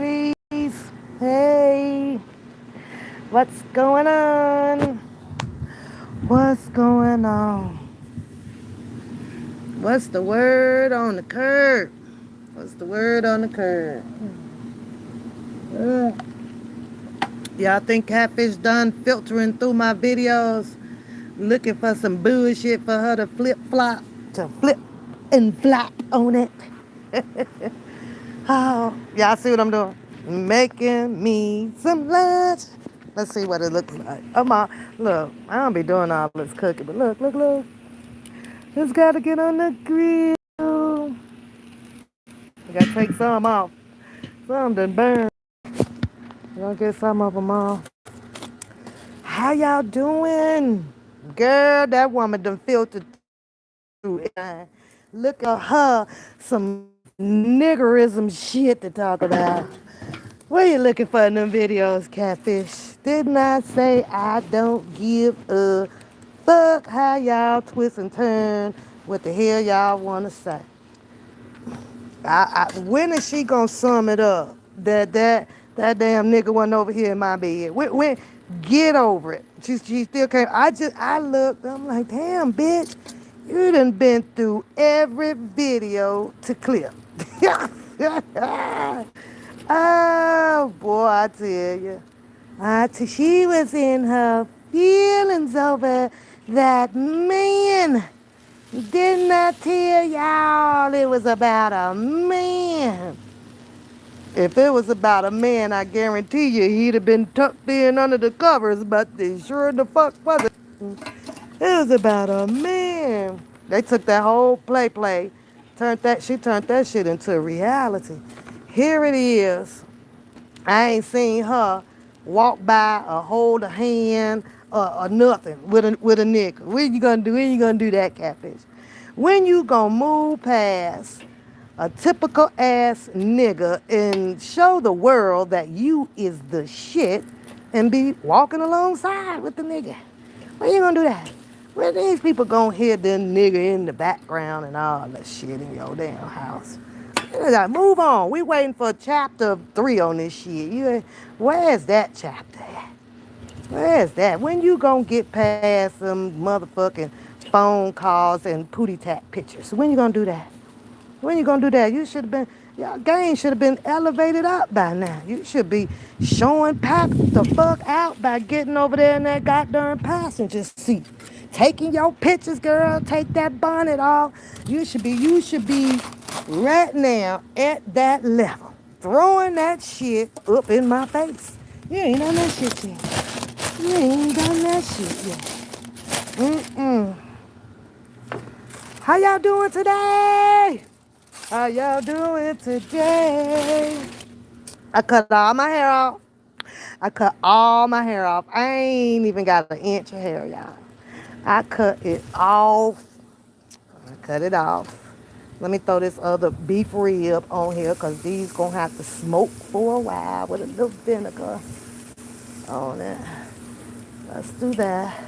ladies. Hey, what's going on? What's going on? What's the word on the curb? What's the word on the curb? Uh, Y'all think Catfish done filtering through my videos, looking for some bullshit for her to flip and flop on it? Oh, y'all see what I'm doing? Making me some lunch. Let's see what it looks like. Look, I don't be doing all this cooking, but look. Just gotta get on the grill. I gotta take some off. Some done burned. I gotta get some of them off. How y'all doing? Girl, that woman done filtered through it. Look at her, some niggerism shit to talk about. What are you looking for in them videos, Catfish? Didn't I say I don't give a fuck how y'all twist and turn what the hell y'all want to say? When is she gonna sum it up? That damn nigga wasn't over here in my bed. When get over it. She still can't. I looked. I'm like, damn, bitch, you done been through every video to clip. Oh boy, I tell you. She was in her feelings over that man. Didn't I tell y'all it was about a man? If it was about a man, I guarantee you he'd have been tucked in under the covers, but they sure the fuck wasn't. It was about a man. They took that whole play, she turned that shit into reality. Here it is. I ain't seen her walk by or hold a hand or nothing with a nigga. When you gonna do? When you gonna do that, Catfish? When you gonna move past a typical ass nigga and show the world that you is the shit and be walking alongside with the nigga? When you gonna do that? When these people gonna hear the nigga in the background and all that shit in your damn house? Like, move on. We waiting for chapter 3 on this shit. Where's that chapter at? Where's that? When you gonna get past some motherfucking phone calls and pootie tap pictures? When you gonna do that? When you gonna do that? You should have been, your game should have been elevated up by now. You should be showing pack the fuck out by getting over there in that goddamn passenger seat. Taking your pictures, girl. Take that bonnet off. You should be right now at that level. Throwing that shit up in my face. You ain't done that shit yet. You ain't done that shit yet. Mm-mm. How y'all doing today? How y'all doing today? I cut all my hair off. I cut all my hair off. I ain't even got an inch of hair, y'all. I cut it off. I cut it off. Let me throw this other beef rib on here because these gonna have to smoke for a while with a little vinegar on it. Let's do that.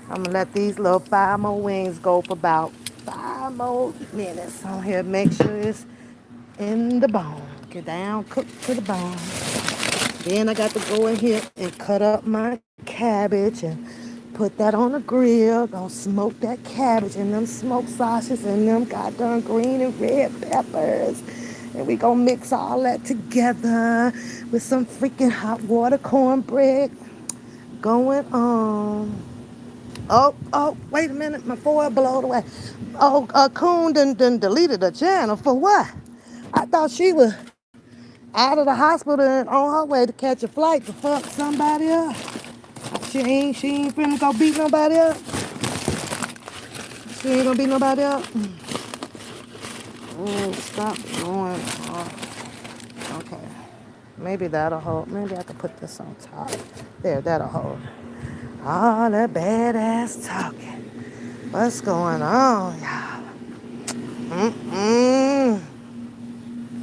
I'm gonna let these little 5 more wings go for about 5 more minutes on here. Make sure it's in the bone. Get down, cook to the bone. Then I got to go in here and cut up my cabbage and put that on the grill. Gonna smoke that cabbage and them smoked sausages and them goddamn green and red peppers. And we gonna mix all that together with some freaking hot water cornbread going on. Oh, wait a minute. My foil blowed away. Oh, Coon done deleted the channel. For what? I thought she was out of the hospital and on her way to catch a flight to fuck somebody up. She ain't finna go beat nobody up. She ain't gonna beat nobody up. Stop going off. Okay. Maybe that'll hold. Maybe I can put this on top. There, that'll hold. All that badass talking. What's going on, y'all?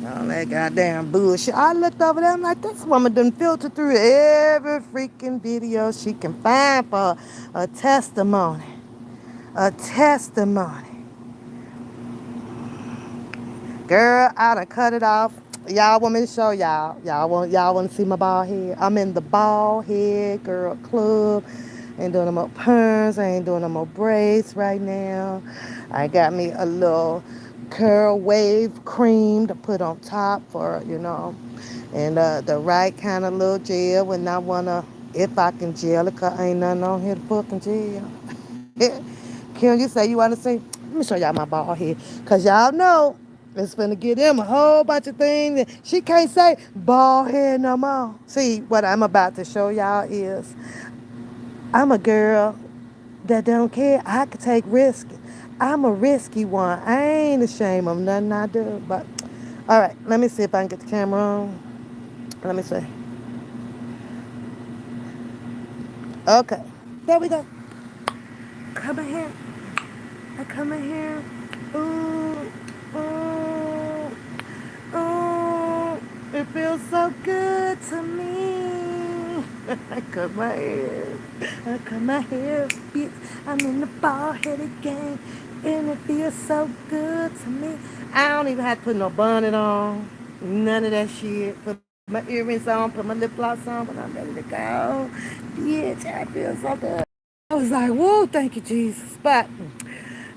All that goddamn bullshit. I looked over there, I'm like, this woman done filtered through every freaking video she can find for a testimony. A testimony. Girl, I done cut it off. Y'all want me to show y'all? Y'all want to see my bald head? I'm in the bald head girl club. Ain't doing no more perms. I ain't doing no more braids right now. I got me a little curl wave cream to put on top for and the right kind of little gel when I wanna, if I can gel it, 'cause ain't nothing on here to fucking gel. Kim, you say you want to say? Let me show y'all my bald head. Because y'all know it's finna get them a whole bunch of things. She can't say bald head no more. See, what I'm about to show y'all is I'm a girl that don't care. I could take risk. I'm a risky one. I ain't ashamed of nothing I do. But, all right, let me see if I can get the camera on. Let me see. Okay, there we go. Come in here. I come in here. Ooh, ooh. Oh, it feels so good to me. I cut my hair. I cut my hair, bitch. I'm in the bald headed game. And it feels so good to me. I don't even have to put no bonnet on. None of that shit. Put my earrings on, put my lip gloss on, but I'm ready to go. Bitch, I feel so good. I was like, whoa, thank you, Jesus. But,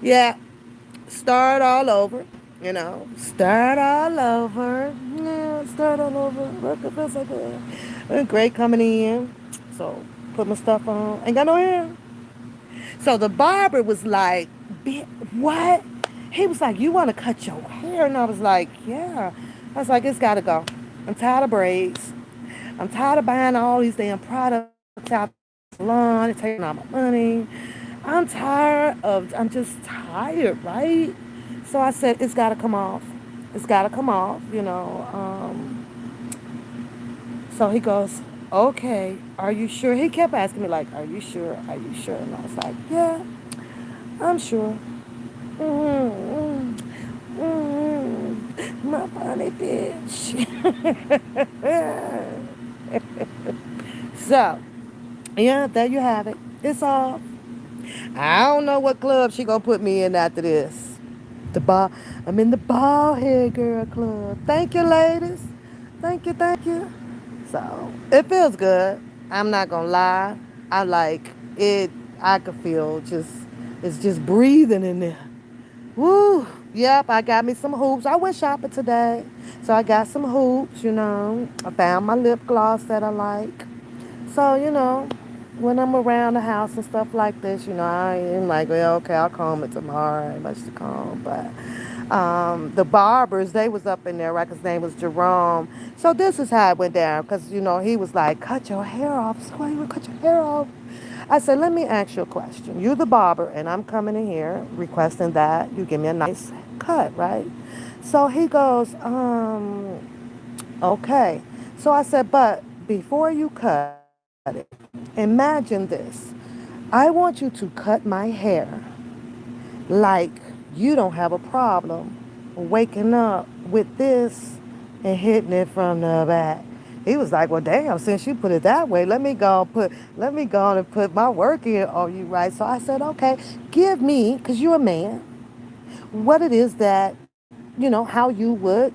yeah, start all over, start all over. Yeah, start all over. Look, it feels so good. Great coming in. So, put my stuff on. Ain't got no hair. So, the barber was like, what? He was like, you want to cut your hair? And I was like, yeah. I was like, it's got to go. I'm tired of braids. I'm tired of buying all these damn products out the salon and taking all my money. I'm just tired, right? So I said, it's got to come off. It's got to come off. So he goes, okay, are you sure? He kept asking me, like, are you sure? Are you sure? And I was like, yeah, I'm sure. Mm-hmm, mm-hmm. My funny bitch. So, yeah, there you have it. It's off. I don't know what club she gonna put me in after this. The ball. I'm in the ball head girl club. Thank you, ladies. Thank you, thank you. So it feels good. I'm not gonna lie. I like it. I could feel it's just breathing in there. Woo. Yep, I got me some hoops. I went shopping today. So I got some hoops. I found my lip gloss that I like. So, when I'm around the house and stuff like this, I ain't like, well, okay, I'll comb it tomorrow. Ain't much to comb. But the barbers, they was up in there, right? His name was Jerome. So this is how it went down. Because, he was like, cut your hair off. So why you would cut your hair off? I said, let me ask you a question. You're the barber, and I'm coming in here requesting that you give me a nice cut, right? So he goes, okay. So I said, but before you cut it, imagine this. I want you to cut my hair like you don't have a problem waking up with this and hitting it from the back. He was like, well, damn, since you put it that way, let me go on and put my work in on you, right? So I said, okay, give me, because you're a man, what it is that, how you would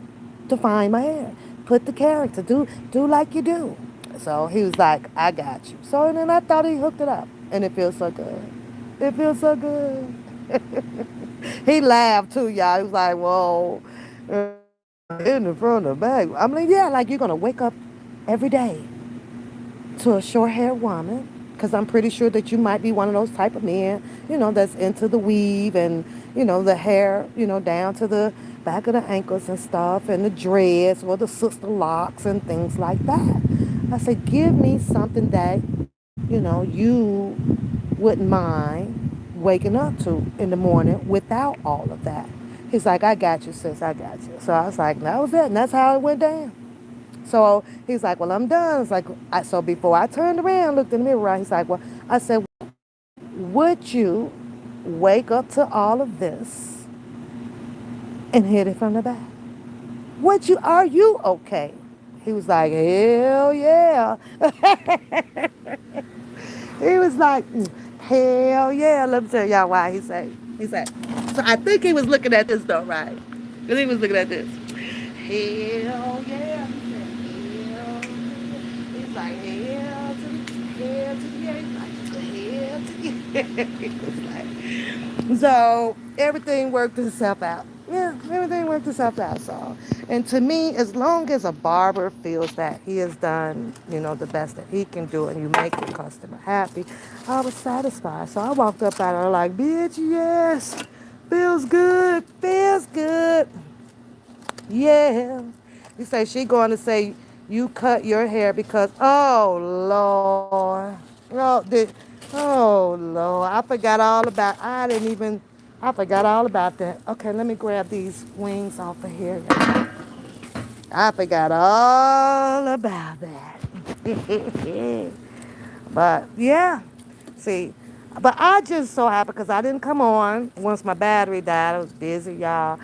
define my hair. Put the character, do like you do. So he was like, I got you. So then I thought he hooked it up, and it feels so good. It feels so good. He laughed too, y'all. He was like, whoa, in the front of the back. I'm like, yeah, like you're going to wake up every day to a short haired woman, because I'm pretty sure that you might be one of those type of men, that's into the weave and, the hair, down to the back of the ankles and stuff, and the dreads or the sister locks and things like that. I said, give me something that, you wouldn't mind waking up to in the morning without all of that. He's like, I got you, sis, I got you. So I was like, that was it, and that's how it went down. So he's like, well, I'm done. It's like, so before I turned around, looked in the mirror, he's like, well, I said, would you wake up to all of this and hit it from the back? Are you okay? He was like, hell yeah. He was like, hell yeah. Let me tell y'all why he said, so I think he was looking at this though, right? Because he was looking at this. hell yeah. He said, hell yeah. He's like, hell to the yeah. He's like, hell to the yeah. He was like, so everything worked itself out. Yeah, everything worked itself out. So, and to me, as long as a barber feels that he has done, the best that he can do, and you make the customer happy, I was satisfied. So I walked up at her like, bitch, yes, feels good. Yeah. You say she going to say you cut your hair because, oh Lord, oh Lord, I forgot all about that. Okay, let me grab these wings off of here. I forgot all about that. But yeah, see, but I just so happy because I didn't come on once my battery died. I was busy, y'all.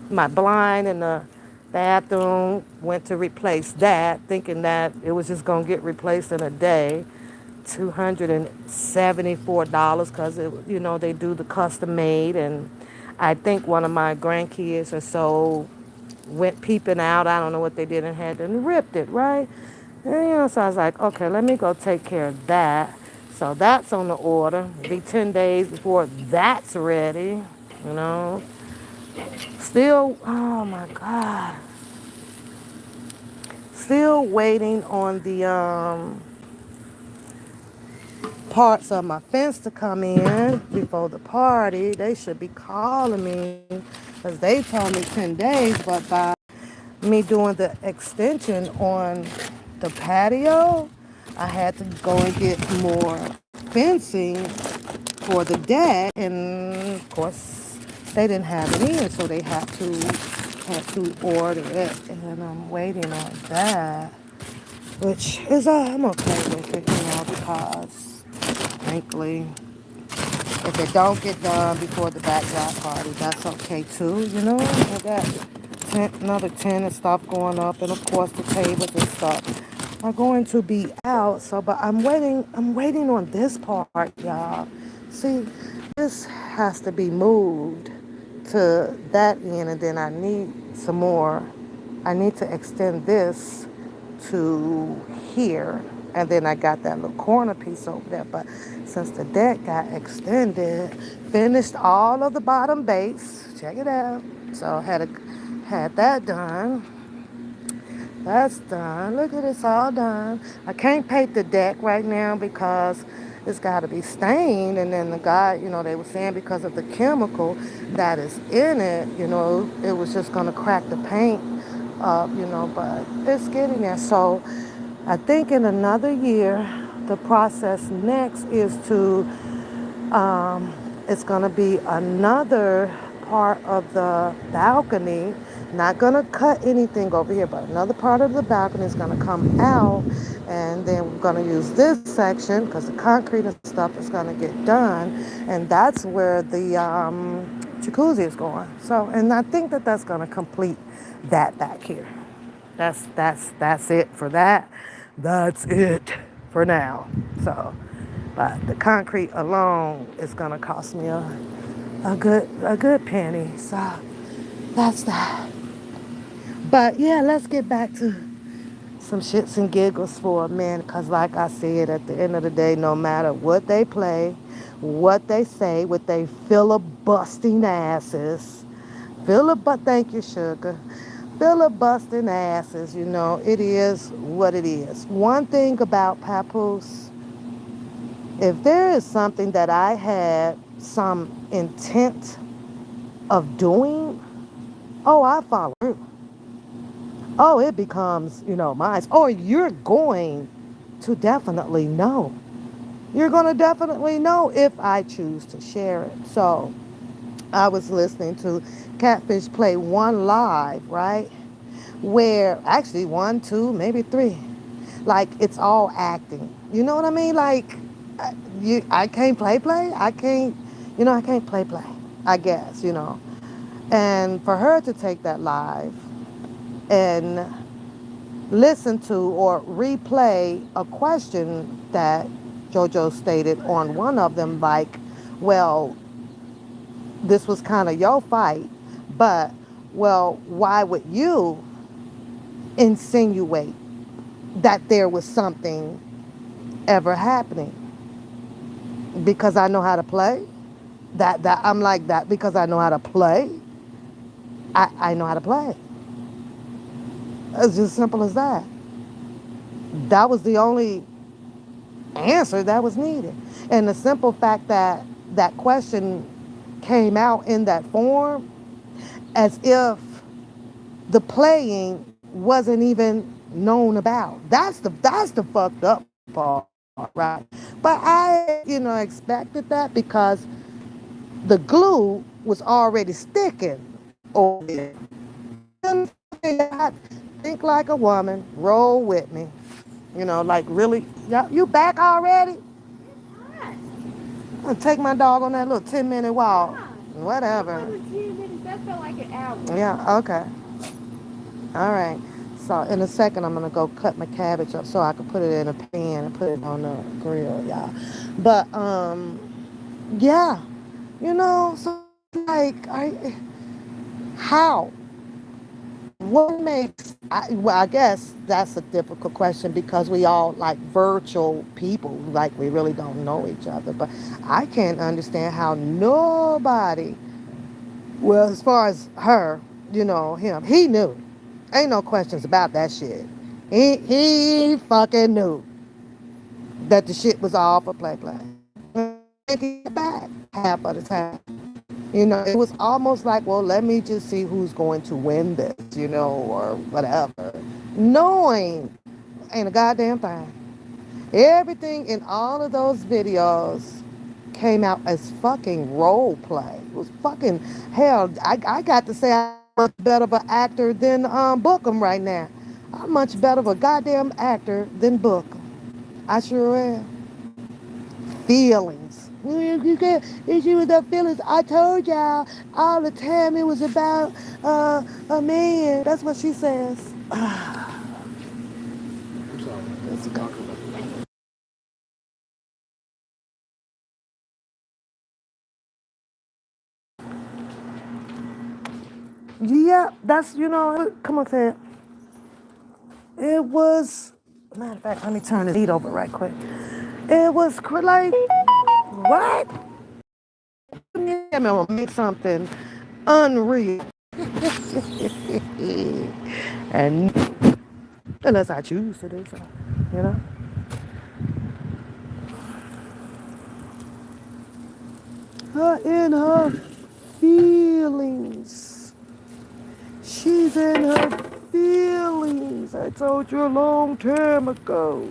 My blind in the bathroom went to replace that, thinking that it was just gonna get replaced in a day. $274 because they do the custom made, and I think one of my grandkids or so went peeping out. I don't know what they did and had and ripped it, right? And, so I was like, okay, let me go take care of that. So that's on the order. It'll be 10 days before that's you know. Still, oh my God. Still waiting on the parts of my fence to come in before the party. They should be calling me because they told me 10 days, but by me doing the extension on the patio, I had to go and get more fencing for the deck, and of course they didn't have it in, so they had to order it, and I'm waiting on that, which is I'm okay with it, because frankly, if it don't get done before the backyard party, that's okay too, I got another tent and stuff going up, and of course the tables and stuff are going to be out. So, but I'm waiting on this part, y'all. See, this has to be moved to that end, and then I need some more. I need to extend this to here, and then I got that little corner piece over there. But since the deck got extended, finished all of the bottom base, check it out. So had that done. That's done. Look at it, it's all done. I can't paint the deck right now because it's got to be stained. And then the guy, they were saying because of the chemical that is in it, it was just going to crack the paint up, but it's getting there. So I think in another year, the process next is to it's going to be another part of the balcony. Not going to cut anything over here, but another part of the balcony is going to come out. And then we're going to use this section because the concrete and stuff is going to get done. And that's where the jacuzzi is going. So, and I think that that's going to complete that back here. That's it for that. That's it for now. So, but the concrete alone is gonna cost me a good penny. So that's that. But yeah, let's get back to some shits and giggles for a minute, cause like I said, at the end of the day, no matter what they play, what they say, what they filibustering asses, thank you, sugar. Filibustering asses, it is what it is. One thing about Papoose, if there is something that I had some intent of doing, oh, I follow through. Oh, it becomes, mine. Or you're going to definitely know. You're going to definitely know if I choose to share it. So I was listening to Catfish play one live, right? Where actually one, two, maybe three. Like it's all acting. You know what I mean? Like I can't play. I can't play. I guess. And for her to take that live and listen to or replay a question that JoJo stated on one of them, like, well, this was kind of your fight, but Well, why would you insinuate that there was something ever happening? Because I know how to play? That I'm like that because I know how to play? I know how to play. It's just simple as that. That was the only answer that was needed. And the simple fact that that question came out in that form as if the playing wasn't even known about. That's the fucked up part, right? But I, expected that because the glue was already sticking over there. Think like a woman, roll with me. Like really, you back already? I'm gonna take my dog on that little 10-minute walk. Whatever. That felt like an hour. Yeah, okay. All right. So in a second, I'm gonna go cut my cabbage up so I can put it in a pan and put it on the grill, y'all. But yeah, so like, how? What makes? Well, I guess that's a difficult question because we all like virtual people, like we really don't know each other. But I can't understand how nobody, well, as far as her, him, he knew. Ain't no questions about that shit. He fucking knew that the shit was all for play. And he get back half of the time. It was almost like, well, let me just see who's going to win this, or whatever. Knowing ain't a goddamn thing. Everything in all of those videos came out as fucking role play. It was fucking hell. I got to say I'm much better of an actor than Bookham right now. I'm much better of a goddamn actor than Bookham. I sure am. Feelings. You can't issue with the feelings. I told y'all all the time it was about a man. That's what she says. Let's go. Yeah, that's come on, say it. It was. Matter of fact, let me turn the heat over right quick. It was like what? I'm gonna make something unreal, and unless I choose to do so, you know. Her in her feelings. She's in her feelings. I told you a long time ago.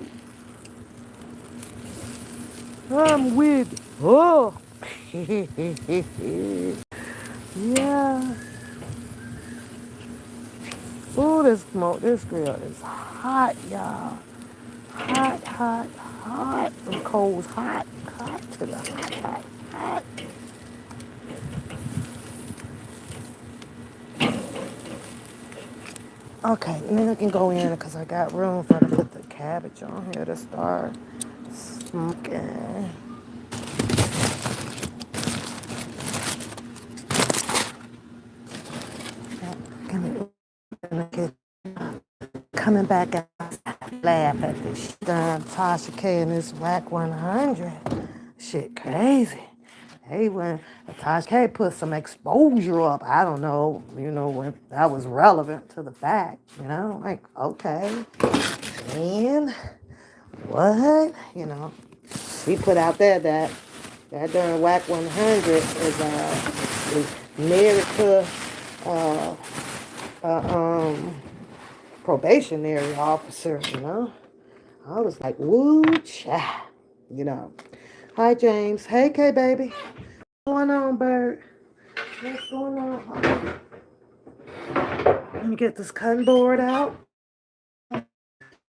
I'm with her. Yeah. Ooh, this smoke, this grill is hot, y'all. Hot, hot, hot. The coal's hot, hot to the hot, hot, hot. Okay, then I can go in because I got room for to put the cabbage on here to start smoking. Coming back and laugh at this shit. Tasha K and this whack 100. Shit crazy. Hey, when Tasha K put some exposure up, I don't know, when that was relevant to the fact, like, okay. And what? He put out there that darn whack 100 is married to uh, probationary officer. I was like, woo, cha, you know. Hi, James. Hey, K, baby. What's going on, bird? What's going on? Let me get this cutting board out.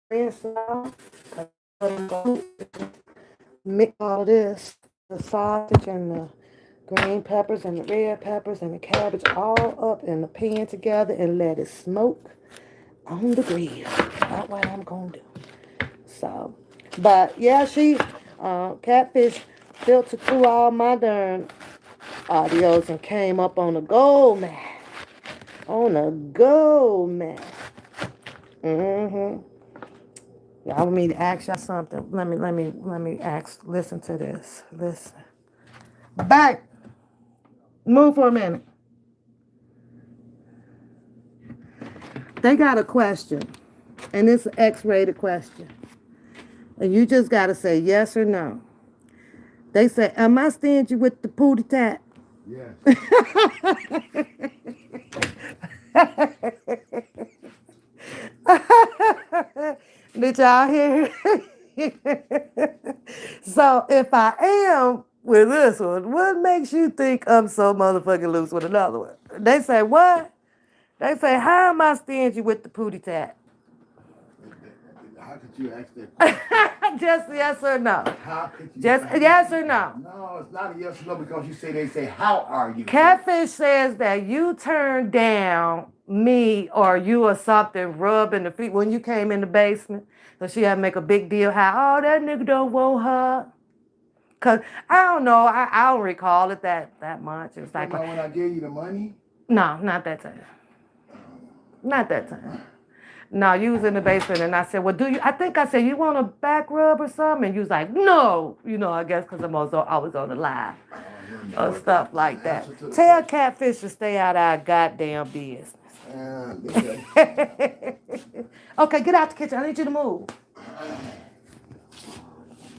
Rinse it off. Mix all this, the sausage and the green peppers and the red peppers and the cabbage all up in the pan together and let it smoke on the grill. That's what I'm going to do. So, but yeah, Catfish filtered through all my darn audios and came up on the gold man. On a go, man. Mm-hmm. Y'all want me to ask y'all something? Let me ask. Listen to this. Listen. Back. Move for a minute. They got a question, and it's an X-rated question, and you just gotta say yes or no. They say, "Am I stingy with the pootie tat?" Yes. Did y'all hear? So if I am with this one, what makes you think I'm so motherfucking loose with another one? They say what? They say, how am I stingy with the pootie tat? How could you ask that question? Just yes or no. How could you? Just yes or no. No, it's not a yes or no because they say, how are you? Catfish says that you turned down me or you or something rubbing the feet when you came in the basement. So she had to make a big deal how, oh, that nigga don't want her. Cause I don't know, I don't recall it that much. It was like when I gave you the money? No, not that time. Not that time. No, you was in the basement and I said, well, I think I said, you want a back rub or something? And you was like, no. You know, I guess because I was on the live or stuff like that. Tell Catfish to stay out of our goddamn business. Okay, get out the kitchen. I need you to move.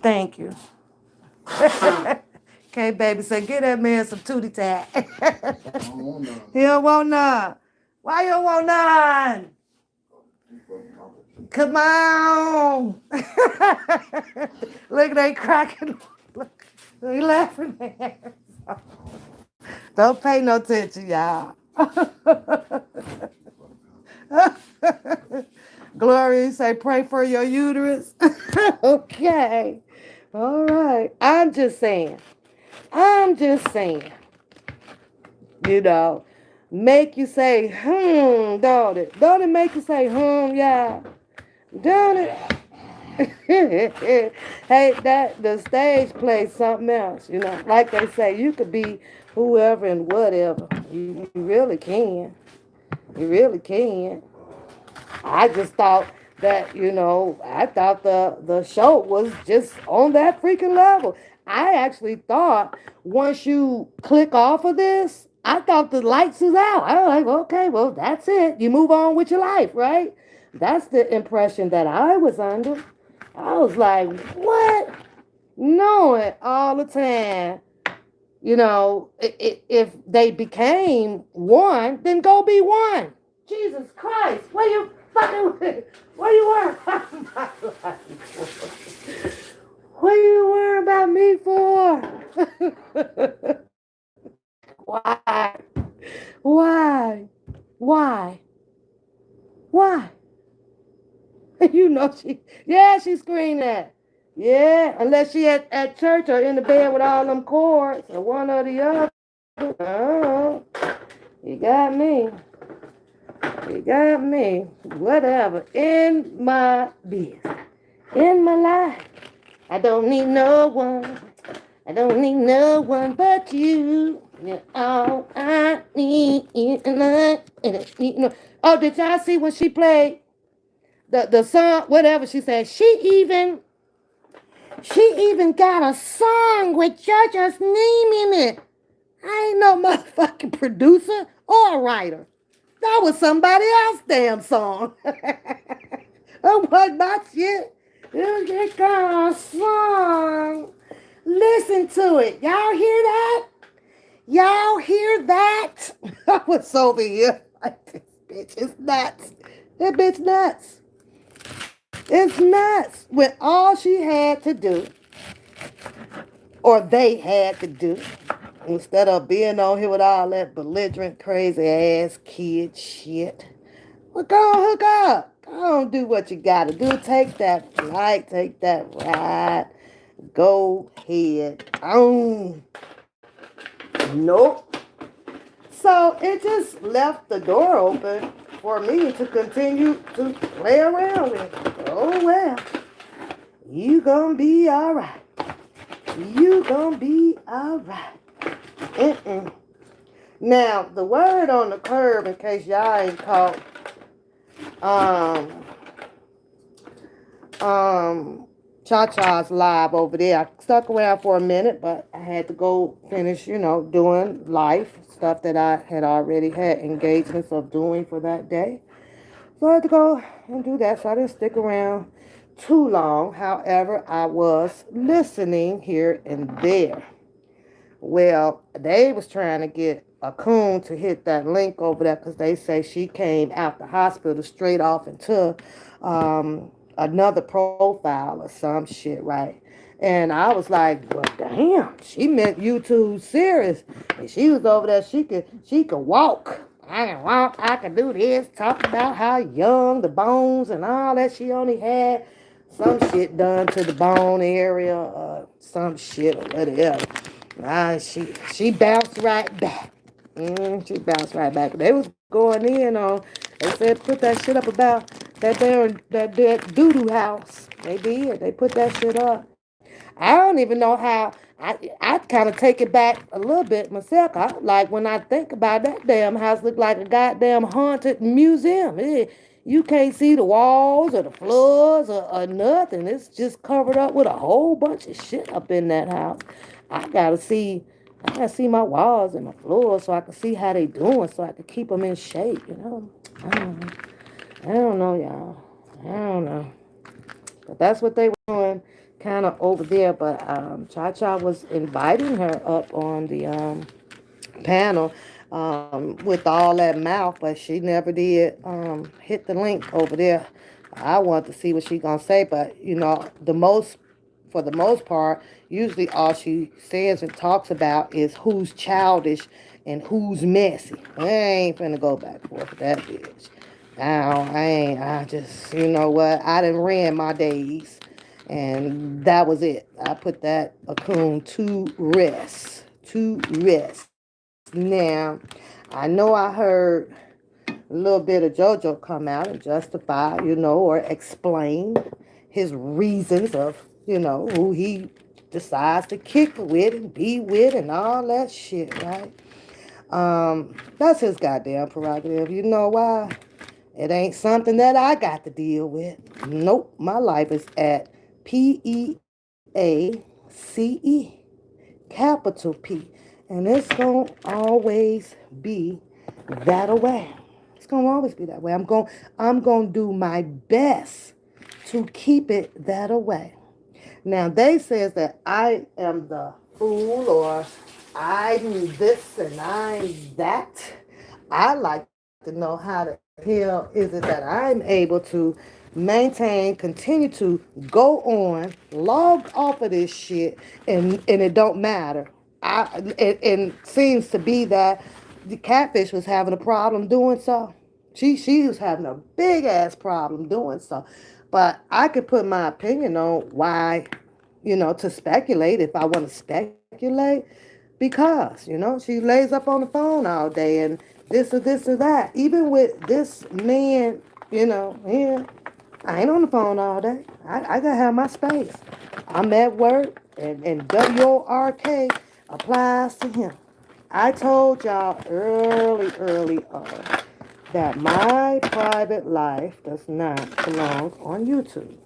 Thank you. Okay, baby, so get that man some tootie tat. He don't want none. Why you don't want none? Come on. Look, they cracking. Look, they laughing there. Don't pay no attention, y'all. Gloria, say pray for your uterus. Okay. All right. I'm just saying. You know, make you say, don't it? Don't it make you say, yeah? Don't it? Hey, the stage plays something else, you know. Like they say, you could be whoever and whatever. You really can. You really can. I just thought that, I thought the show was just on that freaking level. I actually thought once you click off of this, I thought the lights is out. I was like, okay, well, that's it. You move on with your life, right? That's the impression that I was under. I was like, what? Knowing all the time, if they became one, then go be one. Jesus Christ, where you worry about my life? What you worry about me for? Why? Why? Why? Why? She screamed that. Yeah, unless she at church or in the bed with all them cords or one or the other. Oh, you got me. You got me. Whatever. In my business. In my life. I don't need no one. I don't need no one but you. You're all I need. Oh, did y'all see when she played the song? Whatever she said. She even got a song with JoJo's name in it. I ain't no motherfucking producer or writer. That was somebody else's damn song. That wasn't my shit. You got a song. Listen to it. Y'all hear that? Y'all hear that? I was over here like, this bitch is nuts. That bitch nuts. It's nuts. When all she had to do, or they had to do, instead of being on here with all that belligerent, crazy ass kid shit, well, go hook up. Go on, do what you gotta do. Take that flight, take that ride. Go ahead. Nope. So it just left the door open for me to continue to play around with. Oh well. You gonna be alright. You gonna be alright. Now, the word on the curb, in case y'all ain't caught, um, um, Cha Cha's live over there. I stuck around for a minute, but I had to go finish, doing life stuff that I had already had engagements of doing for that day. So I had to go and do that. So I didn't stick around too long. However, I was listening here and there. Well, they was trying to get a coon to hit that link over there because they say she came out the hospital straight off into another profile or some shit, right? And I was like, well, damn, she meant you too serious. And she was over there, she could walk. I can walk, I can do this, talk about how young the bones and all that. She only had some shit done to the bone area, some shit or whatever. She bounced right back. She bounced right back. They was going in on. They said put that shit up about that doo doo house. They did. They put that shit up. I don't even know how. I kind of take it back a little bit myself. Like when I think about that damn house, look like a goddamn haunted museum. You can't see the walls or the floors or nothing. It's just covered up with a whole bunch of shit up in that house. I gotta see. I gotta see my walls and my floors so I can see how they doing, so I can keep them in shape. I don't know. I don't know, y'all. I don't know. But that's what they were doing kind of over there. But Cha Cha was inviting her up on the panel with all that mouth, but she never did hit the link over there. I want to see what she gonna say, but for the most part, usually all she says and talks about is who's childish and who's messy. I ain't finna go back and forth with that bitch. I ain't. I just, you know what? I done ran my days, and that was it. I put that cocoon to rest. To rest. Now, I know I heard a little bit of JoJo come out and justify, or explain his reasons of, who he decides to kick with and be with and all that shit, right? That's his goddamn prerogative. You know why? It ain't something that I got to deal with. Nope, my life is at PEACE, capital P. And it's going to always be that way. It's going to always be that way. I'm going to do my best to keep it that way. Now, they says that I am the fool or I'm this and I'm that. I like to know how the hell is it that I'm able to maintain, continue to go on, log off of this shit, and it don't matter. It seems to be that the catfish was having a problem doing so. She was having a big ass problem doing so. But I could put my opinion on why, to speculate if I want to speculate. Because, she lays up on the phone all day and this or that. Even with this man, yeah, I ain't on the phone all day. I gotta have my space. I'm at work and WORK applies to him. I told y'all early on that my private life does not belong on YouTube.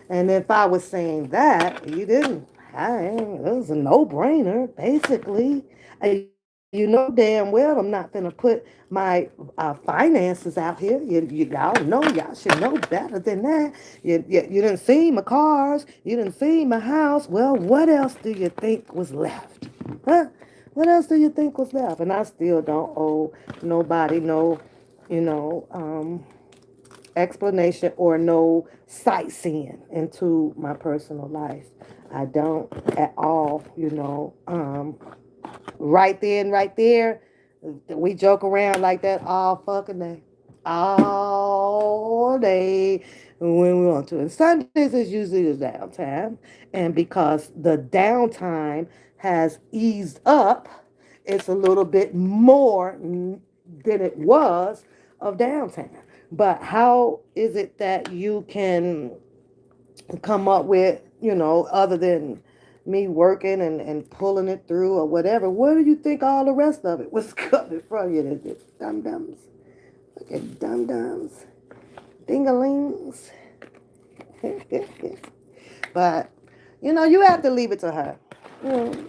And if I was saying that, you didn't. It was a no-brainer, basically. You know damn well I'm not going to put my finances out here. Y'all know, y'all should know better than that. You didn't see my cars. You didn't see my house. Well, what else do you think was left? Huh? What else do you think was left? And I still don't owe nobody no, you know, explanation or no sightseeing into my personal life. I don't at all, right then, right there. We joke around like that all fucking day. All day when we want to. And Sundays is usually the downtime. And because the downtime has eased up, it's a little bit more than it was of downtime. But how is it that you can come up with, other than me working and pulling it through or whatever. Where do you think all the rest of it was coming from? You know, dum dums. Look at dum dums. Dingalings. But you have to leave it to her.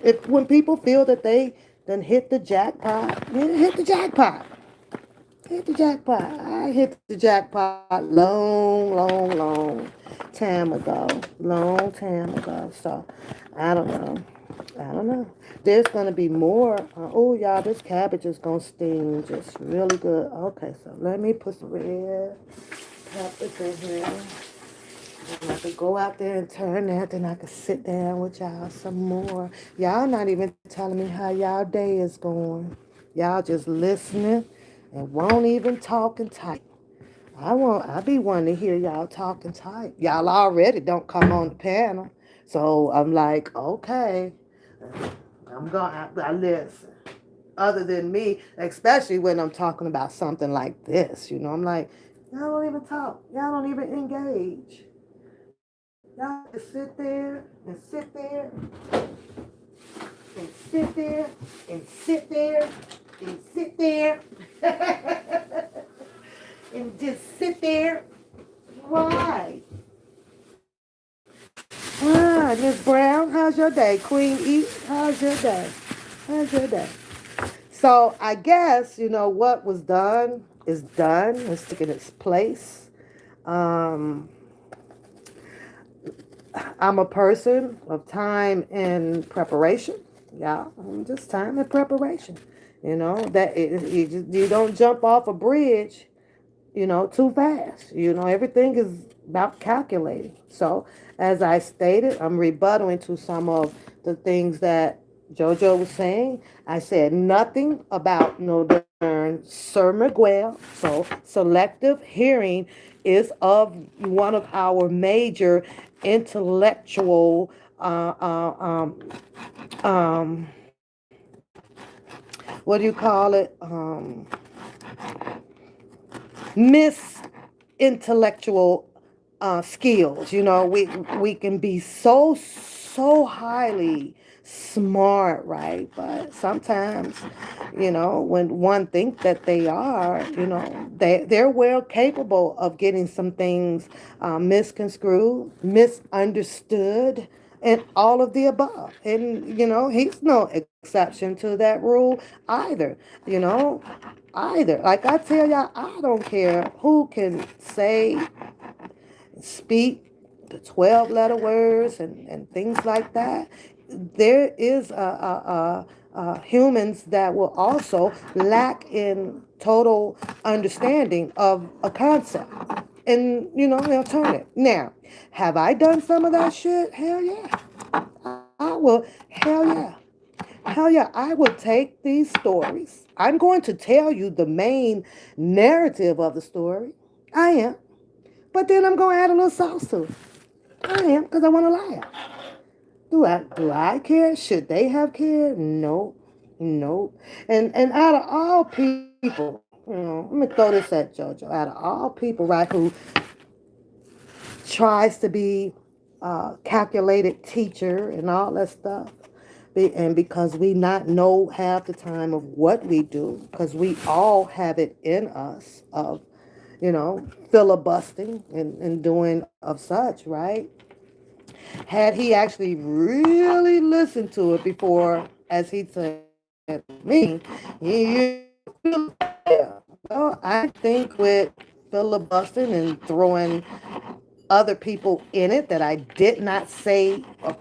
If when people feel that they then hit the jackpot, then hit the jackpot. Hit the jackpot. I hit the jackpot long time ago. Long time ago. So I don't know. I don't know. There's gonna be more. Oh y'all, this cabbage is gonna sting just really good. Okay, so let me put some red peppers in here. And I could go out there and turn that, then I could sit down with y'all some more. Y'all not even telling me how y'all day is going. Y'all just listening and won't even talk and type. I be wanting to hear y'all talk and type. Y'all already don't come on the panel. So I'm like, okay, I listen. Other than me, especially when I'm talking about something like this, I'm like, y'all don't even talk. Y'all don't even engage. Y'all just sit there and sit there and sit there and sit there and sit there and just sit there. Why? Miss Brown, how's your day? Queen E, how's your day? How's your day? So I guess, what was done is done. It's taking its place. Um, I'm a person of time and preparation. Yeah, I'm just time and preparation. You don't jump off a bridge, too fast. Everything is about calculating. So, as I stated, I'm rebuttaling to some of the things that JoJo was saying. I said nothing about no darn Sir Miguel. So, selective hearing is of one of our major intellectual what do you call it? Intellectual skills. We can be so highly smart, right? But sometimes, when one thinks that they are, they're well capable of getting some things misconstrued, misunderstood, and all of the above. And he's no exception to that rule either. You know, either. Like I tell y'all, I don't care who can say, speak the 12 letter words and things like that. There is humans that will also lack in total understanding of a concept. And, they'll turn it. Now, have I done some of that shit? Hell yeah. I will. Hell yeah. Hell yeah, I will take these stories. I'm going to tell you the main narrative of the story. I am. But then I'm going to add a little sauce to it. I am, because I want to laugh. Do I care? Should they have cared? No. No. And out of all people, let me throw this at JoJo. Out of all people, right, who tries to be a calculated teacher and all that stuff, and because we not know half the time of what we do, because we all have it in us of, filibustering and doing of such, right? Had he actually really listened to it before, as he said me, he well, I think with filibustering and throwing other people in it that I did not say or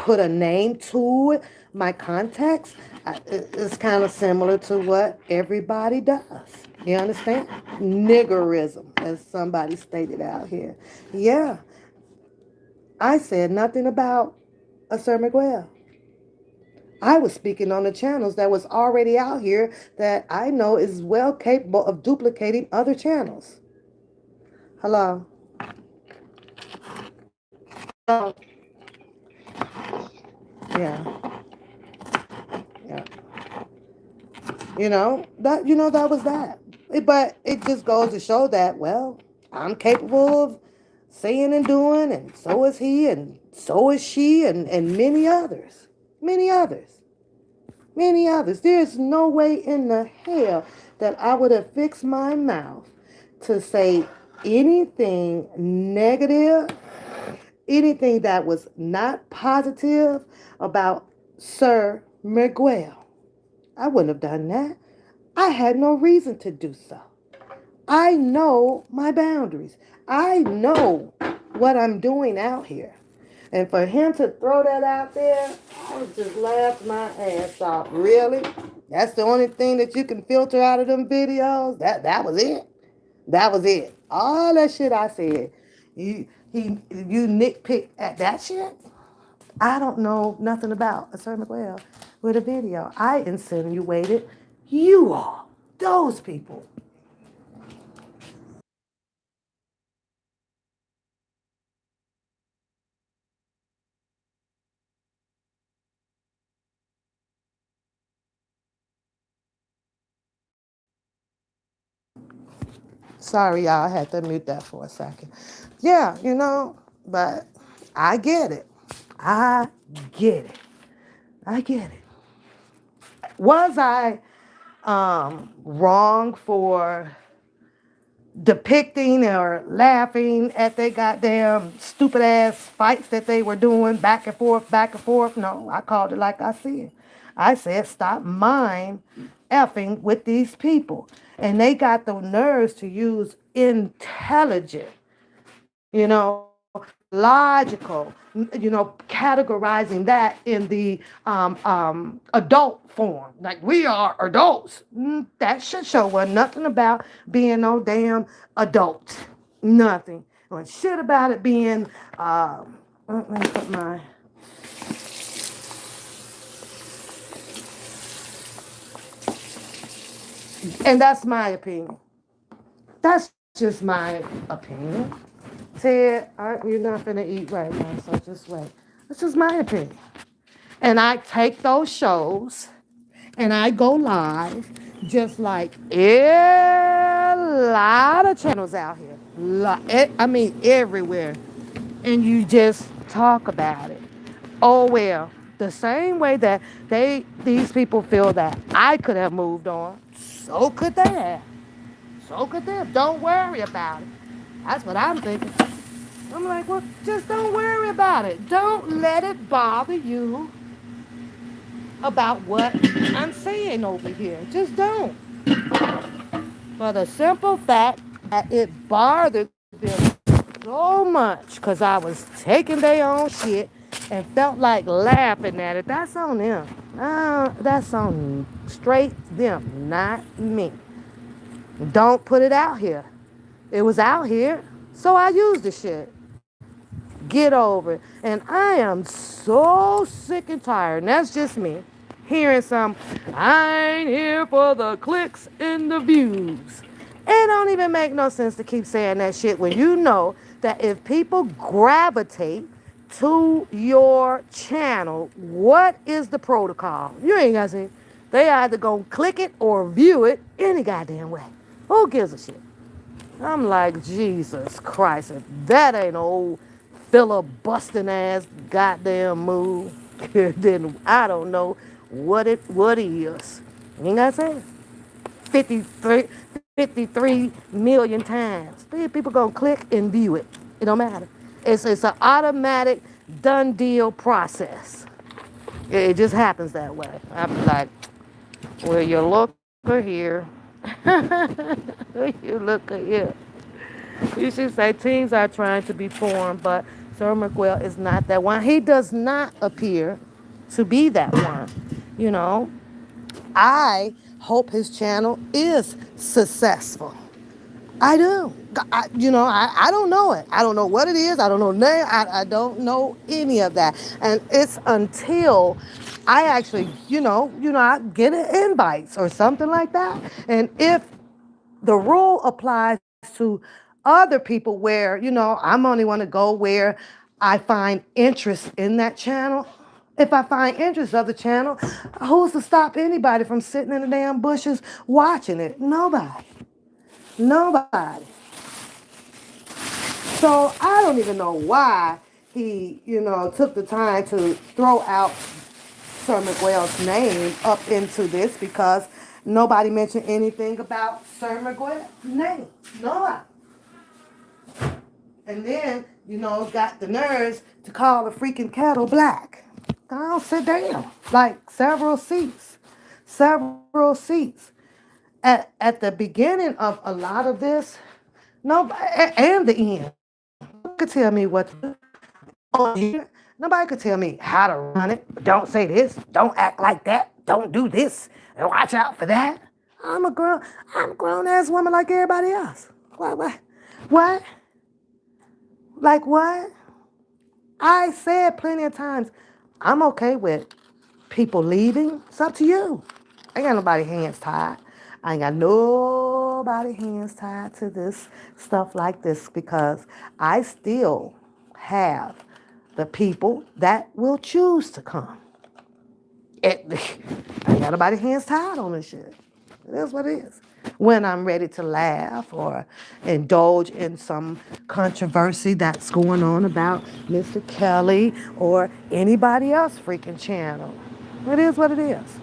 put a name to my context, it's kind of similar to what everybody does. You understand? Niggerism, as somebody stated out here. Yeah, I said nothing about a Sir Miguel. I was speaking on the channels that was already out here that I know is well capable of duplicating other channels. Hello? Oh, yeah, yeah. That was that. But it just goes to show that, well, I'm capable of saying and doing, and so is he, and so is she, and many others. Many others. Many others. There's no way in the hell that I would have fixed my mouth to say anything negative, anything that was not positive about Sir Miguel. I wouldn't have done that. I had no reason to do so. I know my boundaries. I know what I'm doing out here. And for him to throw that out there, I just laughed my ass off. Really? That's the only thing that you can filter out of them videos? That was it. That was it. All that shit I said. You nitpick at that shit? I don't know nothing about a Sir Miguel with a video. I insinuated you all, those people. Sorry, y'all. I had to mute that for a second. Yeah, but I get it. I get it. I get it. Was I wrong for depicting or laughing at their goddamn stupid ass fights that they were doing back and forth, back and forth? No, I called it like I said. I said, stop mind effing with these people. And they got the nerves to use intelligent, you know, logical, categorizing that in the adult form. Like, we are adults. That shit show was nothing about being no damn adult. Nothing. It was shit about it being, let me put my, and that's my opinion. That's just my opinion. Ted, you're not gonna eat right now, so just wait. This is my opinion. And I take those shows and I go live just like a lot of channels out here. I mean, everywhere. And you just talk about it. Oh, well, the same way that these people feel that I could have moved on, so could they have. So could they have. Don't worry about it. That's what I'm thinking. I'm like, well, just don't worry about it. Don't let it bother you about what I'm saying over here. Just don't. For the simple fact that it bothered them so much because I was taking their own shit and felt like laughing at it. That's on them. That's on straight them, not me. Don't put it out here. It was out here, so I used the shit. Get over it. And I am so sick and tired, and that's just me, hearing some, I ain't here for the clicks and the views. It don't even make no sense to keep saying that shit when you know that if people gravitate to your channel, what is the protocol? You ain't got to say. They either gonna click it or view it any goddamn way. Who gives a shit? I'm like, Jesus Christ, if that ain't old filibustering ass goddamn move, then I don't know what is. You ain't gotta say it. 53 million times. People gonna click and view it. It don't matter. It's an automatic done deal process. It just happens that way. I'm like, well, you look here. You look here. You should say teams are trying to be formed, but Sir Miguel is not that one. He does not appear to be that one. You know, I hope his channel is successful. I do. I don't know it. I don't know what it is. I don't know name. I don't know any of that. And it's until I actually, I get invites or something like that. And if the rule applies to other people where, I'm only want to go where I find interest in that channel. If I find interest of the channel, who's to stop anybody from sitting in the damn bushes watching it? Nobody. Nobody. So I don't even know why he, took the time to throw out Sir Miguel's name up into this because nobody mentioned anything about Sir Miguel's name. No. And then, got the nerves to call the freaking kettle black. I'll sit down. Like several seats. Several seats. At the beginning of a lot of this, nobody, and the end, nobody could tell me what to do. Nobody could tell me how to run it. Don't say this. Don't act like that. Don't do this. And watch out for that. I'm a grown ass woman like everybody else. What? Like what? I said plenty of times, I'm okay with people leaving. It's up to you. I ain't got nobody hands tied. I ain't got nobody hands tied to this stuff like this because I still have the people that will choose to come. I ain't got nobody hands tied on this shit. It is what it is. When I'm ready to laugh or indulge in some controversy that's going on about Mr. Kelly or anybody else freaking channel. It is what it is.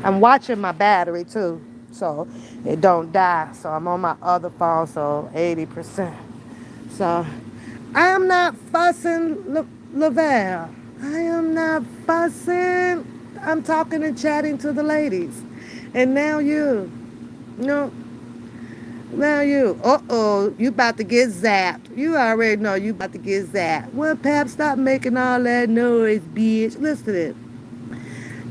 I'm watching my battery too, so it don't die. So I'm on my other phone, so 80%. So I'm not fussing, Lavelle. I am not fussing. I'm talking and chatting to the ladies. And now you. No. Now you. Uh-oh. You about to get zapped. You already know you about to get zapped. Well, Pap, stop making all that noise, bitch. Listen to this.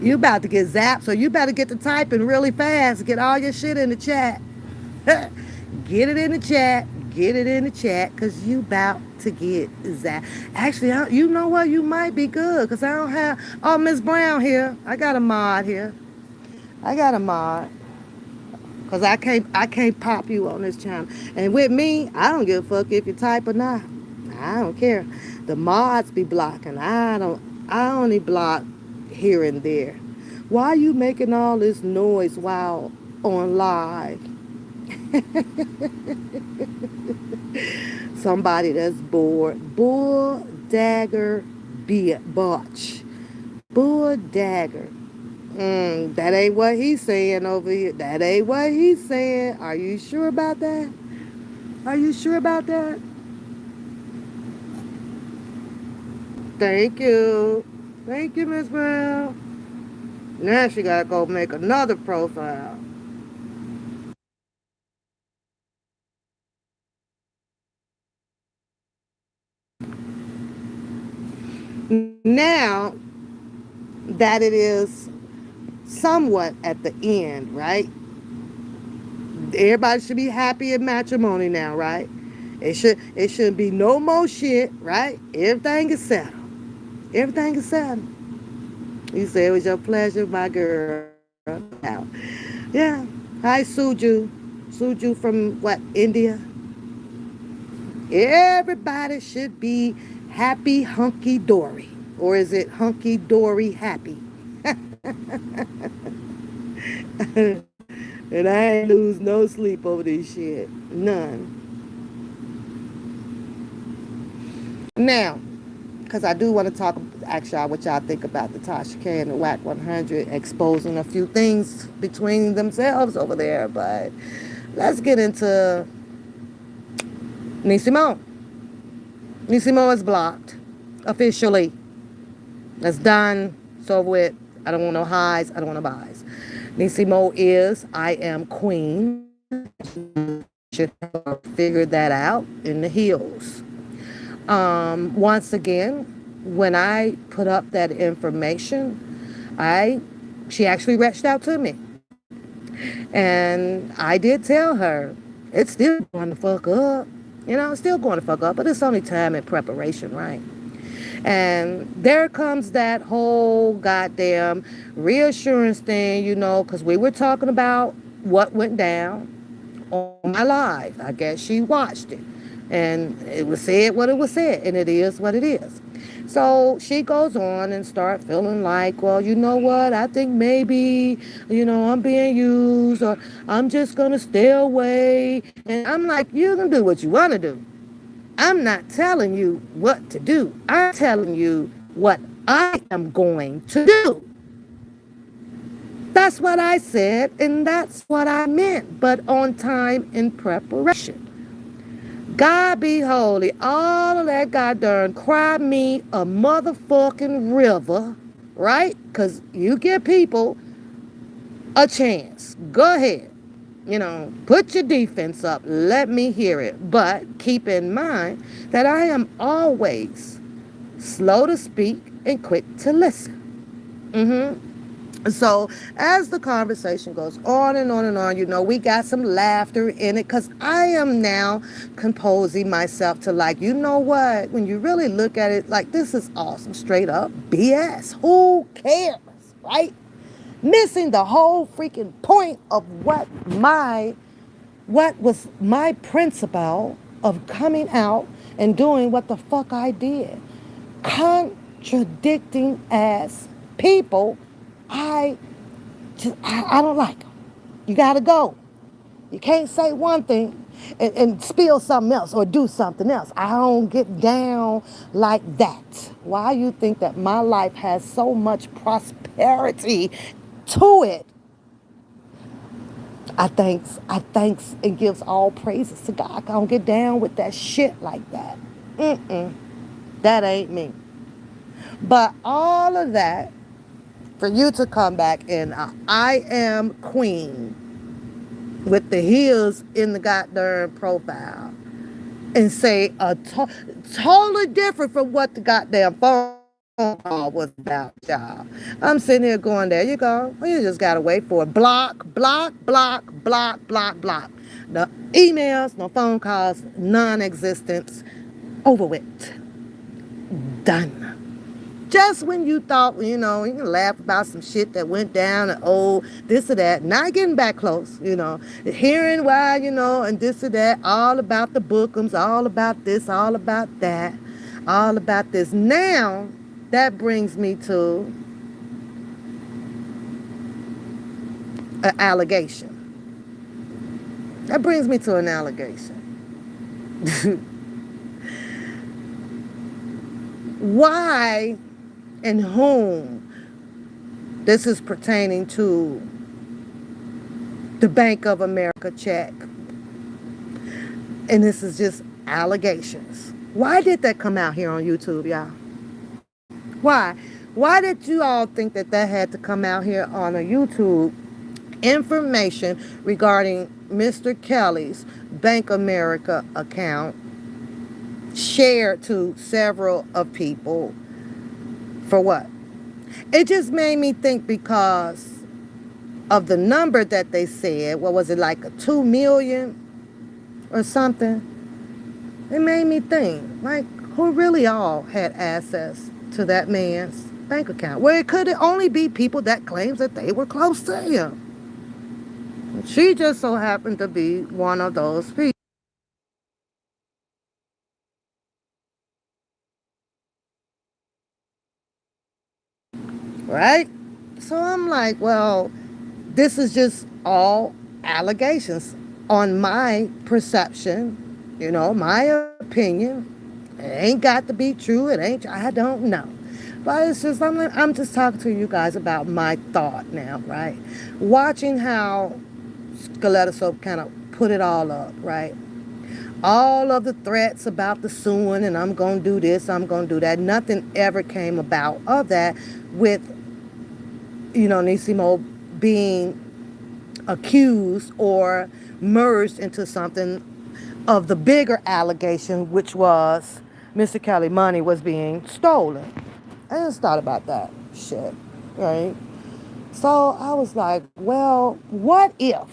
You about to get zapped, so you better get to typing really fast. Get all your shit in the chat. Get it in the chat. Get it in the chat, because you about to get zapped. Actually, you know what? You might be good, because I don't have... Oh, Miss Brown here. I got a mod here. I got a mod. Because I can't pop you on this channel. And with me, I don't give a fuck if you type or not. I don't care. The mods be blocking. I only block here and there. Why are you making all this noise while on live? Somebody that's bored. Bull dagger botch. Bull dagger. That ain't what he's saying over here. That ain't what he's saying. Are you sure about that? Are you sure about that? Thank you. Thank you, Miss Brown. Now she gotta go make another profile. Now that it is somewhat at the end, right? Everybody should be happy in matrimony now, right? It shouldn't be no more shit, right? Everything is settled. Everything is settled. You say it was your pleasure, my girl. Yeah. Hi, Suju. Suju from what, India? Everybody should be happy, hunky-dory. Or is it hunky-dory happy? And I ain't lose no sleep over this shit. None. Now, because I do want to talk, ask y'all what y'all think about the Tasha K and the WAC 100 exposing a few things between themselves over there. But let's get into Nisimo. Nisimo is blocked officially. That's done. It's over with. I don't want no highs. I don't want no buys. Nisimo is I am queen. Should have figured that out in the hills. Once again, when I put up that information, she actually reached out to me. And I did tell her, it's still going to fuck up. It's still going to fuck up, but it's only time and preparation, right? And there comes that whole goddamn reassurance thing, because we were talking about what went down on my live. I guess she watched it. And it was said what it was said, and it is what it is. So she goes on and start feeling like, well, you know what? I think maybe, I'm being used, or I'm just going to stay away. And I'm like, you can do what you want to do. I'm not telling you what to do. I'm telling you what I am going to do. That's what I said, and that's what I meant, but on time in preparation. God be holy. All of that goddamn cry me a motherfucking river, right? Because you give people a chance. Go ahead. Put your defense up. Let me hear it. But keep in mind that I am always slow to speak and quick to listen. Mm-hmm. So as the conversation goes on and on and on, we got some laughter in it because I am now composing myself to like, you know what? When you really look at it, like this is awesome, straight up BS. Who cares, right? Missing the whole freaking point of what was my principle of coming out and doing what the fuck I did. Contradicting as people, I don't like them. You got to go. You can't say one thing and spill something else or do something else. I don't get down like that. Why you think that my life has so much prosperity to it? I thanks and gives all praises to God. I don't get down with that shit like that. That ain't me. But all of that for you to come back and I am queen with the heels in the goddamn profile and say totally different from what the goddamn phone call was about, y'all. I'm sitting here going, there you go. Well, you just gotta wait for it. Block, block, block, block, block, block. No emails, no phone calls, non-existence. Over with. Done. Just when you thought, you can laugh about some shit that went down and this or that, not getting back close, hearing why, and this or that, all about the bookums, all about this, all about that, all about this. Now, that brings me to an allegation. That brings me to an allegation. Why and whom this is pertaining to the Bank of America check. And this is just allegations. Why did that come out here on YouTube, y'all? Why? Why did you all think that had to come out here on a YouTube? Information regarding Mr. Kelly's Bank of America account shared to several of people. For what? It just made me think because of the number that they said. What was it, like a 2 million or something? It made me think, like, who really all had access to that man's bank account? Well, it could only be people that claims that they were close to him. She just so happened to be one of those people. Right? So I'm like, well, this is just all allegations on my perception, my opinion. It ain't got to be true. It ain't, I don't know. But it's just, I'm just talking to you guys about my thought now, right? Watching how Skeletta Soap kind of put it all up, right? All of the threats about the suing and I'm going to do this, I'm going to do that. Nothing ever came about of that with, Nisimo being accused or merged into something of the bigger allegation, which was Mr. Kelly money was being stolen. I just thought about that shit, right? So I was like, well, what if?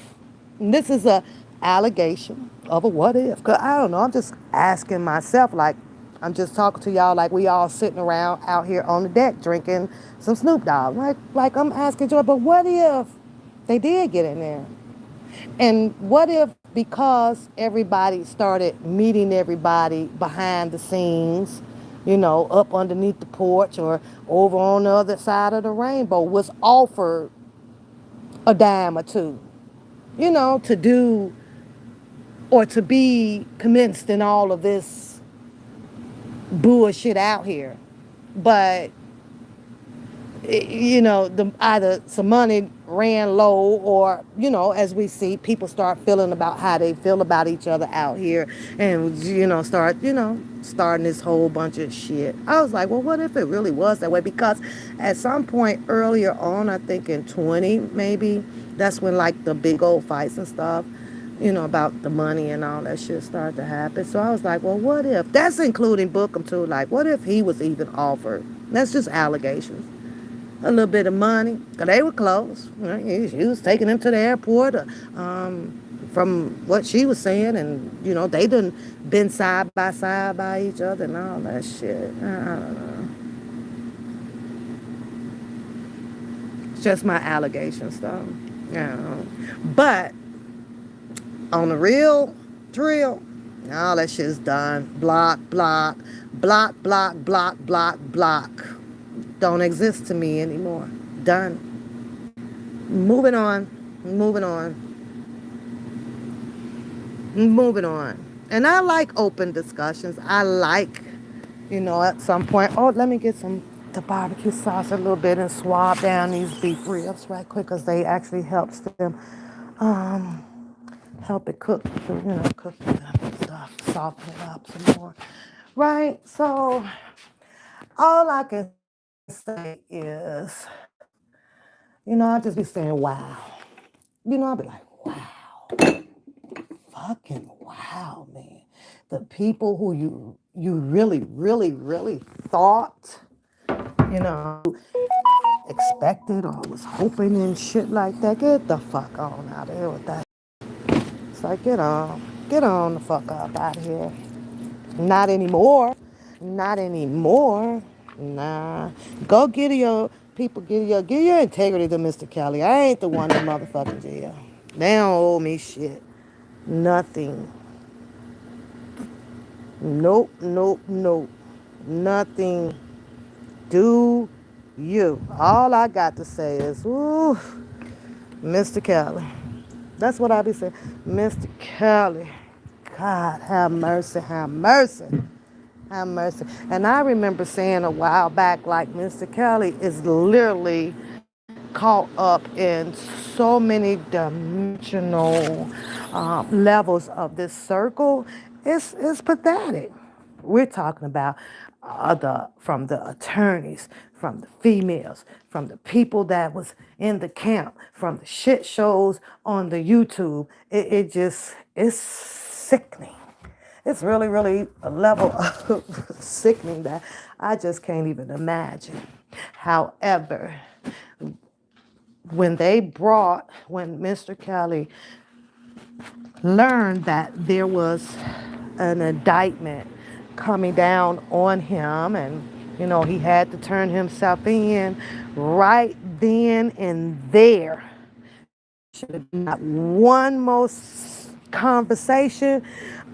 And this is a allegation of a what if. Because I don't know, I'm just asking myself, like, I'm just talking to y'all like we all sitting around out here on the deck drinking some Snoop Dogg. Like I'm asking Joy, but what if they did get in there? And what if because everybody started meeting everybody behind the scenes, up underneath the porch or over on the other side of the rainbow, was offered a dime or two, to do or to be commenced in all of this bullshit out here. But the either some money ran low, or as we see, people start feeling about how they feel about each other out here, and start starting this whole bunch of shit. I was like, well, what if it really was that way? Because at some point earlier on, I think in 20 maybe, that's when like the big old fights and stuff, about the money and all that shit started to happen. So I was like, well, what if, that's including Bookham too, like what if he was even offered, that's just allegations, a little bit of money, because they were close. She was taking him to the airport, from what she was saying, and they done been side by side by each other and all that shit. I don't know. It's just my allegations, though. But on the real drill, all that shit's done. Block, block, block, block, block, block, block. Don't exist to me anymore. Done. Moving on. Moving on. Moving on. And I like open discussions. I like, at some point, let me get the barbecue sauce a little bit and swab down these beef ribs right quick, because they actually helps them help it cook, cook the stuff, soften it up some more. Right? So all I can say is, I'll just be saying, wow. I'll be like, wow. Fucking wow, man. The people who you really, really, really thought, expected or was hoping and shit like that, get the fuck on out of here with that. It's like, get on the fuck up out of here. Not anymore. Not anymore. Nah. Go get your people, give your integrity to Mr. Kelly. I ain't the one in motherfucking jail. They don't owe me shit. Nothing. Nope, nope, nope. Nothing. Do you. All I got to say is, ooh, Mr. Kelly. That's what I be saying. Mr. Kelly. God, have mercy, have mercy. Have mercy. And I remember saying a while back, like, Mr. Kelly is literally caught up in so many dimensional levels of this circle. It's pathetic. We're talking about from the attorneys, from the females, from the people that was in the camp, from the shit shows on the YouTube. It's sickening. It's really, really a level of sickening that I just can't even imagine. However, when Mr. Kelly learned that there was an indictment coming down on him, and he had to turn himself in right then and there. Should have been not one more conversation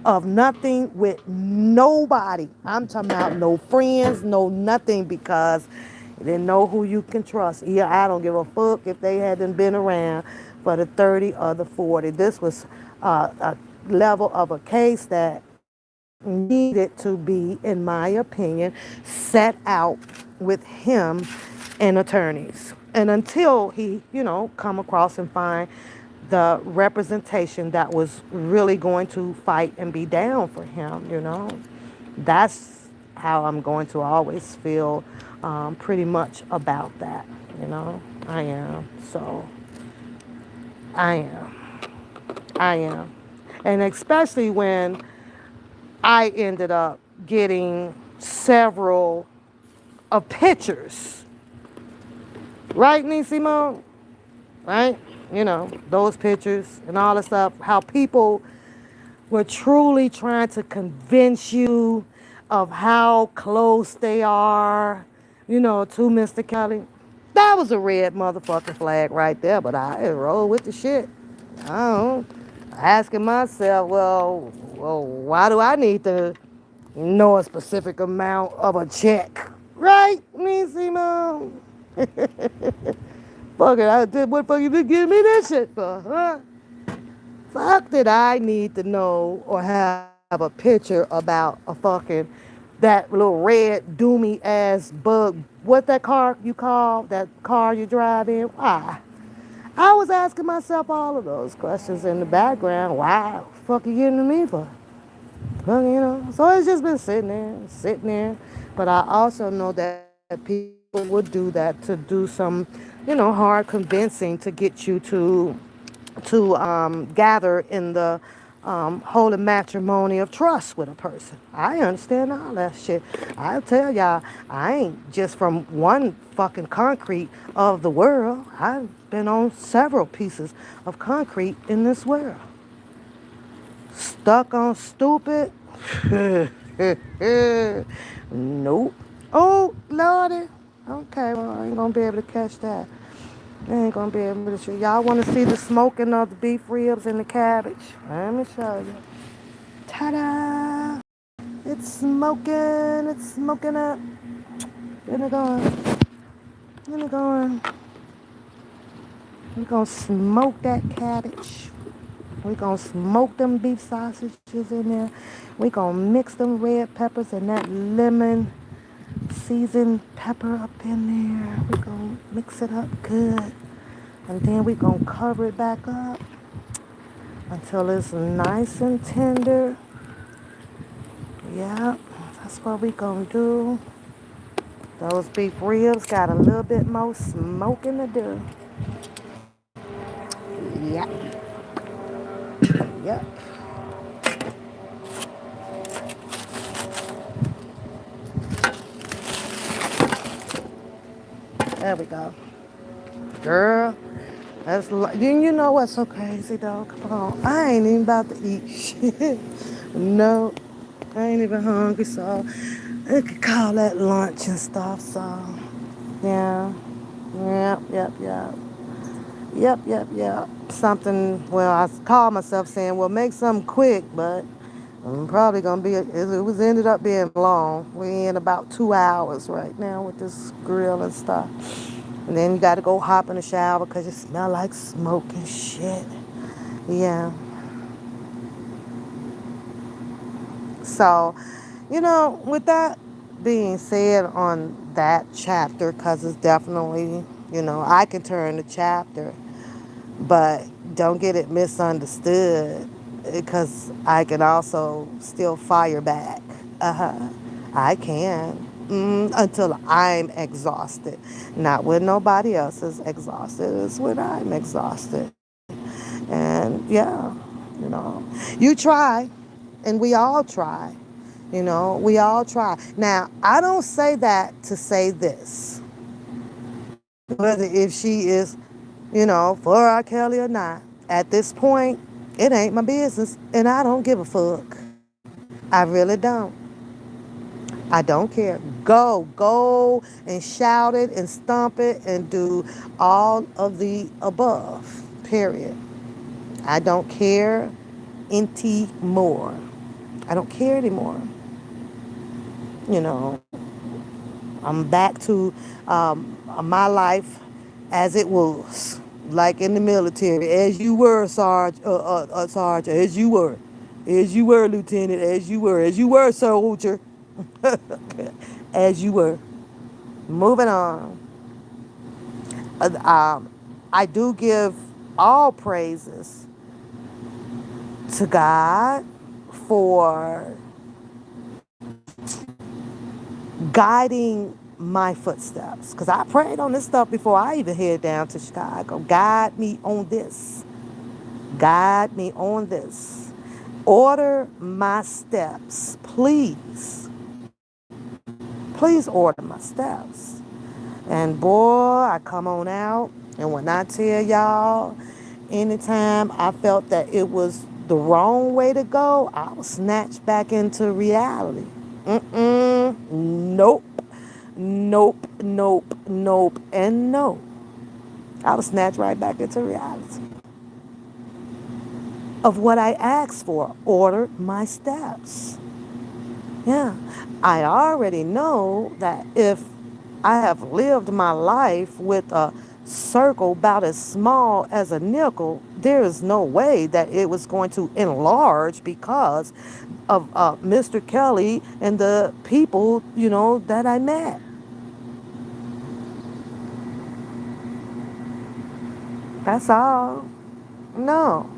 of nothing with nobody. I'm talking about no friends, no nothing, because you didn't know who you can trust. Yeah, I don't give a fuck if they hadn't been around for the 30 or the 40. This was a level of a case that needed to be, in my opinion, set out with him and attorneys. And until he, come across and find the representation that was really going to fight and be down for him, that's how I'm going to always feel pretty much about that, I am. So, I am. And especially when I ended up getting several of pictures. Right, Nisimo? Right? Those pictures and all the stuff, how people were truly trying to convince you of how close they are, to Mr. Kelly. That was a red motherfucking flag right there, but I roll with the shit. I don't know. Asking myself, well, why do I need to know a specific amount of a check. Right, Missy Mom? Fuck it, I did what fuck you did give me that shit for, huh? Fuck did I need to know or have a picture about a fucking that little red doomy ass bug. What that car you call that car you drive in? Why? I was asking myself all of those questions in the background. Why the fuck you getting to me for? Well, so it's just been sitting there, sitting there. But I also know that people would do that to do some, hard convincing to get you to gather in the holy matrimony of trust with a person. I understand all that shit. I'll tell y'all, I ain't just from one fucking concrete of the world. I've been on several pieces of concrete in this world. Stuck on stupid? Nope. Oh, Lordy. Okay, well, I ain't gonna be able to catch that. I ain't gonna be able to show y'all. Want to see the smoking of the beef ribs and the cabbage? Let me show you. Ta-da! It's smoking. It's smoking up. Get it going. Get it going. We're gonna smoke that cabbage. We're gonna smoke them beef sausages in there. We're gonna mix them red peppers and that lemon seasoned pepper up in there. We're gonna mix it up good. And then we're gonna cover it back up until it's nice and tender. Yeah, that's what we're gonna do. Those beef ribs got a little bit more smoking to do. Yep. Yep. There we go. Girl, you know what's so crazy though? Come on. I ain't even about to eat shit. No, I ain't even hungry, so I could call that lunch and stuff, so yeah. Yep, yep, yep. Yep, yep, yep. Something, well, I called myself saying, well, make something quick, but I'm probably going to be, it was ended up being long. We in about 2 hours right now with this grill and stuff. And then you got to go hop in the shower because you smell like smoke and shit. Yeah. So, with that being said on that chapter, because it's definitely, I can turn the chapter. But don't get it misunderstood because I can also still fire back. Uh-huh. I can. Until I'm exhausted. Not when nobody else is exhausted. It's when I'm exhausted. And yeah, you know, you try and we all try. We all try. Now, I don't say that to say this. Whether if she is for R. Kelly or not. At this point, it ain't my business, and I don't give a fuck. I really don't. I don't care. Go and shout it and stomp it and do all of the above, period. I don't care anymore. I don't care anymore. You know, I'm back to my life as it was, like in the military, as you were, Sergeant, as you were, Lieutenant, as you were, soldier, as you were. Moving on. I do give all praises to God for guiding my footsteps. Because I prayed on this stuff before I even head down to Chicago. Guide me on this. Guide me on this. Order my steps. Please. Please order my steps. And boy, I come on out. And when I tell y'all, anytime I felt that it was the wrong way to go, I was snatched back into reality. Nope. Nope, nope, nope, and no. I was snatched right back into reality of what I asked for. Order my steps. Yeah. I already know that if I have lived my life with a circle about as small as a nickel, there is no way that it was going to enlarge because of Mr. Kelly and the people, that I met. That's all. No.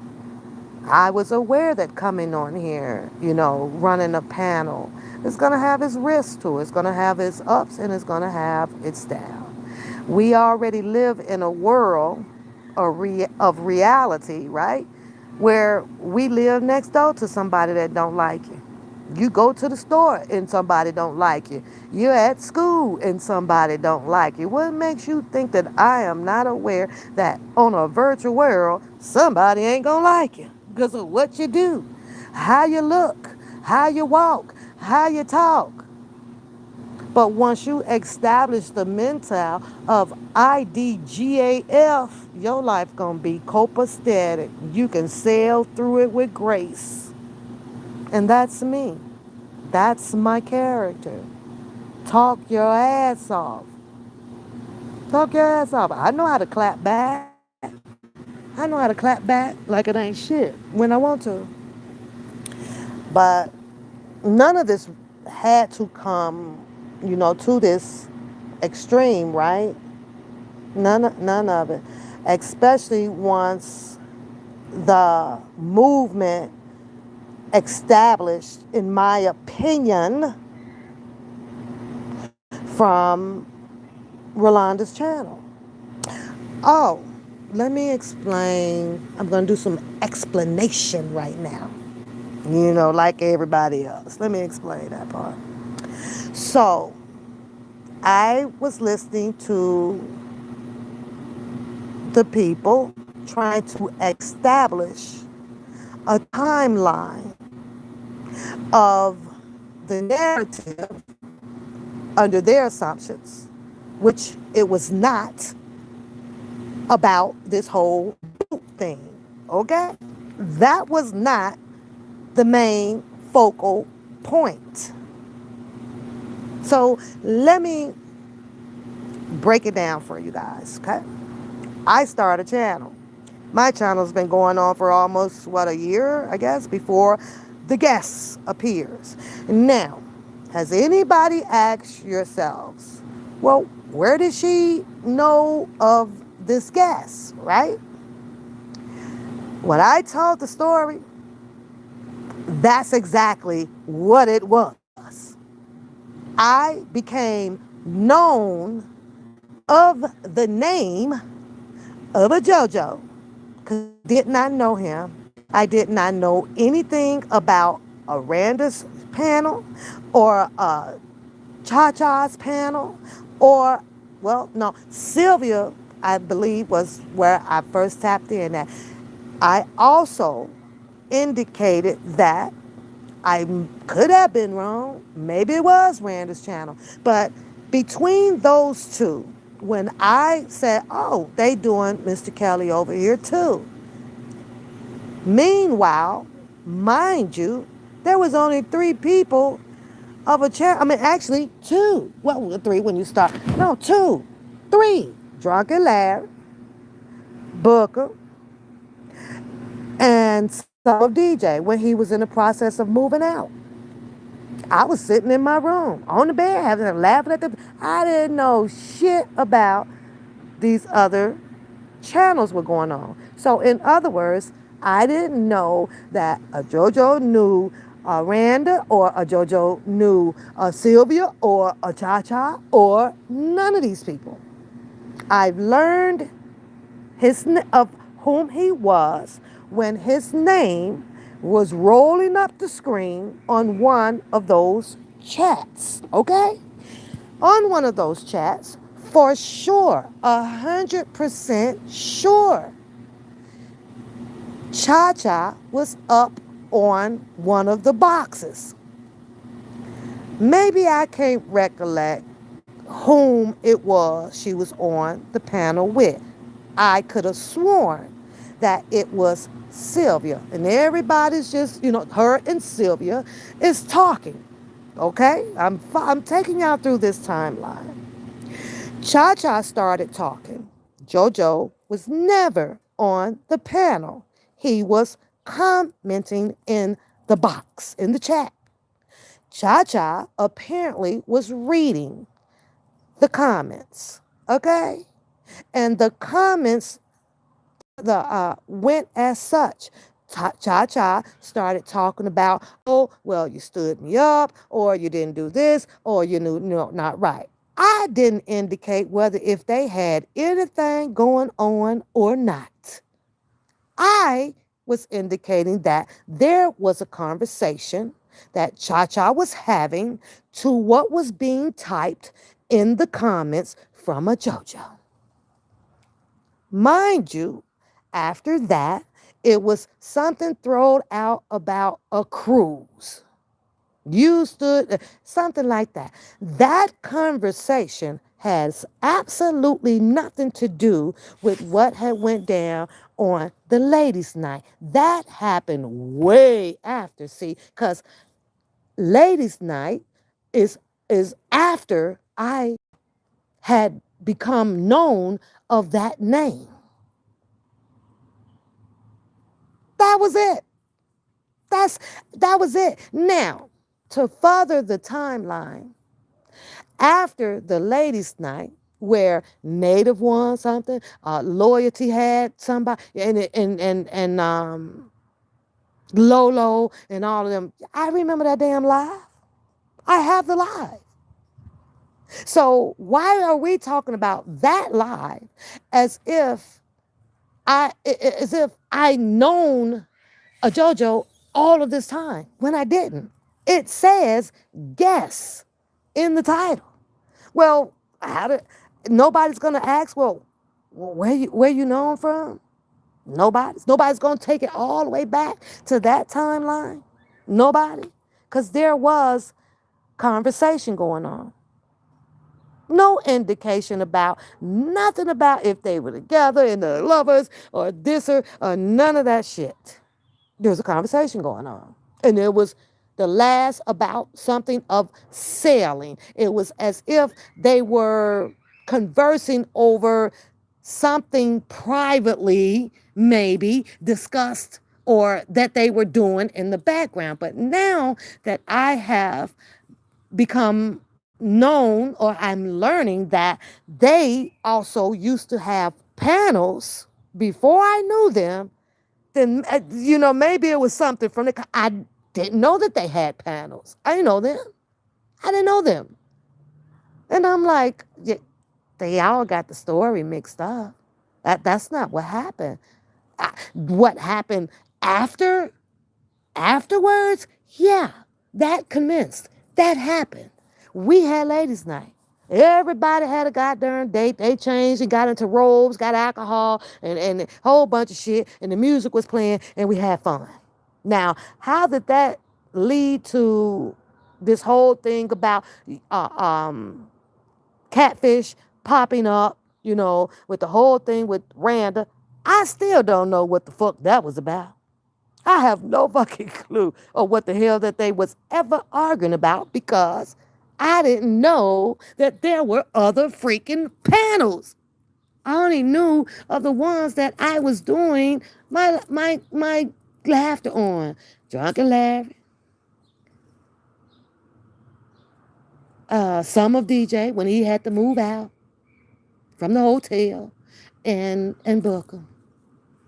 I was aware that coming on here, running a panel, it's going to have its risks to it. It's going to have its ups and it's going to have its downs. We already live in a world of reality, right? Where we live next door to somebody that don't like you. You go to the store and somebody don't like you. You're at school and somebody don't like you. What makes you think that I am not aware that on a virtual world somebody ain't gonna like you because of what you do, how you look, how you walk, how you talk? But once you establish the mental of IDGAF, your life gonna be copacetic. You can sail through it with grace. And that's me. That's my character. Talk your ass off. Talk your ass off. I know how to clap back. I know how to clap back like it ain't shit when I want to. But none of this had to come, to this extreme, right? None of it. Especially once the movement established, in my opinion, from Rolanda's channel. Oh, let me explain. I'm going to do some explanation right now. Like everybody else. Let me explain that part. So, I was listening to the people trying to establish a timeline of the narrative under their assumptions, which it was not about this whole thing. Okay? That was not the main focal point. So let me break it down for you guys. Okay? I started a channel. My channel's been going on for almost, a year, I guess, before the guest appears. Now, has anybody asked yourselves, well, where did she know of this guest, right? When I told the story, that's exactly what it was. I became known of the name of a JoJo because I did not know him. I did not know anything about a Randa's panel or a Cha-Cha's panel or, no, Sylvia, I believe, was where I first tapped in at. I also indicated that I could have been wrong. Maybe it was Randa's channel. But between those two, when I said, oh, they doing Mr. Kelly over here too. Meanwhile, mind you, there was only 3 people of a channel. I mean, actually, 2. Well, 3 when you start. No, 2. 3. Drunken Larry, Booker, and some of DJ when he was in the process of moving out. I was sitting in my room on the bed, laughing at them. I didn't know shit about these other channels were going on. So, in other words, I didn't know that a JoJo knew a Randa or a JoJo knew a Sylvia or a Cha-Cha or none of these people. I've learned of whom he was when his name was rolling up the screen on one of those chats, okay? On one of those chats, for sure, 100% sure, Cha-Cha was up on one of the boxes. Maybe I can't recollect whom it was she was on the panel with. I could have sworn that it was Sylvia. And everybody's just, her and Sylvia is talking. Okay? I'm taking y'all through this timeline. Cha Cha started talking. JoJo was never on the panel. He was commenting in the box, in the chat. Cha Cha apparently was reading the comments. Okay? And the comments went as such. Cha Cha started talking about, oh, well, you stood me up, or you didn't do this, or you knew not right. I didn't indicate whether if they had anything going on or not. I was indicating that there was a conversation that Cha Cha was having to what was being typed in the comments from a JoJo. Mind you, after that, it was something thrown out about a cruise. You stood, something like that. That conversation has absolutely nothing to do with what had went down on the ladies' night. That happened way after, see, because ladies' night is after I had become known of that name. That was it. That's that was it. Now, to further the timeline, after the ladies' night, where Native won something, Loyalty had somebody, and Lolo and all of them. I remember that damn live. I have the live. So why are we talking about that live as if I known a JoJo all of this time when I didn't? It says guess in the title. Well, how did nobody's gonna ask, well, where you known from? Nobody's gonna take it all the way back to that timeline. Nobody. Because there was conversation going on. No indication about nothing about if they were together and the lovers or this or none of that shit. There was a conversation going on. And it was the last about something of sailing. It was as if they were conversing over something privately, maybe discussed or that they were doing in the background. But now that I have become known or I'm learning that they also used to have panels before I knew them, then maybe it was something from the. I didn't know that they had panels. I didn't know them. I didn't know them, and I'm like, yeah, they all got the story mixed up. That's not what happened. What happened afterwards? Yeah, that commenced. That happened. We had ladies' night. Everybody had a goddamn date. They changed and got into robes, got alcohol, and a whole bunch of shit. And the music was playing, and we had fun. Now, how did that lead to this whole thing about catfish popping up? With the whole thing with Randa. I still don't know what the fuck that was about. I have no fucking clue of what the hell that they was ever arguing about because I didn't know that there were other freaking panels. I only knew of the ones that I was doing my laughter on. Drunken Larry, some of DJ when he had to move out from the hotel, and Booker.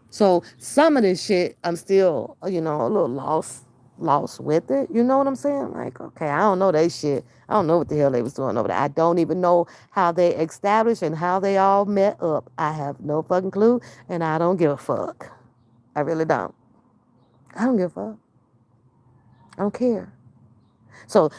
So some of this shit, I'm still, a little lost with it. You know what I'm saying? Like, okay, I don't know that shit. I don't know what the hell they was doing over there. I don't even know how they established and how they all met up. I have no fucking clue, and I don't give a fuck. I really don't. I don't give a fuck. I don't care. So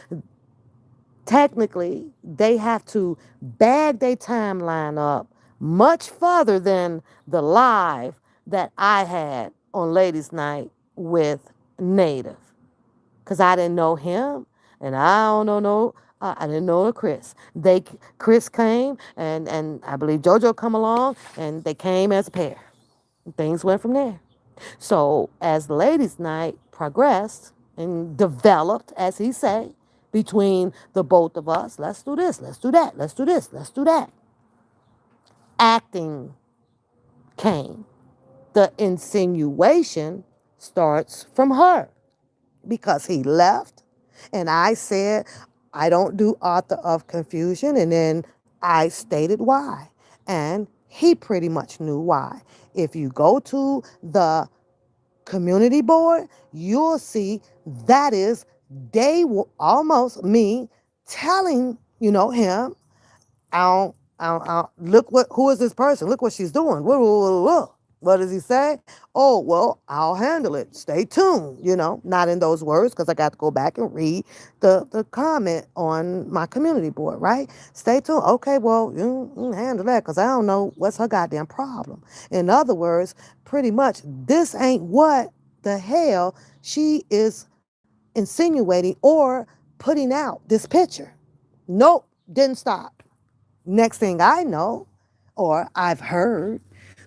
technically, they have to bag their timeline up much further than the live that I had on Ladies' Night with Native. Because I didn't know him, and I don't know I didn't know Chris. Chris came, and I believe JoJo come along, and they came as a pair. Things went from there. So as Ladies' Night progressed and developed, as he say, between the both of us. Let's do this, let's do that, let's do this, let's do that. Acting came. The insinuation starts from her because he left and I said, I don't do author of confusion. And then I stated why. And he pretty much knew why. If you go to the community board, you'll see that is they were almost me telling, him, look who is this person? Look what she's doing. Whoa. What does he say? Oh, well, I'll handle it. Stay tuned, not in those words because I got to go back and read the comment on my community board, right? Stay tuned. Okay, well, you handle that because I don't know what's her goddamn problem. In other words, pretty much this ain't what the hell she is insinuating or putting out this picture. Nope, didn't stop. Next thing I know, or I've heard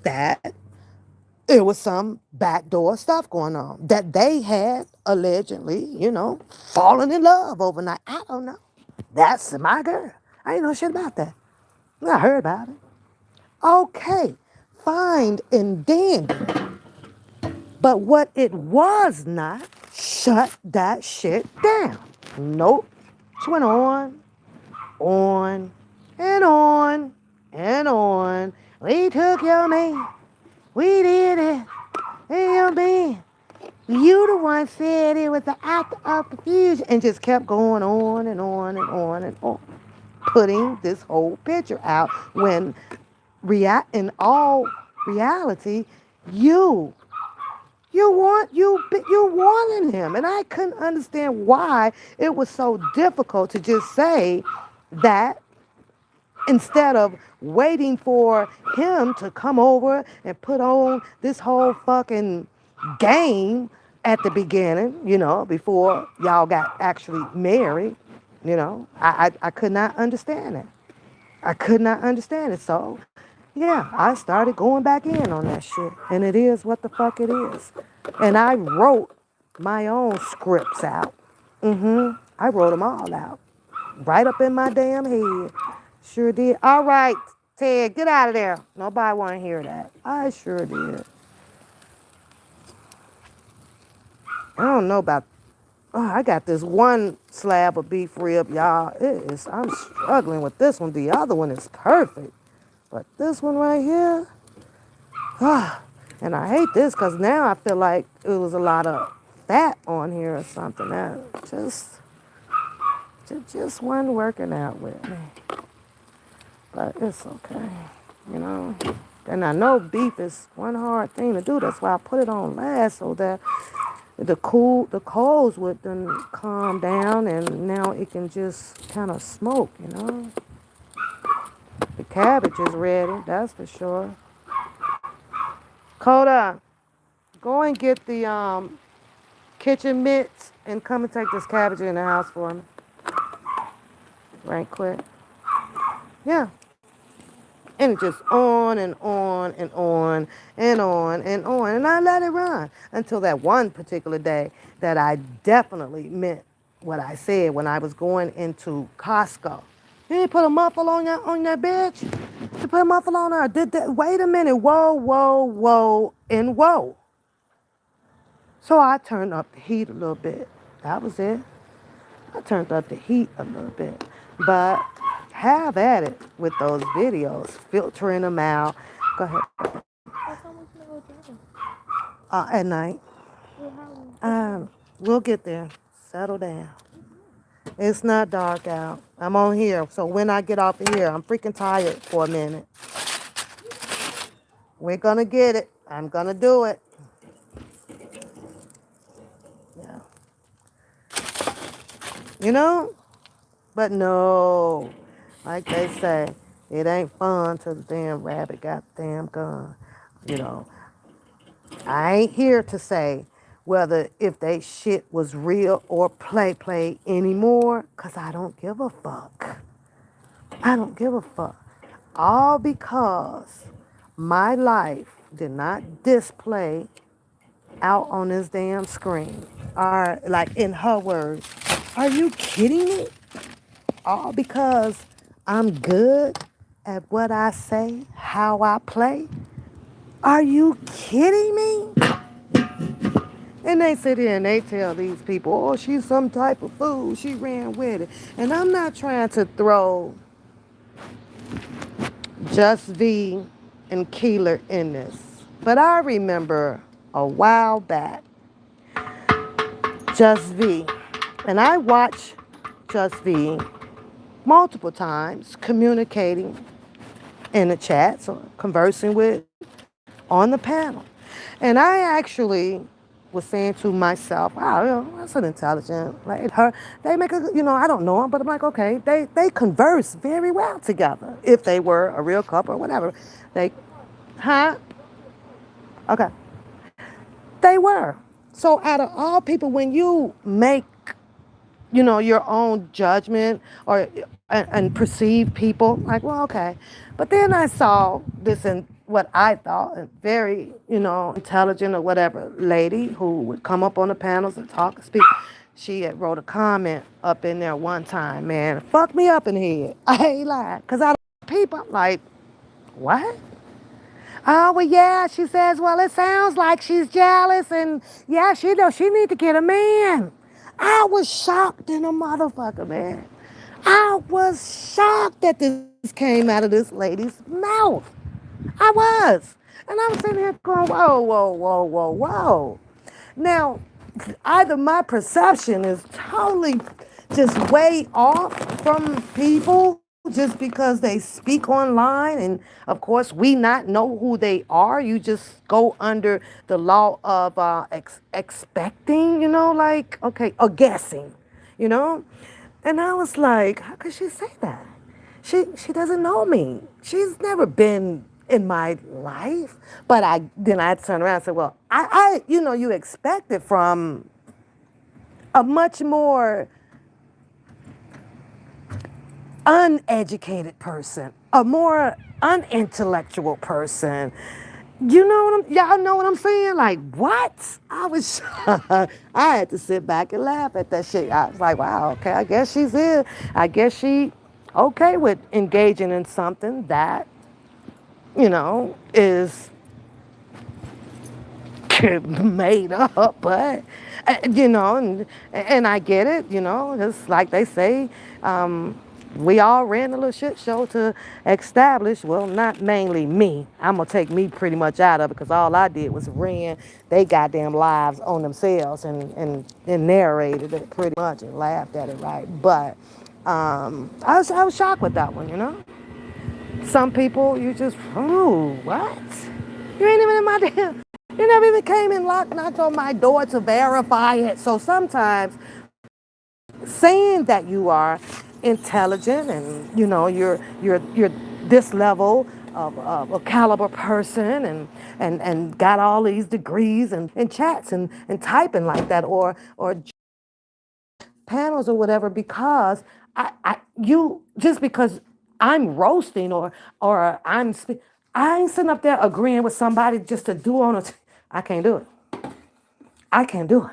that it was some backdoor stuff going on that they had allegedly, fallen in love overnight. I don't know. That's my girl. I ain't know shit about that. I heard about it. Okay, fine and dandy. But what it was not, shut that shit down. Nope. She went on, and on, and on. We took your man. We did it. Hey, your man. You the one said it was the act of confusion. And just kept going on and on and on and on. Putting this whole picture out when in all reality, you wanted him. And I couldn't understand why it was so difficult to just say that instead of waiting for him to come over and put on this whole fucking game at the beginning, before y'all got actually married, I could not understand it. I could not understand it. So, yeah, I started going back in on that shit. And it is what the fuck it is. And I wrote my own scripts out. I wrote them all out. Right up in my damn head. Sure did. All right, Ted, get out of there. Nobody want to hear that. I sure did. I don't know about... Oh, I got this one slab of beef rib, y'all. I'm struggling with this one. The other one is perfect. But this one right here... and I hate this because now I feel like it was a lot of fat on here or something. That just wasn't working out with me. But it's okay, And I know beef is one hard thing to do. That's why I put it on last so that the coals would then calm down and now it can just kind of smoke, The cabbage is ready, that's for sure. Coda, go and get the kitchen mitts and come and take this cabbage in the house for me. Right quick. Yeah. And just on and on and on and on and on. And I let it run until that one particular day that I definitely meant what I said when I was going into Costco. You didn't put a muffle on that bitch? You put a muffle on her. Did that? Wait a minute. Whoa, and whoa. So I turned up the heat a little bit. That was it. I turned up the heat a little bit. But have at it with those videos, filtering them out. Go ahead. At night. We'll get there. Settle down. It's not dark out. I'm on here. So when I get off of here, I'm freaking tired for a minute. We're going to get it. I'm going to do it. Yeah. But no. Like they say, it ain't fun till the damn rabbit got the damn gun. I ain't here to say whether if they shit was real or play anymore, because I don't give a fuck. I don't give a fuck. All because my life did not display out on this damn screen. Or, like in her words, Are you kidding me? All because I'm good at what I say, how I play? Are you kidding me? And they sit here and they tell these people, oh, she's some type of fool. She ran with it. And I'm not trying to throw Just V and Keeler in this. But I remember a while back, Just V. And I watched Just V multiple times communicating in the chats or conversing with on the panel. And I actually was saying to myself, wow, that's an intelligent, like her, they make a, I don't know them, but I'm like, okay, they converse very well together. If they were a real couple or whatever. They, huh? Okay. They were. So out of all people, when you make your own judgment or and perceive people like, well, okay. But then I saw this in what I thought a very, intelligent or whatever lady who would come up on the panels and talk and speak. She had wrote a comment up in there one time, man, fuck me up in here. I ain't lying. Cause out of people, I'm like, what? Oh, well, yeah, she says, well, it sounds like she's jealous and yeah, she knows she need to get a man. I was shocked in a motherfucker, man. I was shocked that this came out of this lady's mouth. I was. And I was sitting here going, whoa, whoa, whoa, whoa, whoa. Now, either my perception is totally just way off from people just because they speak online, and of course we not know who they are. You just go under the law of expecting, like, okay, or guessing, you know. And I was like, how could she say that? She doesn't know me. She's never been in my life. But I turned around and said, well, I you expect it from a much more uneducated person, a more unintellectual person. Y'all know what I'm saying? Like, what? I was, I had to sit back and laugh at that shit. I was like, wow, okay, I guess she's here. I guess she okay with engaging in something that, is made up, but, and I get it, just like they say, we all ran a little shit show to establish, well, not mainly me. I'm going to take me pretty much out of it because all I did was ran they goddamn lives on themselves and narrated it pretty much and laughed at it, right? But I was shocked with that one. Some people, you just, ooh, what? You ain't even in my damn, you never even came and knocked on my door to verify it. So sometimes saying that you are intelligent and you're this level of a caliber person and got all these degrees and chats and typing like that or panels or whatever because you just because I'm roasting or I ain't sitting up there agreeing with somebody just to do on I can't do it. I can't do it.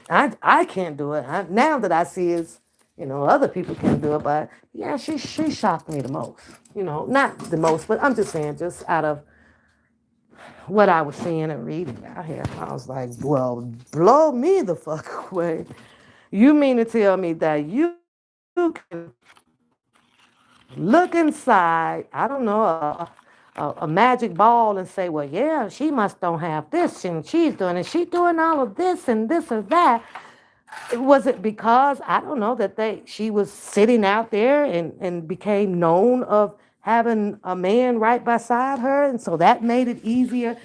I can't do it. Now that I see is, other people can do it, but yeah, she shocked me the most. Not the most, but I'm just saying, just out of what I was seeing and reading out here, I was like, well, blow me the fuck away. You mean to tell me that you can look inside, I don't know, a magic ball and say, well, yeah, she must don't have this and she's doing all of this and this or that. Was it because, I don't know, that she was sitting out there and became known of having a man right beside her, and so that made it easier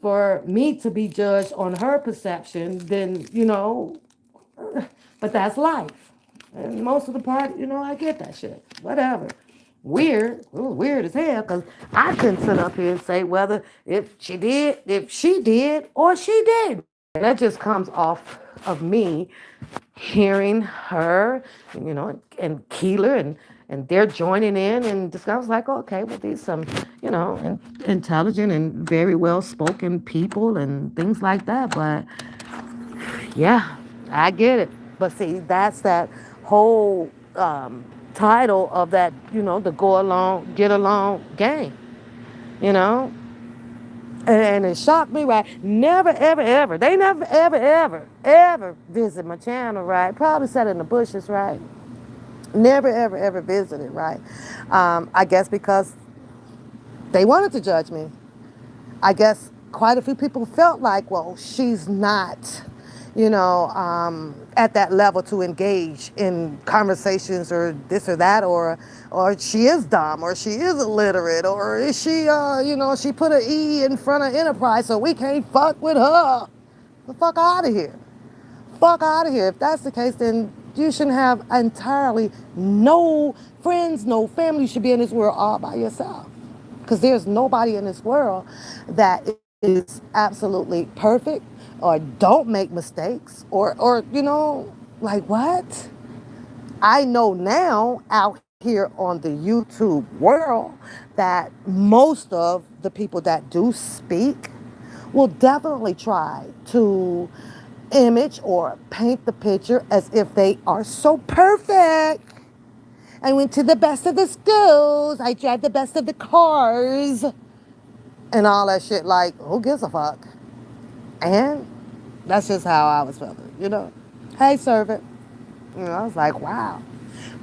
for me to be judged on her perception than, but that's life. And most of the part, I get that shit. Whatever. Weird. It was weird as hell because I couldn't sit up here and say whether if she did, or she did. And that just comes off of me hearing her, and Keeler and they're joining in and just, I was like, okay, well, these some, intelligent and very well spoken people and things like that. But yeah, I get it. But see, that's that whole title of that, the go along, get along game, you know? And it shocked me, right? Never, ever, ever. They never, ever, ever, ever visit my channel, right? Probably sat in the bushes, right? Never, ever, ever visited, right? I guess because they wanted to judge me. I guess quite a few people felt like, well, she's not, at that level to engage in conversations or this or that, or she is dumb, or she is illiterate, or is she, she put an E in front of enterprise, so we can't fuck with her. The fuck out of here. Fuck out of here. If that's the case, then you shouldn't have entirely no friends, no family. You should be in this world all by yourself. Because there's nobody in this world that is absolutely perfect or don't make mistakes or like what? I know now out here on the YouTube world that most of the people that do speak will definitely try to image or paint the picture as if they are so perfect. I went to the best of the schools. I drive the best of the cars. And all that shit. Like, who gives a fuck? And that's just how I was feeling. Hey, servant. I was like, wow.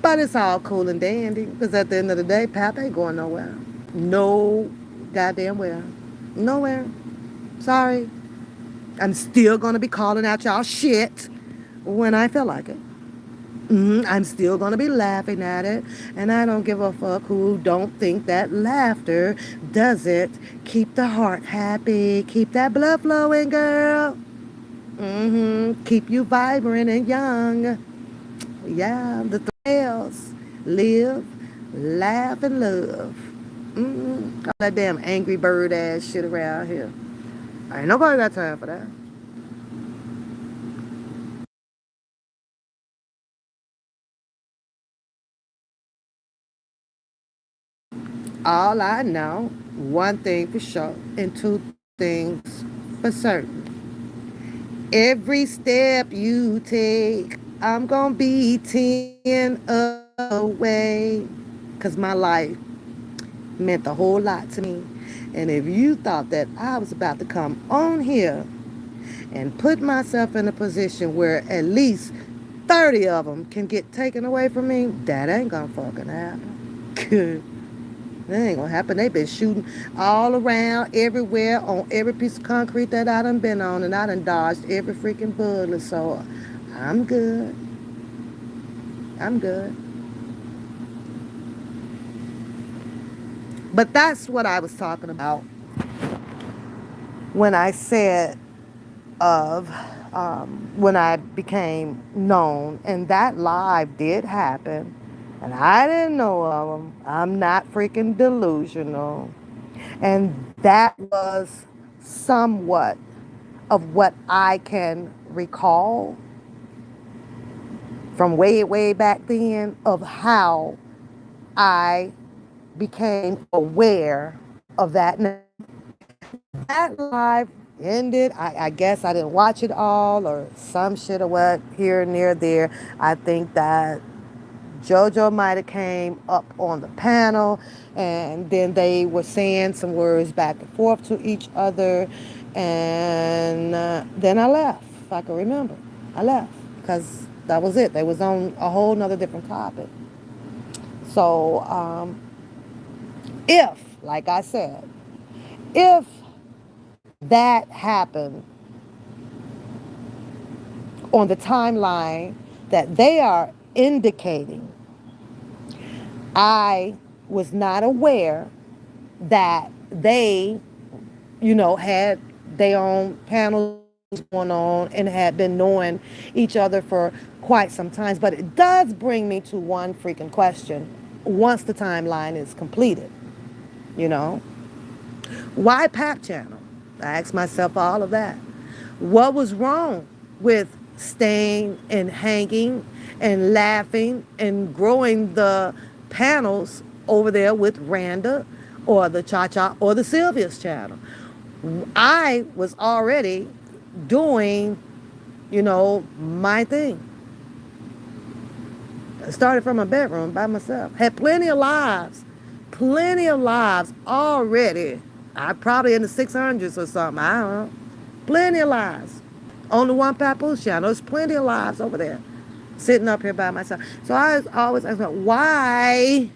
But it's all cool and dandy. Because at the end of the day, Pap ain't going nowhere. No goddamn where. Nowhere. Sorry. I'm still going to be calling out y'all shit when I feel like it. I'm still going to be laughing at it. And I don't give a fuck who don't think that laughter does it. Keep the heart happy. Keep that blood flowing, girl. Keep you vibrant and young. Yeah, the thrills. Live, laugh, and love. All that damn Angry Bird ass shit around here. Ain't nobody got time for that. All I know, one thing for sure, and two things for certain. Every step you take, I'm gonna be 10 away. Cause my life meant a whole lot to me. And if you thought that I was about to come on here and put myself in a position where at least 30 of them can get taken away from me, that ain't gonna fucking happen. That ain't gonna happen. They been shooting all around, everywhere, on every piece of concrete that I done been on, and I done dodged every freaking bullet. So I'm good. I'm good. But that's what I was talking about when I said of when I became known, and that live did happen, and I didn't know of them. I'm not freaking delusional. And that was somewhat of what I can recall from way, way back then of how I became aware of that. That live ended. I guess I didn't watch it all or some shit or what here and there. I think that JoJo might have came up on the panel and then they were saying some words back and forth to each other. And then I left, if I can remember. I left because that was it. They was on a whole nother different topic. So if, like I said, if that happened on the timeline that they are indicating, I was not aware that they, had their own panels going on and had been knowing each other for quite some time. But it does bring me to one freaking question once the timeline is completed, Why Pap Channel? I asked myself all of that. What was wrong with staying and hanging and laughing and growing the panels over there with Randa or the Cha-Cha or the Sylvia's channel? I was already doing, my thing. I started from my bedroom by myself. Had plenty of lives already. I probably in the 600s or something. I don't know. Plenty of lives on the One Papoose channel. There's plenty of lives over there, sitting up here by myself. So I was always asking, why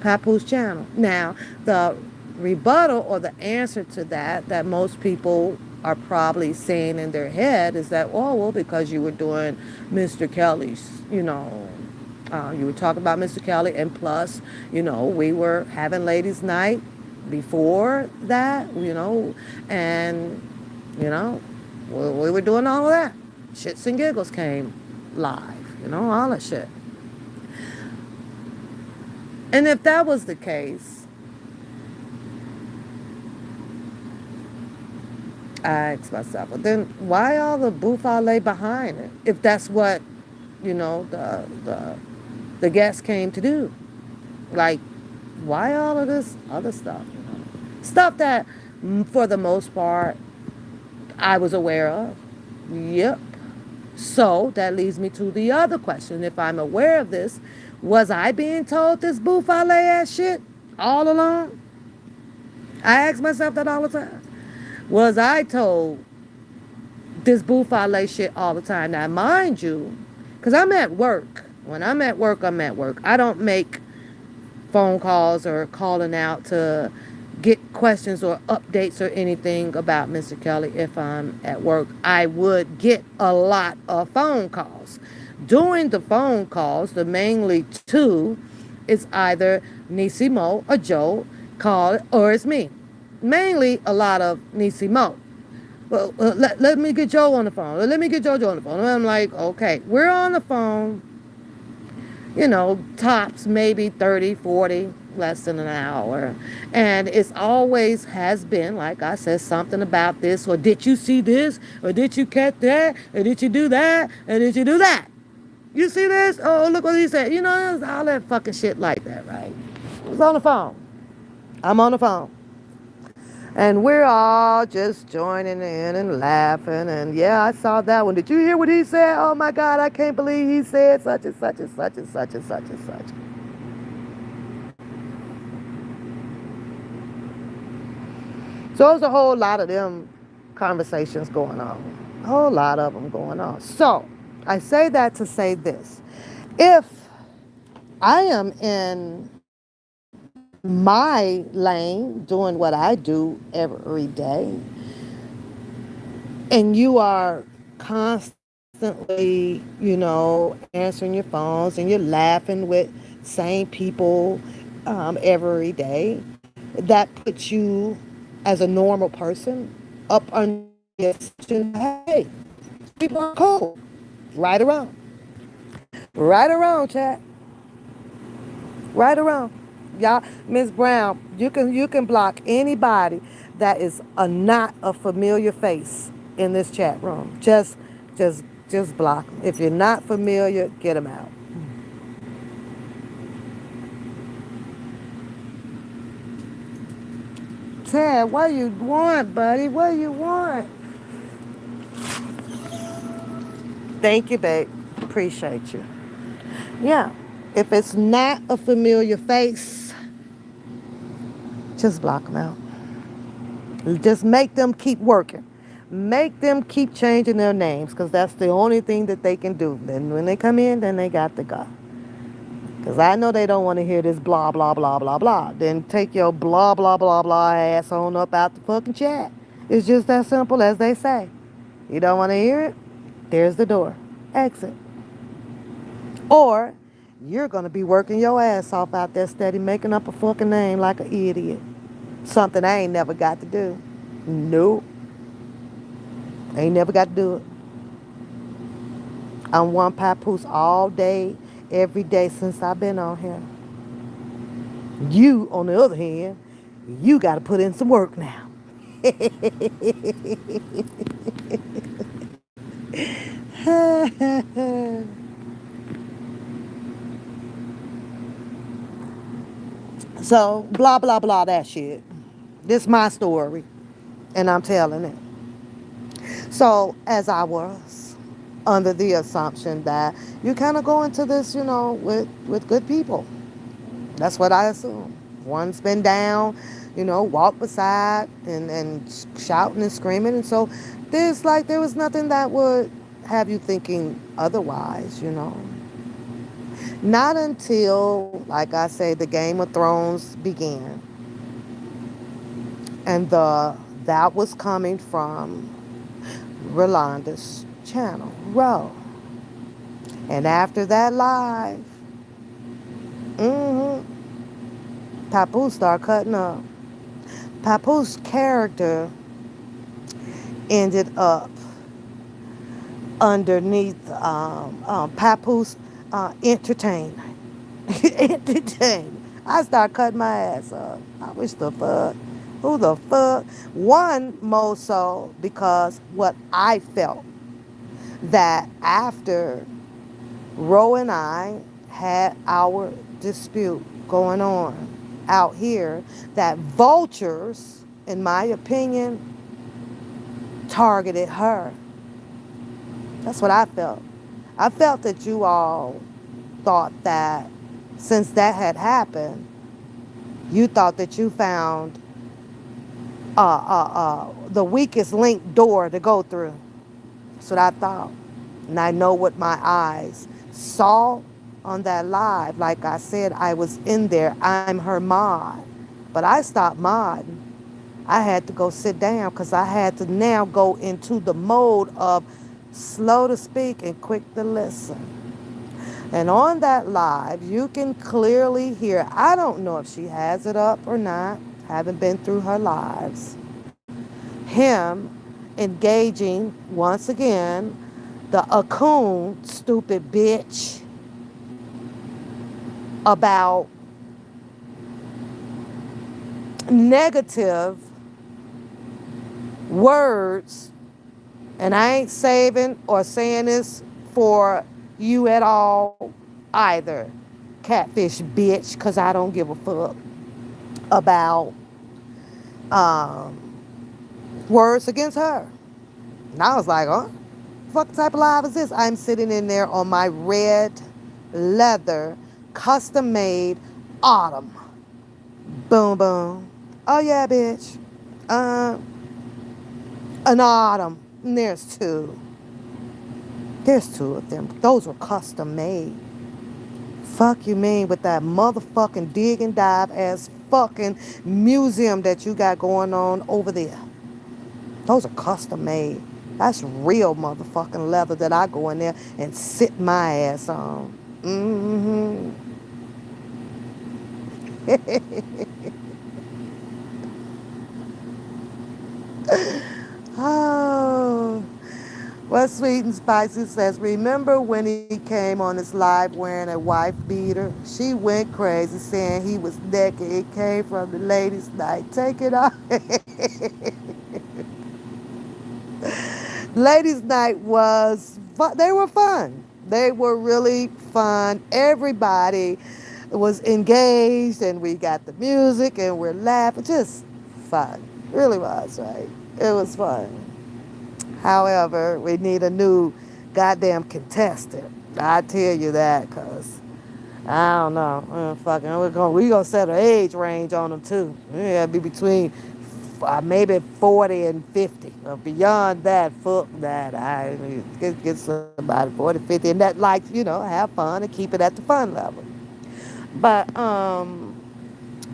Papoose channel? Now, the rebuttal or the answer to that most people are probably saying in their head is that, oh, well, because you were doing Mr. Kelly's, you were talking about Mr. Kelly, and plus, we were having ladies' night before that, and, we were doing all of that. Shits and giggles came live, all that shit. And if that was the case, I asked myself, well, then why all the bouffalet behind it? If that's what, the guests came to do. Like, why all of this other stuff? Stuff that, for the most part, I was aware of. Yep. So that leads me to the other question. If I'm aware of this, was I being told this bouffalet ass shit all along? I ask myself that all the time. Was I told this bouffalet shit all the time? Now, mind you, because I'm at work. When I'm at work, I'm at work. I don't make phone calls or calling out to get questions or updates or anything about Mr. Kelly if I'm at work. I would get a lot of phone calls. During the phone calls, the mainly two is either Nisi Mo or Joe call, or it's me. Mainly a lot of Nisi Mo. Well, let me get Joe on the phone. Let me get Jojo on the phone. And I'm like, okay, we're on the phone. Tops maybe 30, 40, less than an hour. And it's always has been, like I said, something about this, or did you see this, or did you catch that, or did you do that, or did you do that? You see this? Oh, look what he said. It's all that fucking shit like that, right? It was on the phone. I'm on the phone. And we're all just joining in and laughing. And yeah, I saw that one. Did you hear what he said? Oh my God, I can't believe he said such and such and such and such and such and such. So there's a whole lot of them conversations going on. A whole lot of them going on. So I say that to say this. If I am in my lane doing what I do every day, and you are constantly, answering your phones and you're laughing with same people every day, that puts you as a normal person up on your assumption, hey, people are cool. Right around. Right around, chat. Right around. Y'all, Miss Brown, you can block anybody that is not a familiar face in this chat room. Just block them. If you're not familiar, get them out. Ted, what do you want, buddy? What do you want? Thank you, babe. Appreciate you. Yeah. If it's not a familiar face, just block them out. Just make them keep working. Make them keep changing their names, because that's the only thing that they can do. Then when they come in, then they got to go. Because I know they don't want to hear this blah, blah, blah, blah, blah. Then take your blah, blah, blah, blah ass on up out the fucking chat. It's just that simple as they say. You don't want to hear it? There's the door. Exit. Or you're going to be working your ass off out there steady making up a fucking name like an idiot. Something I ain't never got to do. Nope. Ain't never got to do it. I'm One Papoose all day, every day since I've been on here. You, on the other hand, you got to put in some work now. So, blah, blah, blah, that shit. This is my story, and I'm telling it. So, as I was under the assumption that you kind of go into this, with good people. That's what I assume. One's been down, walked beside and shouting and screaming. And so there was nothing that would have you thinking otherwise. Not until, like I say, the Game of Thrones began. And that was coming from Rolanda's channel, Ro. And after that live, Papoose started cutting up. Papoose character ended up underneath Papoose Entertainment. Entertainment. I started cutting my ass up. I wish the fuck. Who the fuck? One, more so because what I felt that after Ro and I had our dispute going on out here, that vultures, in my opinion, targeted her. That's what I felt. I felt that you all thought that since that had happened, you thought that you found the weakest link door to go through. That's what I thought. And I know what my eyes saw on that live. Like I said, I was in there. I'm her mod. But I stopped modding. I had to go sit down because I had to now go into the mode of slow to speak and quick to listen. And on that live, you can clearly hear, I don't know if she has it up or not, haven't been through her lives, him engaging, once again, the Akun, stupid bitch, about negative words. And I ain't saving or saying this for you at all either, catfish bitch, because I don't give a fuck about words against her. And I was like, oh, what type of live is this? I'm sitting in there on my red leather, custom made Autumn. Boom, boom. Oh, yeah, bitch. An Autumn. And there's two. There's two of them. Those were custom made. Fuck you mean with that motherfucking dig and dive ass fucking museum that you got going on over there. Those are custom made. That's real motherfucking leather that I go in there and sit my ass on. Oh. Well, Sweet and Spicy says, remember when he came on his live wearing a wife beater? She went crazy saying he was naked. It came from the ladies' night. Take it off. Ladies' night was fun. They were fun. They were really fun. Everybody was engaged and we got the music and we're laughing. Just fun. It really was, right? It was fun. However, we need a new goddamn contestant. I tell you that, because I don't know. We're gonna set an age range on them too. Yeah, be between maybe 40 and 50. Beyond that, fuck that. I get somebody 40, 50, and that likes, have fun and keep it at the fun level. But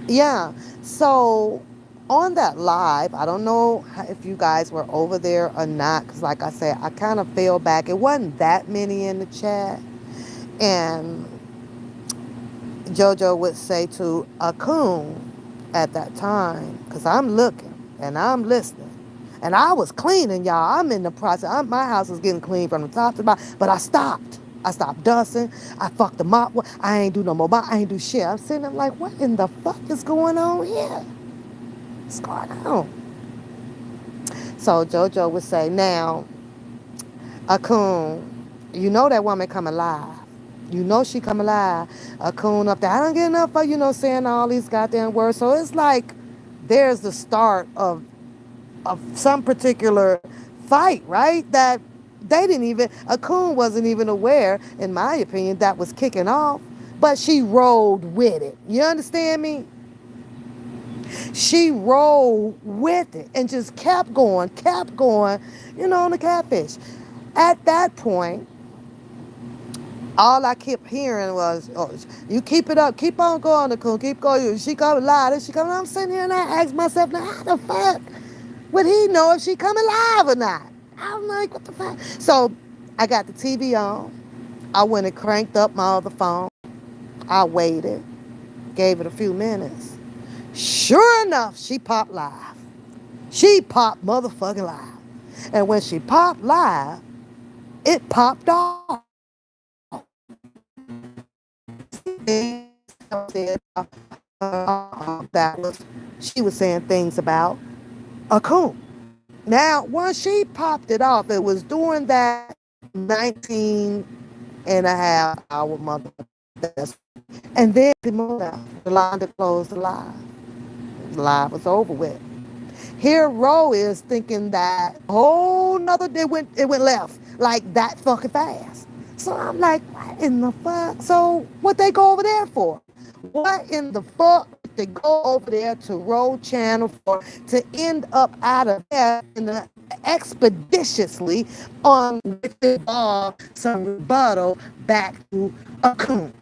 yeah. So on that live, I don't know if you guys were over there or not, because like I said, I kind of fell back. It wasn't that many in the chat. And JoJo would say to Akun at that time, because I'm looking and I'm listening. And I was cleaning, y'all. I'm in the process. My house was getting clean from the top to the bottom. But I stopped. I stopped dusting. I fucked the mop. I ain't do no more mop. I ain't do shit. I'm sitting there like, what in the fuck is going on here? What's going on? So JoJo would say, now, Akun, you know that woman come alive. You know she come alive. Akun up there. I don't get enough of, saying all these goddamn words. So it's like there's the start of some particular fight, right? That they didn't even, Akun wasn't even aware, in my opinion, that was kicking off. But she rolled with it. You understand me? She rolled with it and just kept going, on the catfish. At that point, all I kept hearing was, oh, you keep it up, keep on going, Nicole, keep going. She coming live, she coming. I'm sitting here and I ask myself, now how the fuck would he know if she coming live or not? I'm like, what the fuck? So I got the TV on. I went and cranked up my other phone. I waited, gave it a few minutes. Sure enough, she popped live. She popped motherfucking live. And when she popped live, it popped off. That was, she was saying things about Akun. Now, once she popped it off, it was during that 19 and a half hour motherfucker. And then Yolanda closed the live. The live was over with. Here Ro is thinking that whole nother it went left like that fucking fast. So I'm like, what in the fuck? So what they go over there for? What in the fuck did they go over there to Ro channel for, to end up out of there in the expeditiously on which involved some rebuttal back to Akun?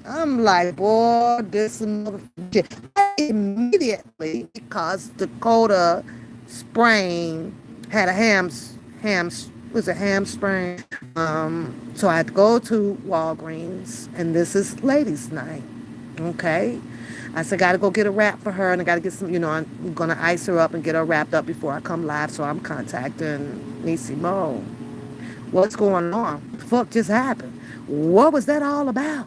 I'm like, boy, this motherfucker. Immediately, because Dakota sprain had a hamstring. So I had to go to Walgreens, and this is ladies' night. Okay. I said, gotta go get a wrap for her, and I gotta get some, I'm gonna ice her up and get her wrapped up before I come live. So I'm contacting Nisi Mo. What's going on? What the fuck just happened? What was that all about?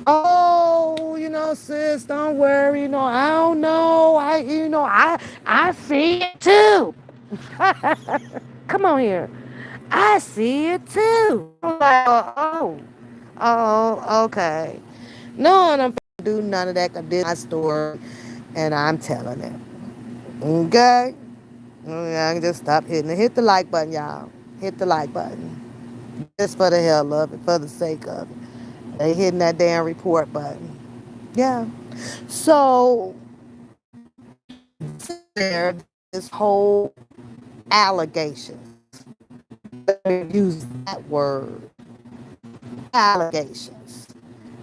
Oh, sis, don't worry. I don't know. I see it too. Come on here. I see it too. I'm like, okay. No, and I'm not do none of that. I did my story, and I'm telling it. Okay? I can just stop hitting it. Hit the like button, y'all. Hit the like button. Just for the hell of it, for the sake of it. They hitting that damn report button. Yeah. So there, this whole allegation. Use that word. Allegations.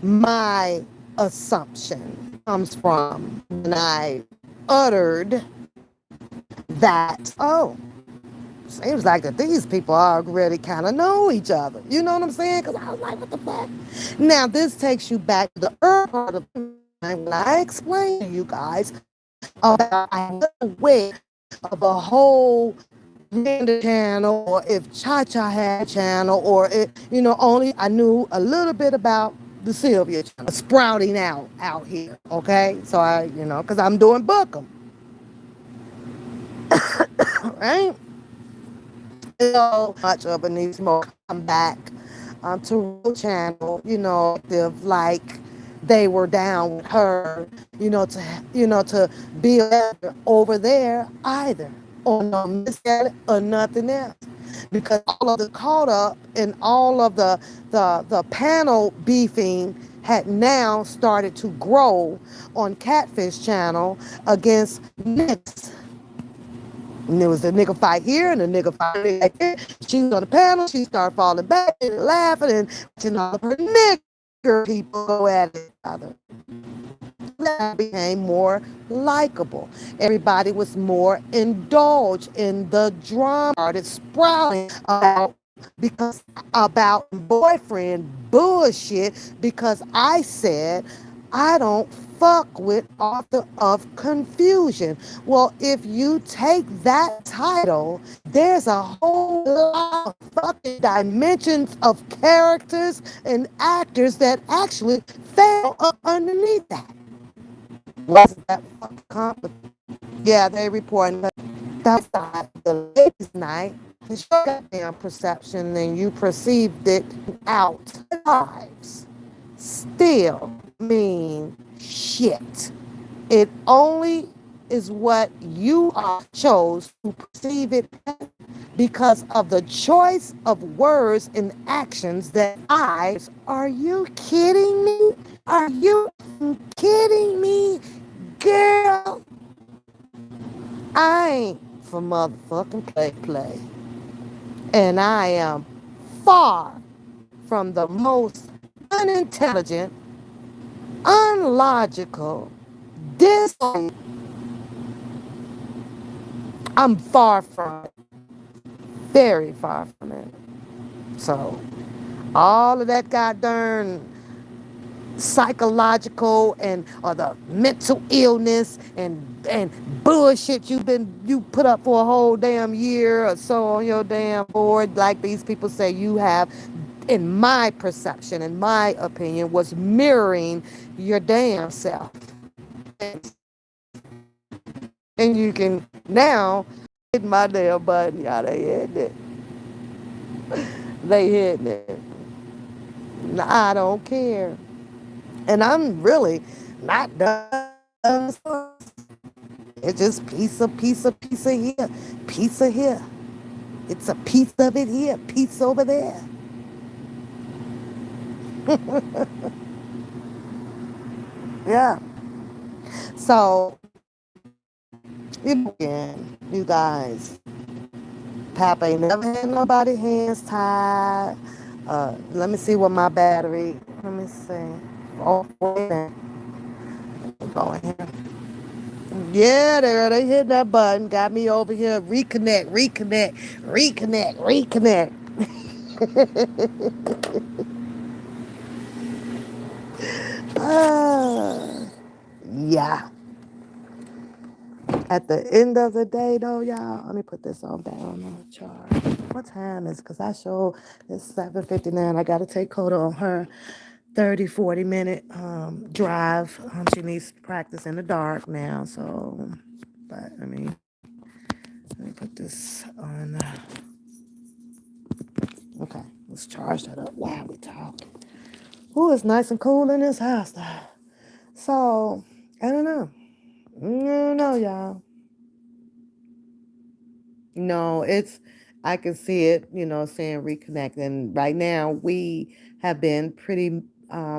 My assumption comes from when I uttered that, seems like that these people already kind of know each other. You know what I'm saying? Because I was like, what the fuck? Now, this takes you back to the early part of the time when I explained to you guys about I was aware of a whole Linda channel, or if Cha-Cha had a channel, or it, only I knew a little bit about the Sylvia channel sprouting out here. Okay? So I, because I'm doing book 'em. Right? So much of a needs more come back to Ro channel, like they were down with her, to be over there either, or no miss at it or nothing else. Because all of the caught up and all of the panel beefing had now started to grow on Catfish channel against niggas. And there was a nigga fight here and a nigga fight there. She was on the panel. She started falling back and laughing and watching all of her nigger people go at each other. That became more likable. Everybody was more indulged in the drama. Started sprouting about boyfriend bullshit because I said I don't fuck with author of confusion. Well, if you take that title, there's a whole lot of fucking dimensions of characters and actors that actually fell up underneath that. Wasn't that fucking complicated? Yeah, they reporting that's the ladies' night. It's your goddamn perception, and you perceived it out lives. Still mean shit. It only is what you chose to perceive it because of the choice of words and actions that are you kidding me? Are you kidding me? Girl, I ain't for motherfucking play. And I am far from the most unintelligent, unlogical, dis. I'm far from it. Very far from it. So, all of that goddamn psychological and or the mental illness and bullshit you put up for a whole damn year or so on your damn board, like these people say you have, in my perception, in my opinion, was mirroring your damn self. And you can now hit my damn button. Yeah, they hitting it. They hitting it. I don't care. And I'm really not done. It's just piece of here, piece of here. It's a piece of it here, piece over there. Yeah. So, again, you guys, Papa ain't never had nobody hands tied. Let me see what my battery. Let me see. Oh, wait a minute. Go in here. Yeah, they hit that button. Got me over here. Reconnect. Yeah. At the end of the day, though, y'all, let me put this on down on the charge. What time is? Because I show it's 7:59. I got to take Coda on her 30-40 minute drive. She needs practice in the dark now. So, but I mean, let me put this on. Okay, let's charge that up while we talk. Ooh, it's nice and cool in this house, though. So, I don't know. I don't know, y'all. No, I can see it, saying reconnect. And right now, we have been pretty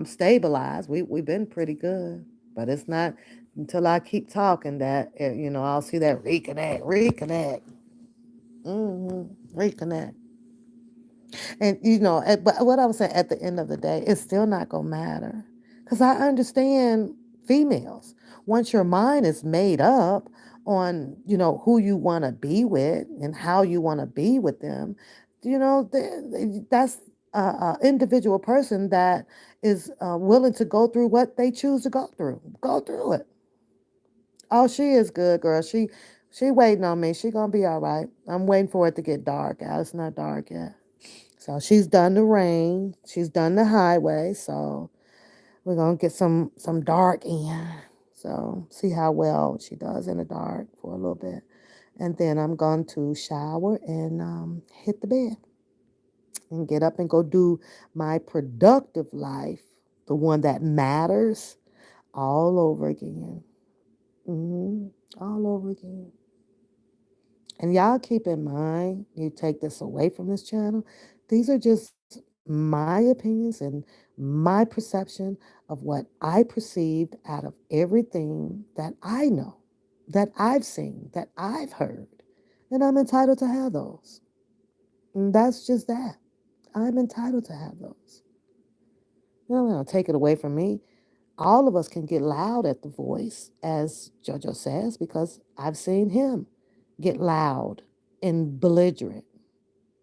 stabilized. We've been pretty good. But it's not until I keep talking that, I'll see that reconnect, reconnect. And but what I was saying, at the end of the day, it's still not gonna matter, because I understand females. Once your mind is made up on who you want to be with and how you want to be with them, that's a individual person that is willing to go through what they choose to go through. Go through it. Oh, she is good, girl. She waiting on me. She gonna be all right. I'm waiting for it to get dark out. It's not dark yet. So she's done the rain. She's done the highway. So we're gonna get some dark in. So see how well she does in the dark for a little bit. And then I'm going to shower and hit the bed and get up and go do my productive life, the one that matters, all over again. hmm All over again. And y'all keep in mind, you take this away from this channel, these are just my opinions and my perception of what I perceived out of everything that I know, that I've seen, that I've heard. And I'm entitled to have those. And that's just that. I'm entitled to have those. You don't take it away from me. All of us can get loud at the voice, as JoJo says, because I've seen him get loud and belligerent.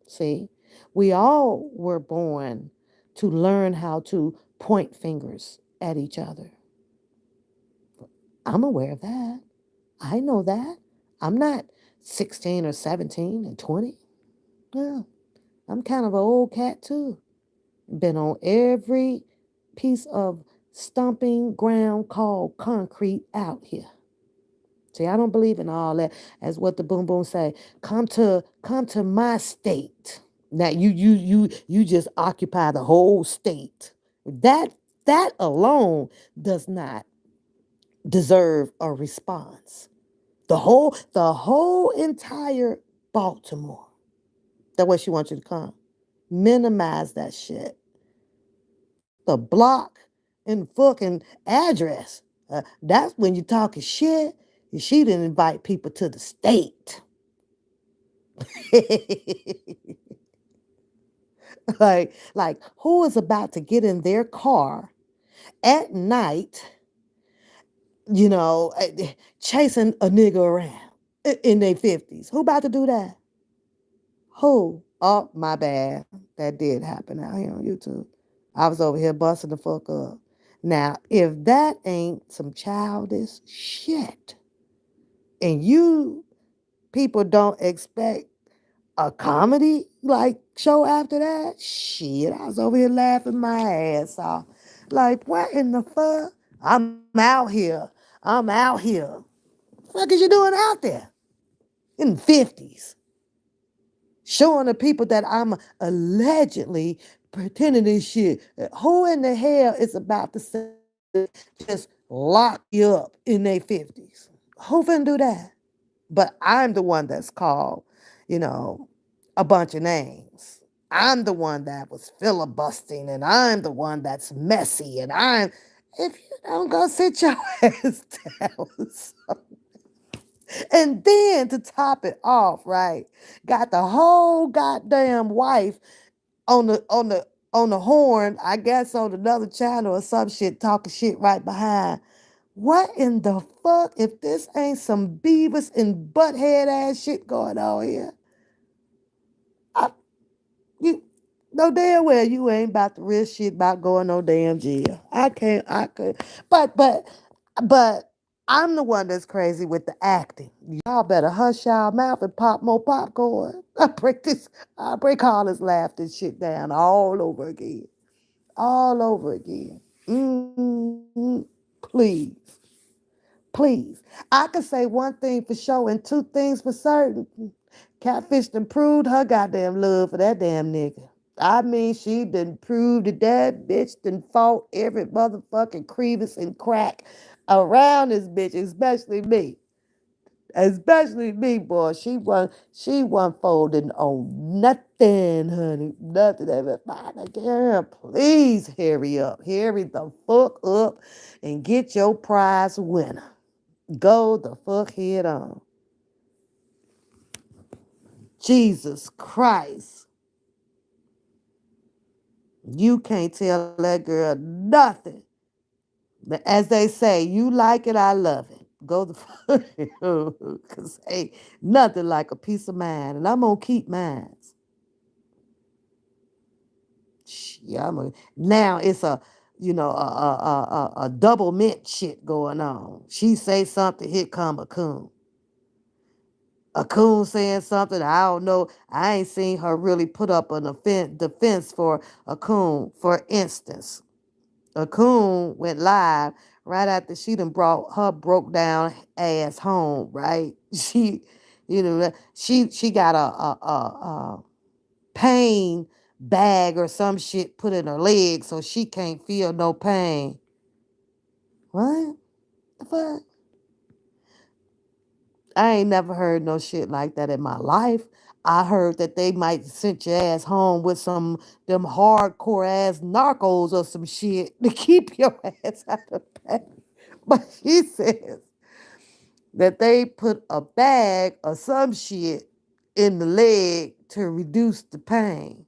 See, we all were born to learn how to point fingers at each other. I'm aware of that. I know that. I'm not 16 or 17 and 20. Yeah, I'm kind of an old cat too. Been on every piece of stomping ground called concrete out here. See, I don't believe in all that. As what the boom boom say, come to my state. Now you just occupy the whole state. That alone does not deserve a response. The whole entire Baltimore. where she wants you to come. Minimize that shit. The block and fucking address. That's when you're talking shit. She didn't invite people to the state. like who is about to get in their car at night, you know, chasing a nigga around in their 50s? Who about to do that? Who? Oh, my bad. That did happen out here on YouTube. I was over here busting the fuck up. Now, if that ain't some childish shit, and you people don't expect a comedy like show after that, shit, I was over here laughing my ass off. Like, what in the fuck? I'm out here. I'm out here. What is you doing out there in the 50s? Showing the people that I'm allegedly pretending this shit. Who in the hell is about to just lock you up in their 50s? Who finna do that? But I'm the one that's called, you know, a bunch of names. I'm the one that was filibustering, and I'm the one that's messy, and if you don't go sit your ass down. And then to top it off, right, got the whole goddamn wife on the horn, I guess on another channel or some shit, talking shit right behind. What in the fuck? If this ain't some Beavis and Butthead ass shit going on here, I, you no damn well you ain't about to risk shit about going no damn jail. I could, but I'm the one that's crazy with the acting. Y'all better hush y'all mouth and pop more popcorn. I break all this laughter shit down all over again. All over again. Please. Please. I can say one thing for sure and two things for certain. Catfish done proved her goddamn love for that damn nigga. I mean, she done proved that bitch done fought every motherfucking crevice and crack around this bitch, especially me. Especially me, boy. She wasn't folding on nothing, honey. Nothing. Girl, please hurry up. Hurry the fuck up and get your prize winner. Go the fuck head on. Jesus Christ. You can't tell that girl nothing. But as they say, you like it, I love it. Go the fuck. Because hey, nothing like a peace of mind. And I'm going to keep mine. Yeah, now it's a double mint shit going on. She say something, here come a coon. A coon saying something, I don't know. I ain't seen her really put up an defense for a coon. For instance, a coon went live right after she done brought her broke down ass home, right? She got a pain bag or some shit put in her leg so she can't feel no pain. What the fuck? I ain't never heard no shit like that in my life. I heard that they might send your ass home with some them hardcore ass narcos or some shit to keep your ass out of pain. But she says that they put a bag or some shit in the leg to reduce the pain.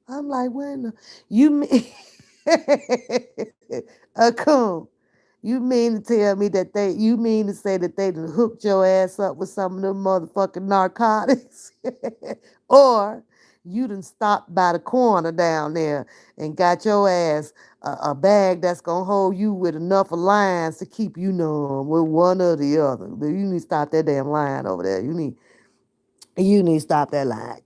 I'm like, when you mean a coon? You mean to tell me that you mean to say that they done hooked your ass up with some of them motherfucking narcotics? Or you done stopped by the corner down there and got your ass a bag that's gonna hold you with enough lines to keep you numb with one or the other. You need to stop that damn line over there. You need to stop that line.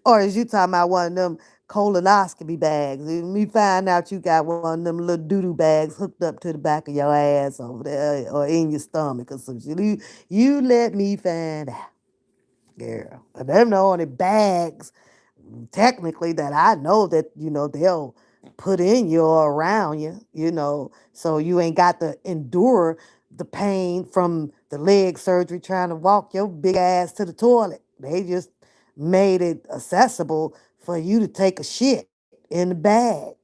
Or is you talking about one of them colonoscopy bags? And me find out you got one of them little doo-doo bags hooked up to the back of your ass over there or in your stomach or some shit. You let me find out, girl. But them the only bags, technically, that I know that, they'll put in you or around you, so you ain't got to endure the pain from the leg surgery trying to walk your big ass to the toilet. They just made it accessible for you to take a shit in the bag.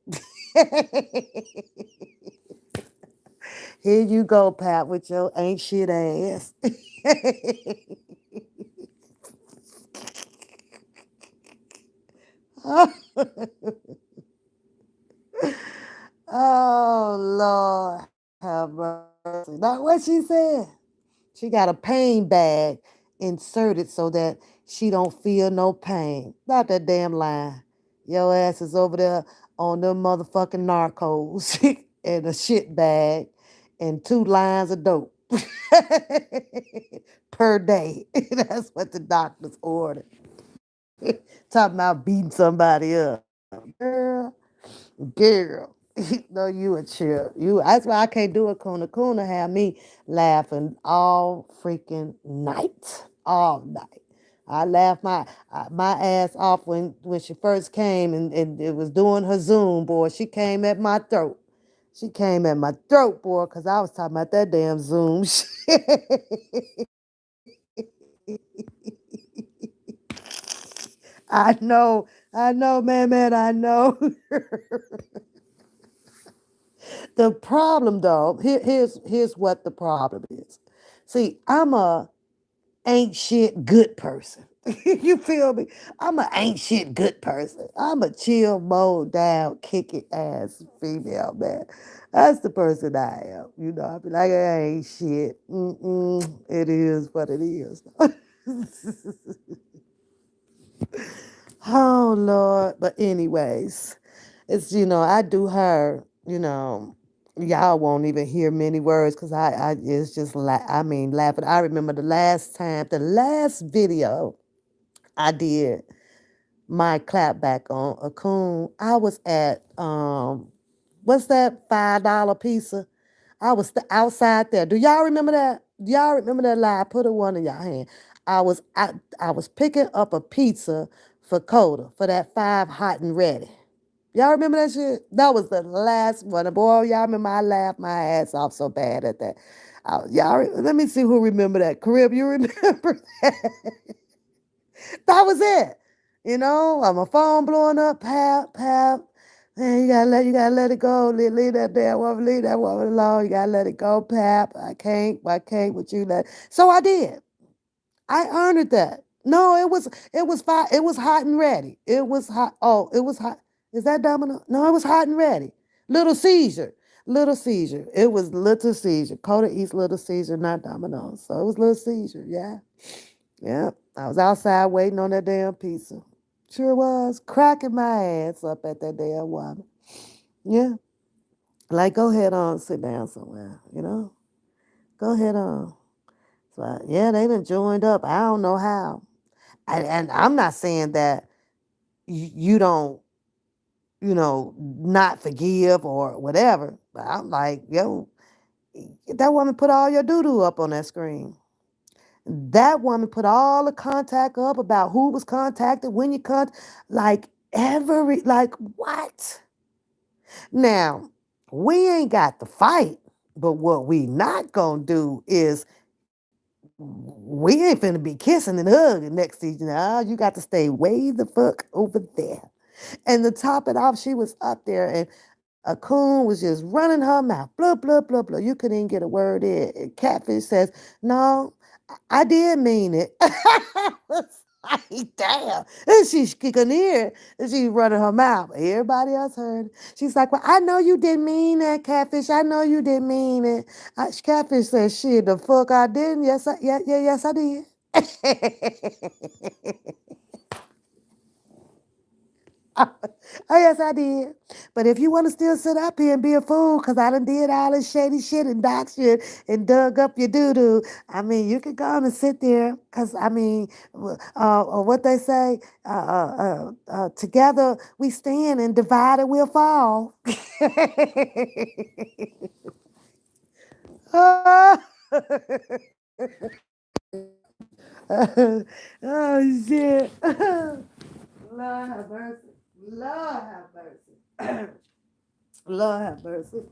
Here you go, Pat, with your ain't shit ass. Oh, Lord have mercy. Not what she said. She got a pain bag inserted so that she don't feel no pain. Not that damn line. Your ass is over there on them motherfucking narcos and a shit bag and 2 lines of dope per day. That's what the doctors ordered. Talking about beating somebody up. Girl, girl. No, you a chill. That's why I can't do it. Kuna have me laughing all freaking night. All night. I laughed my ass off when she first came and it was doing her Zoom, boy. She came at my throat. She came at my throat, boy, because I was talking about that damn Zoom shit. I know, man, I know. The problem, though, here's what the problem is. See, I'm a ain't shit good person. You feel me? I'm a ain't shit good person. I'm a chill, mowed down, kick it ass female, man. That's the person I am. You know, I be like, I ain't shit. It is what it is. Oh Lord. But anyways, it's I do her, y'all won't even hear many words because I it's just laughing. I remember the last video I did my clap back on a coon. I was at what's that $5 pizza? I was outside there. Do y'all remember that? Do y'all remember that live? Put a one in y'all hand. I was picking up a pizza for Coda for that 5 hot and ready. Y'all remember that shit? That was the last one. Boy, y'all remember I laughed my ass off so bad at that. Let me see who remember that. Carib, you remember that? That was it. My phone blowing up, pap. Man, you gotta let it go. Leave that damn woman, leave that woman alone. You gotta let it go, pap. I can't with you let. So I did. I earned that. No, it was fine. It was hot and ready. It was hot. Oh, it was hot. Is that Domino? No, it was hot and ready. Little Caesar. Little Caesar. It was Little Caesar. Coda eats Little Caesar, not Domino's. So it was Little Caesar. Yeah. Yeah. I was outside waiting on that damn pizza. Sure was. Cracking my ass up at that damn woman. Yeah. Like, go ahead on, sit down somewhere. Go ahead on. So, yeah, they done joined up. I don't know how. And I'm not saying that you don't, not forgive or whatever. But I'm like, yo, that woman put all your doo-doo up on that screen. That woman put all the contact up about who was contacted, when you like what? Now, we ain't got to fight, but what we not gonna do is we ain't finna be kissing and hugging next to each other. You got to stay way the fuck over there. And to top it off, she was up there and a coon was just running her mouth. Blah, blah, blah, blah. You couldn't even get a word in. And Catfish says, no, I did mean it. I was like, damn. And she's kicking ear and she's running her mouth. Everybody else heard. She's like, well, I know you didn't mean that, Catfish. I know you didn't mean it. Catfish says, shit, the fuck I didn't. Yes, I did. Oh, yes, I did. But if you want to still sit up here and be a fool, because I done did all this shady shit and dox shit and dug up your doo-doo, I mean, you can go on and sit there, because, I mean, what they say, together we stand and divided we'll fall. Oh, shit. Lord have mercy. Lord have mercy. Lord have mercy.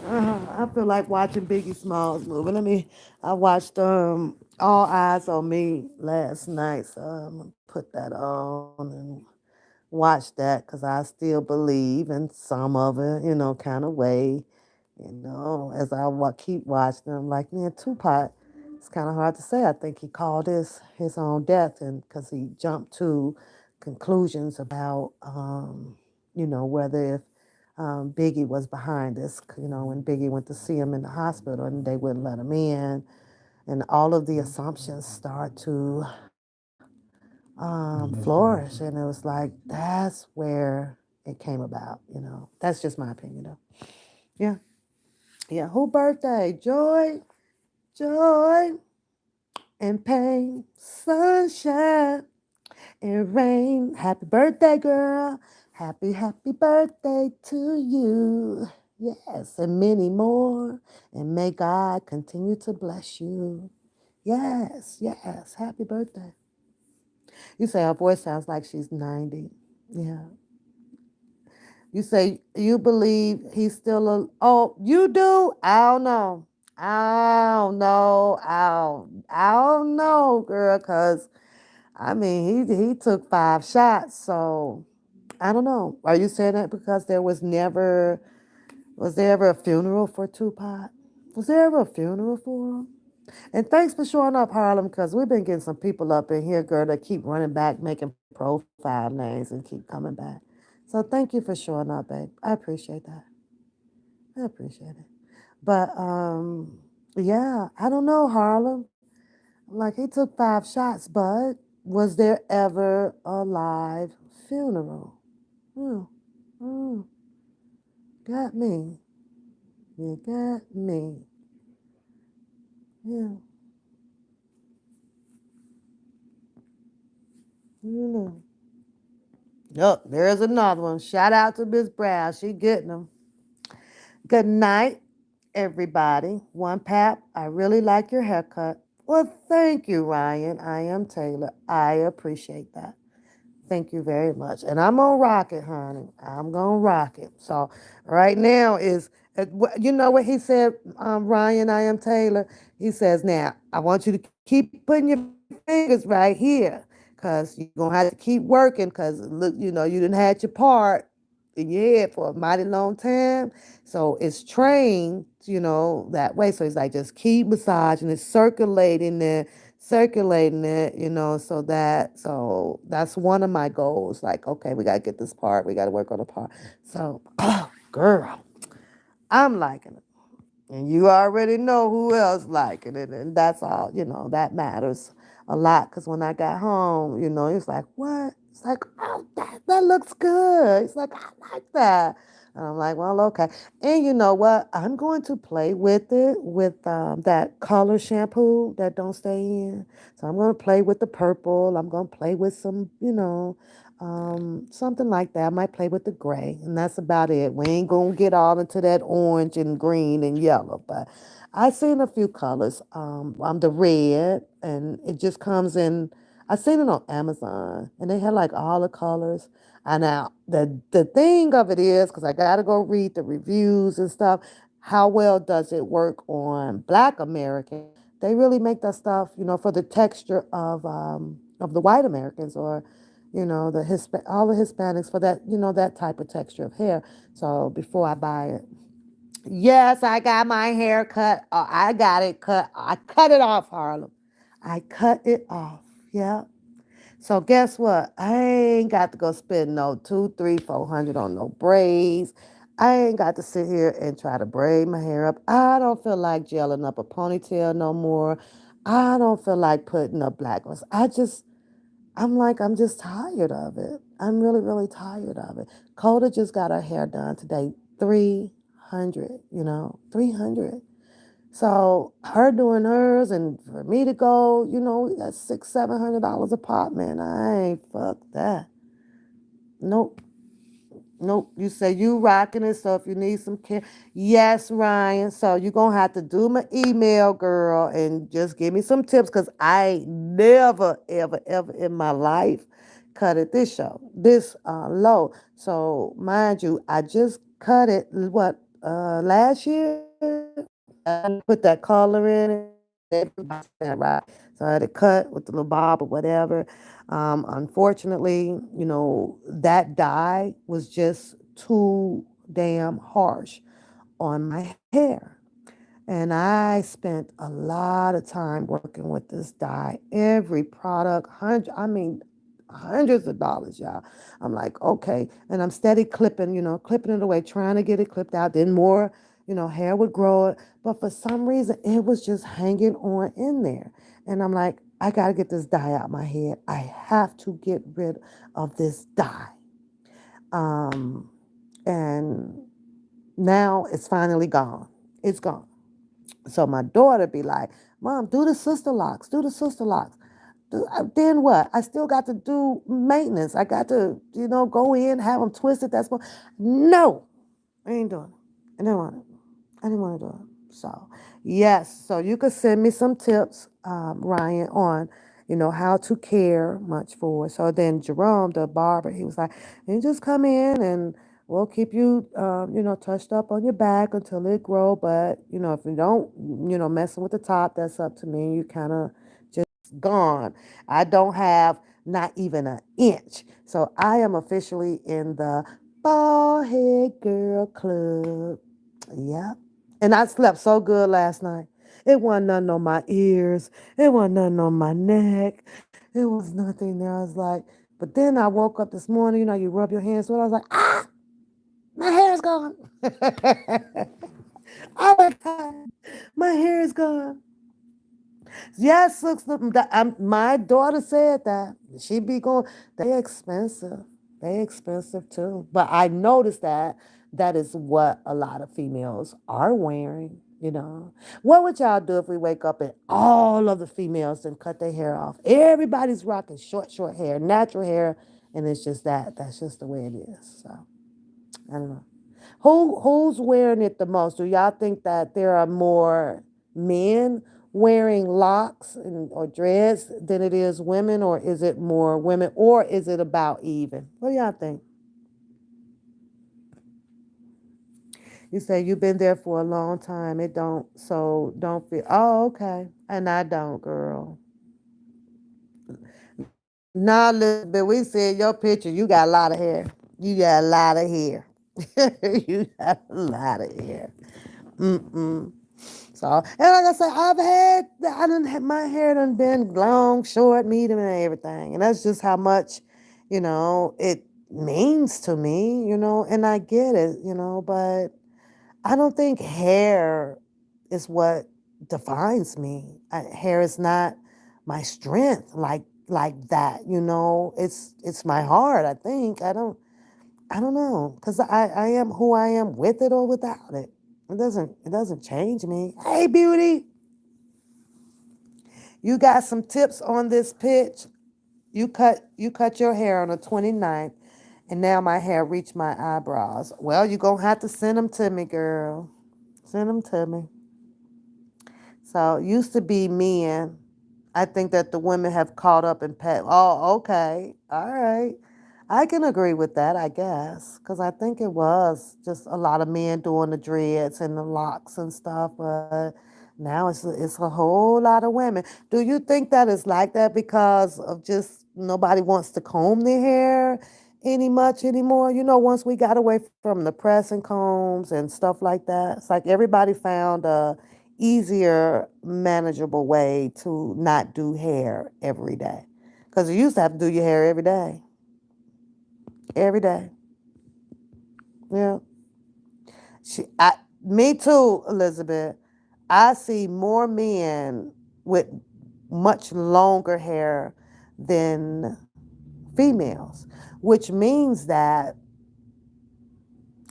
I feel like watching Biggie Smalls movie. I watched All Eyes on Me last night, so I'm gonna put that on and watch that because I still believe in some of it, kind of way. As keep watching, I'm like, man, Tupac. It's kind of hard to say. I think he called his own death, and because he jumped to conclusions about, whether if Biggie was behind this. When Biggie went to see him in the hospital and they wouldn't let him in, and all of the assumptions start to flourish, and it was like that's where it came about. That's just my opinion, though. Yeah, yeah. Who birthday? Joy, joy, and pain, sunshine and rain. Happy birthday, girl. Happy birthday to you. Yes, and many more. And may God continue to bless you. Yes, yes. Happy birthday. You say her voice sounds like she's 90. Yeah. You say you believe he's still a. Oh, you do? I don't know. I don't know, girl, because I mean, he took 5 shots, so I don't know. Are you saying that because was there ever a funeral for Tupac? Was there ever a funeral for him? And thanks for showing up, Harlem, because we've been getting some people up in here, girl, that keep running back, making profile names, and keep coming back. So thank you for showing up, babe. I appreciate that. I appreciate it. But yeah, I don't know, Harlem. Like he took 5 shots, but was there ever a live funeral? Hmm. Hmm. Got me. You got me. Yeah. You know. Yep, there's another one. Shout out to Miss Brown. She getting them. Good night, everybody. One Pap, I really like your haircut. Well, thank you, Ryan. I am Taylor. I appreciate that. Thank you very much. And I'm gonna rock it, honey. I'm gonna rock it. So right now is you know what he said, Ryan, I am Taylor. He says, now I want you to keep putting your fingers right here. Cause you're gonna have to keep working because look, you didn't had your part in your head for a mighty long time. So it's trained, that way. So he's like, just keep massaging it, circulating it, so that's one of my goals. Like, okay, we gotta get this part, we gotta work on the part. So, oh, girl, I'm liking it. And you already know who else liking it. And that's all, that matters a lot. Because when I got home, it's like, what? It's like, oh, that looks good. It's like, I like that. And I'm like, well, okay. And you know what? I'm going to play with it with that color shampoo that don't stay in. So I'm going to play with the purple. I'm going to play with some, something like that. I might play with the gray, and that's about it. We ain't gonna get all into that orange and green and yellow, but I seen a few colors. The red, and it just comes in. I seen it on Amazon, and they had like all the colors. And now the thing of it is, because I gotta go read the reviews and stuff. How well does it work on Black Americans? They really make that stuff, for the texture of the white Americans or all the Hispanics for that, that type of texture of hair. So before I buy it, yes, I got my hair cut. I got it cut. I cut it off, Harlem. I cut it off. Yeah. So guess what? I ain't got to go spend no two, three, 400 on no braids. I ain't got to sit here and try to braid my hair up. I don't feel like gelling up a ponytail no more. I don't feel like putting up black ones. I'm just tired of it. I'm really, really tired of it. Coda just got her hair done today. 300, 300. So her doing hers and for me to go, that's $600-700 a pop, man. I ain't fuck that. Nope. Nope. You say you rocking it, so if you need some care. Yes, Ryan. So you're gonna have to do my email, girl, and just give me some tips because I ain't never, ever, ever in my life cut it this low. So mind you, I just cut it last year. I put that color in it. Everybody said, right. So I had it cut with the little bob or whatever. Unfortunately, that dye was just too damn harsh on my hair. And I spent a lot of time working with this dye. Every product, hundreds of dollars, y'all. I'm like, okay. And I'm steady clipping, clipping it away, trying to get it clipped out. Then more, hair would grow. But for some reason, it was just hanging on in there. And I'm like, I got to get this dye out my head. I have to get rid of this dye. Um, and now it's finally gone. It's gone. So my daughter be like, Mom, do the sister locks, do the sister locks. Then what? I still got to do maintenance. I got to, go in, have them twisted. No, I ain't doing it. I didn't want it. I didn't want to do it. So, yes. So you could send me some tips, Ryan, on, how to care much for. So then Jerome, the barber, he was like, you just come in and we'll keep you, touched up on your back until it grow. But, if you don't, messing with the top, that's up to me. You kind of just gone. I don't have not even an inch. So I am officially in the bald head girl club. Yep. And I slept so good last night. It wasn't nothing on my ears. It wasn't nothing on my neck. It was nothing there. I was like, but then I woke up this morning, you rub your hands. So I was like, my hair is gone. I was tired. My hair is gone. Yes, looks. My daughter said that. She be going, they expensive. They expensive too. But I noticed that is what a lot of females are wearing. What would y'all do if we wake up and all of the females and cut their hair off? Everybody's rocking short hair, natural hair, and it's just that. That's just the way it is. So I don't know. Who's wearing it the most? Do y'all think that there are more men wearing locks or dreads than it is women, or is it more women, or is it about even? What do y'all think? You say you've been there for a long time. It don't feel. Oh, okay. And I don't, girl. Nah, Elizabeth, we said your picture. You got a lot of hair. You got a lot of hair. You got a lot of hair. Mm-mm. So, and like I said, my hair done been long, short, medium, and everything. And that's just how much, it means to me, and I get it, but I don't think hair is what defines me. Hair is not my strength like that. It's my heart, I think. I don't know, because I am who I am with it or without it. It doesn't change me. Hey, beauty, you got some tips on this pitch? You cut your hair on the 29th, and now my hair reached my eyebrows. Well, you're gonna have to send them to me, girl. Send them to me. So used to be men. I think that the women have caught up and pet. Oh, okay, all right. I can agree with that, I guess, because I think it was just a lot of men doing the dreads and the locks and stuff, but now it's a whole lot of women. Do you think that it's like that because of just nobody wants to comb their hair much anymore? Once we got away from the pressing combs and stuff like that, it's like everybody found a easier, manageable way to not do hair every day. Because you used to have to do your hair every day. Every day. Yeah. Me too, Elizabeth. I see more men with much longer hair than females, which means that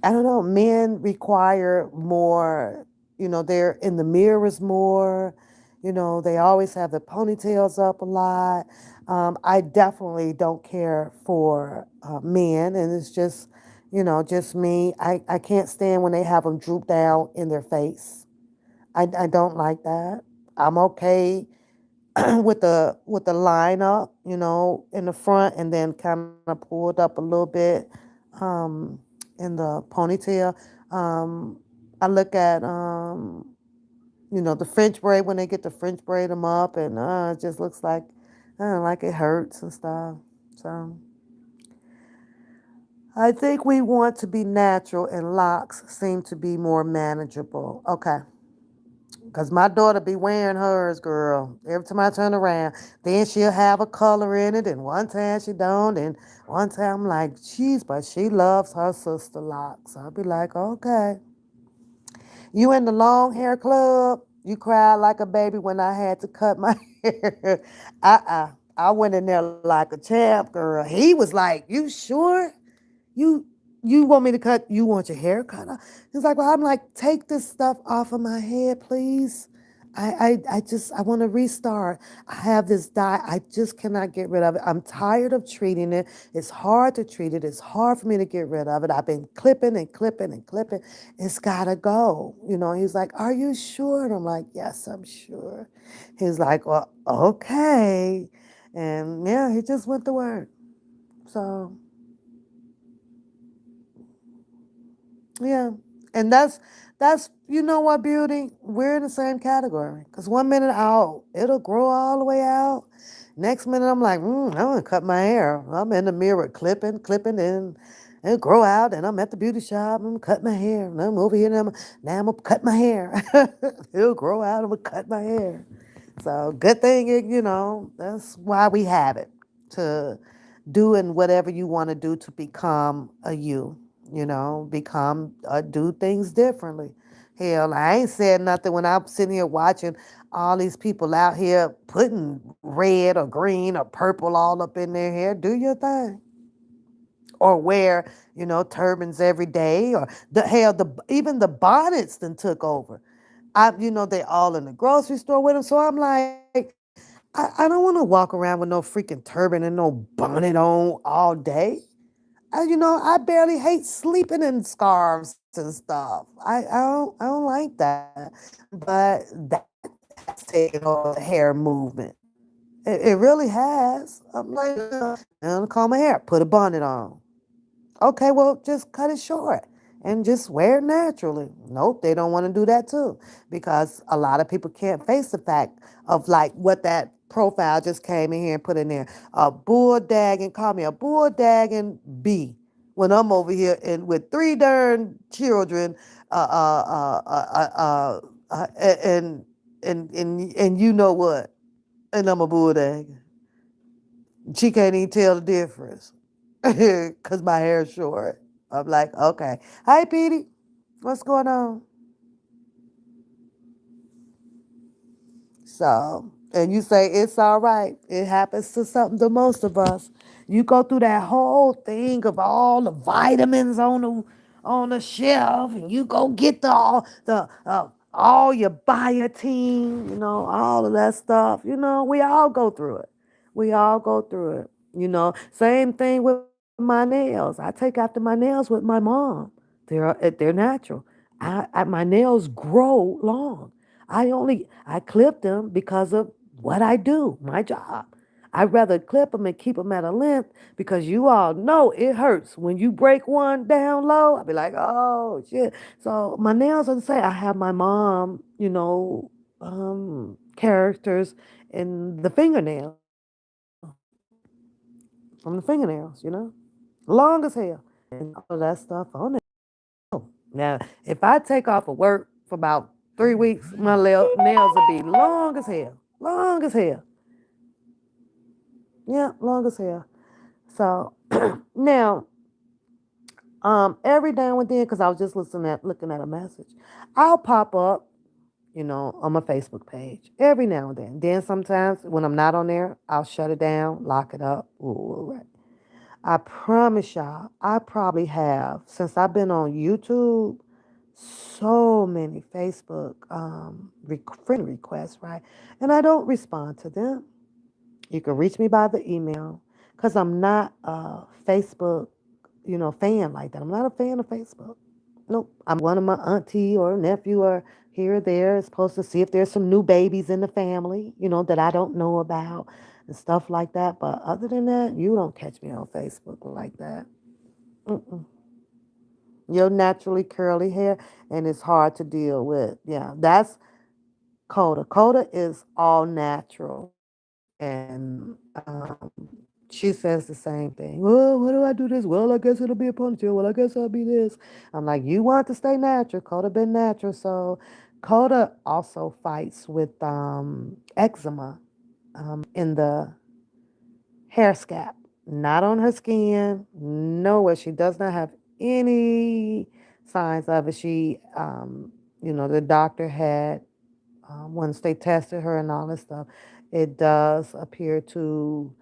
I don't know, men require more, they're in the mirrors more, they always have their ponytails up a lot. I definitely don't care for men, and it's just me. I can't stand when they have them droop down in their face. I don't like that. I'm okay with the line up, in the front and then kind of pulled up a little bit um, in the ponytail. Um, I look at the French braid when they get the French braid them up, and it just looks like it hurts and stuff. So I think we want to be natural, and locks seem to be more manageable. Okay. Because my daughter be wearing hers, girl. Every time I turn around, then she'll have a color in it, and one time she don't, and one time I'm like, geez, but she loves her sister locks. I'll be like, okay. You in the long hair club? You cried like a baby when I had to cut my hair. I went in there like a champ, girl. He was like, you sure? You you want me to cut? You want your hair cut off? He's like, well, I'm like, take this stuff off of my head, please. I want to restart. I have this dye. I just cannot get rid of it. I'm tired of treating it. It's hard to treat it. It's hard for me to get rid of it. I've been clipping and clipping and clipping. It's gotta go. He's like, are you sure? And I'm like, yes, I'm sure. He's like, well, okay. And yeah, he just went to work. So yeah. And that's you know what, beauty? We're in the same category. Cause one minute it'll grow all the way out. Next minute I'm like, I want to cut my hair. I'm in the mirror clipping, and it'll grow out. And I'm at the beauty shop. I'm cut my hair. And I'm over here. Now I'm gonna cut my hair. It'll grow out. I'm gonna cut my hair. So good thing, that's why we have it to doing whatever you want to do to become a you, do things differently. Hell, I ain't said nothing when I'm sitting here watching all these people out here putting red or green or purple all up in their hair. Do your thing. Or wear, turbans every day, or even the bonnets then took over. They all in the grocery store with them. So I'm like, I don't want to walk around with no freaking turban and no bonnet on all day. I barely hate sleeping in scarves and stuff. I don't like that. But that has taken over the hair movement. It really has. I'm like, I'm gonna comb my hair, put a bonnet on. Okay, well, just cut it short and just wear it naturally. Nope, they don't want to do that too because a lot of people can't face the fact of like what that profile just came in here and put in there. A bull dagging, call me a bull dagging B when I'm over here and with three darn children, and and you know what? And I'm a bull dagger. She can't even tell the difference because my hair is short. I'm like, okay. Hi, Petey. What's going on? So, and you say it's all right. It happens to something to most of us. You go through that whole thing of all the vitamins on the shelf, and you go get all your biotin, all of that stuff. We all go through it. We all go through it. Same thing with my nails. I take after my nails with my mom. They're natural. My nails grow long. I clip them because of what I do, my job. I'd rather clip them and keep them at a length because you all know it hurts when you break one down low. I'd be like, oh shit. So my nails are the same. I have my mom, characters in the fingernail, from the fingernails, long as hell, and all of that stuff on it. Now, if I take off of work for about 3 weeks, my nails will be long as hell. Long as hell. Yeah, long as hell. So now, every now and then, because I was just looking at a message, I'll pop up, on my Facebook page every now and then. Then sometimes when I'm not on there, I'll shut it down, lock it up. Ooh, right. I promise y'all, I probably have since I've been on YouTube so many Facebook friend requests, right? And I don't respond to them. You can reach me by the email because I'm not a Facebook, fan like that. I'm not a fan of Facebook. Nope. I might one of my auntie or nephew or here or there is supposed to see if there's some new babies in the family, that I don't know about and stuff like that. But other than that, you don't catch me on Facebook like that. Mm-mm. Your naturally curly hair, and it's hard to deal with. Yeah, that's Coda. Coda is all natural. And she says the same thing. Well, what do I do this? Well, I guess it'll be a ponytail. Well, I guess I'll be this. I'm like, you want to stay natural. Coda been natural. So Coda also fights with eczema in the hair scalp, not on her skin. Nowhere. She does not have any signs of it. The doctor had once they tested her and all this stuff, it does appear to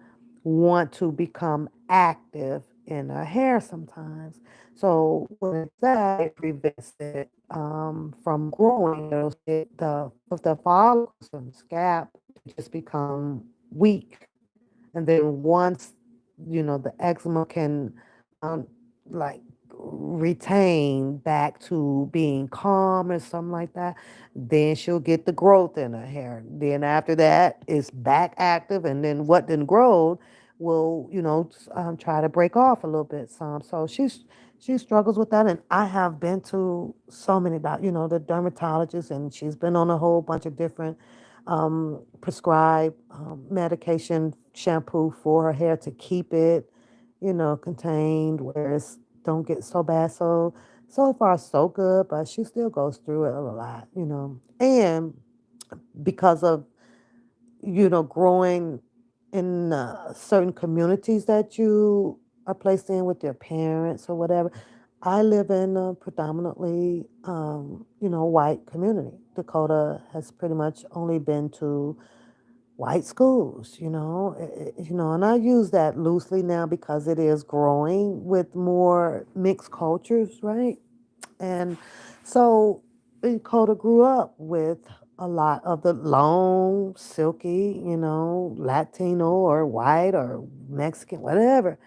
want to become active in her hair sometimes. So when it's that, it prevents it from growing. The follicles and scalp just become weak, and then once the eczema can um, like retain back to being calm or something like that, then she'll get the growth in her hair. Then after that, it's back active, and then what then growed will try to break off a little bit some. So she struggles with that, and I have been to so many the dermatologist, and she's been on a whole bunch of different prescribed medication shampoo for her hair to keep it, contained where it's don't get so bad. So far so good, but she still goes through it a lot. And because of growing in certain communities that you are placed in with your parents or whatever. I live in a predominantly, white community. Dakota has pretty much only been to white schools, and I use that loosely now because it is growing with more mixed cultures, right? And so Dakota grew up with a lot of the long, silky, Latino or white or Mexican, whatever.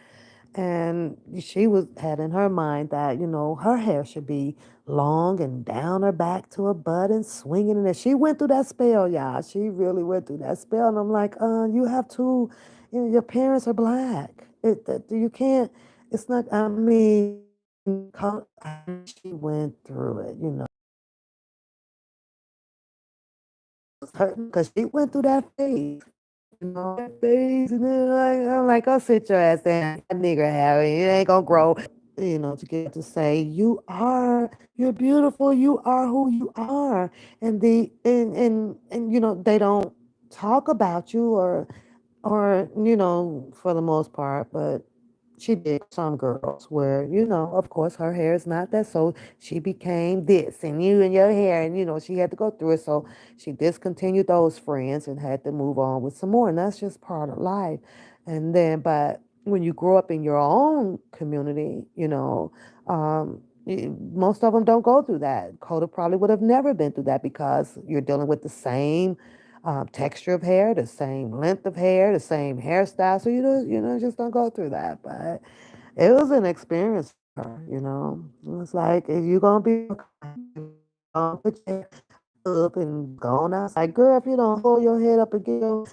And she was had in her mind that, her hair should be long and down her back to her butt and swinging in it. She went through that spell, y'all. She really went through that spell. And I'm like, you have to, your parents are black. You can't, it's not, I mean, she went through it, because she went through that phase. That phase, and then I'm like, go sit your ass down, that nigger hair, it ain't gonna grow. To get to say you're beautiful, you are who you are, and they don't talk about you or for the most part, but she did some girls where of course her hair is not that, so she became this and you and your hair, and she had to go through it, so she discontinued those friends and had to move on with some more, and that's just part of life. And then but when you grow up in your own community, most of them don't go through that. Coda probably would have never been through that because you're dealing with the same texture of hair, the same length of hair, the same hairstyle. So just don't go through that. But it was an experience for her. It was like if you're gonna be gonna put your head up and go on outside, girl. If you don't hold your head up and get your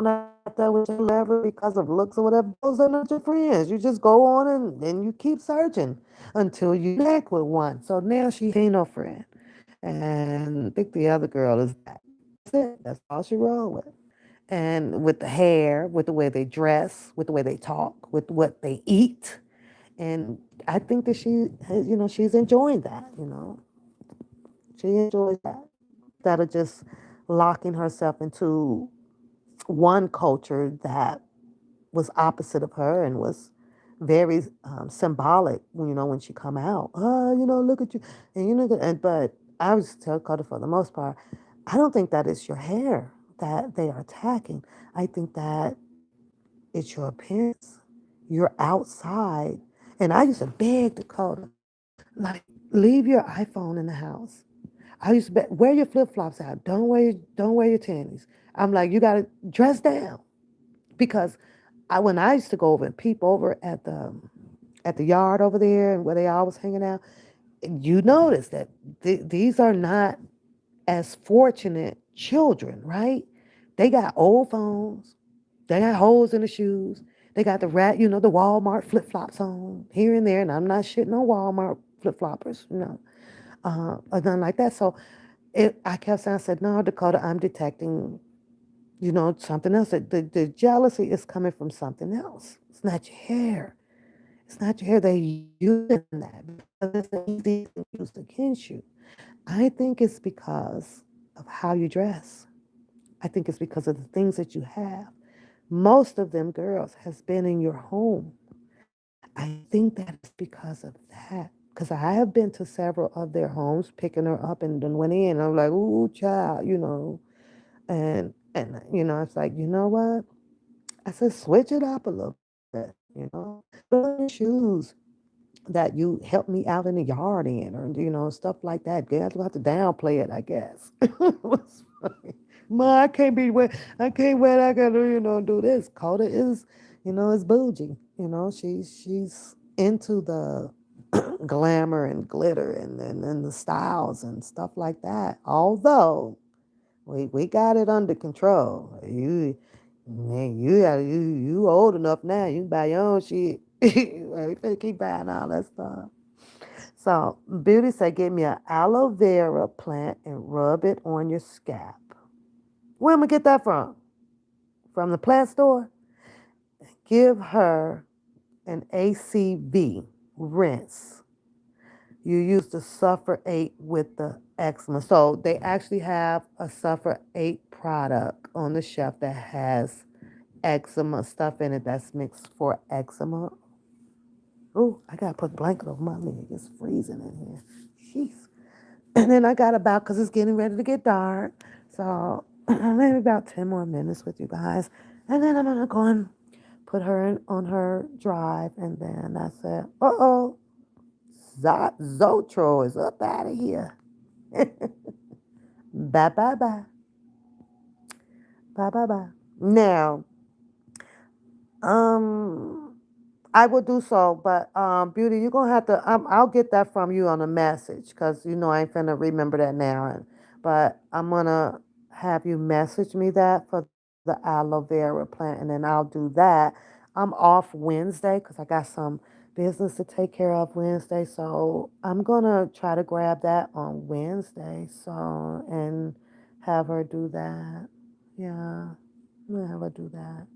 out there with your lever because of looks or whatever, those are not your friends. You just go on and then you keep searching until you connect with one. So now she ain't no friend, and I think the other girl is that. That's it. That's all she rolled with. And with the hair, with the way they dress, with the way they talk, with what they eat. And I think that she's enjoying that, She enjoys that. Instead of just locking herself into one culture that was opposite of her and was very symbolic, when she come out. Oh, look at you. And but I was tell Carter for the most part, I don't think that it's your hair that they are attacking. I think that it's your appearance. You're outside. And I used to beg Dakota, like, leave your iPhone in the house. I used to wear your flip flops out. Don't wear your tennies. I'm like, you gotta dress down. Because when I used to go over and peep over at the yard over there and where they always hanging out, you notice that these are not as fortunate children, right? They got old phones. They got holes in the shoes. They got the Walmart flip flops on here and there. And I'm not shitting on Walmart flip floppers, or nothing like that. So I kept saying, I said, no, Dakota, I'm detecting, something else. The jealousy is coming from something else. It's not your hair. It's not your hair. They using that because it's an easy thing used against you. I think it's because of how you dress. I think it's because of the things that you have. Most of them girls has been in your home. I think that is because of that. Because I have been to several of their homes, picking her up, and then went in. I'm like, ooh, child, and it's like, you know what? I said, switch it up a little bit. Put on your shoes that you helped me out in the yard in, or stuff like that. Girl, I have to downplay it, I guess. It was funny. Ma, I can't wait. I gotta, do this. Coda is bougie. She's into the glamour and glitter and the styles and stuff like that. Although we got it under control. You old enough now. You can buy your own shit. We better keep buying all that stuff. So Beauty said, get me an aloe vera plant and rub it on your scalp. Where am I get that from? From the plant store? Give her an ACV rinse. You use the Suffer 8 with the eczema. So they actually have a Suffer 8 product on the shelf that has eczema stuff in it that's mixed for eczema. Oh, I gotta put a blanket over my leg. It's freezing in here. Jeez. And then I got about, because it's getting ready to get dark. So maybe about 10 more minutes with you guys. And then I'm gonna go and put her on her drive. And then I said, uh-oh, Zotro is up out of here. Bye, bye, bye. Bye, bye, bye. Now, um, I will do so, but Beauty, you're gonna have to. I'll get that from you on a message because I ain't finna remember that now. But I'm gonna have you message me that for the aloe vera plant, and then I'll do that. I'm off Wednesday because I got some business to take care of Wednesday, so I'm gonna try to grab that on Wednesday. So and have her do that. Yeah, I'm gonna have her do that.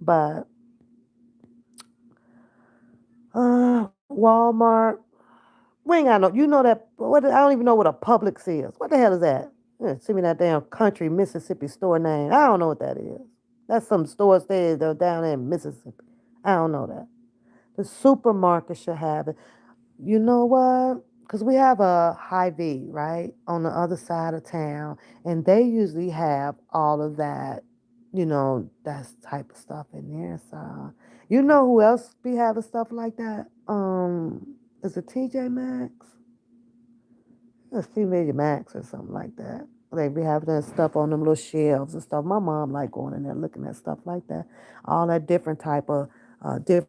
But Walmart. We ain't got no. You know that? What? I don't even know what a Publix is. What the hell is that? Yeah, send me that damn country Mississippi store name. I don't know what that is. That's some stores there. They're down there in Mississippi. I don't know that. The supermarket should have it. You know what? Because we have a Hy-Vee, right, on the other side of town, and they usually have all of that, that type of stuff in there. So, you know who else be having stuff like that? Is it TJ Maxx? It's TJ Maxx or something like that. They be having that stuff on them little shelves and stuff. My mom like going in there looking at stuff like that. All that different type of different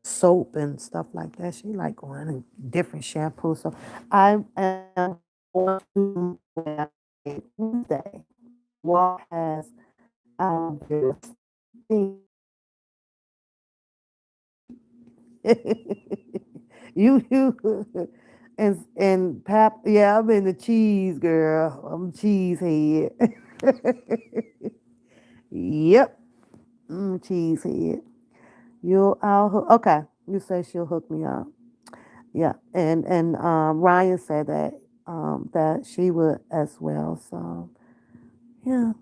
soap and stuff like that. She like going and different shampoos. So I am going to Wednesday. Walk has this thing. you and pap, yeah, I'm in the cheese, girl. I'm cheese head. Yep, cheese head. Okay. You say she'll hook me up. Yeah, and Ryan said that she would as well. So yeah,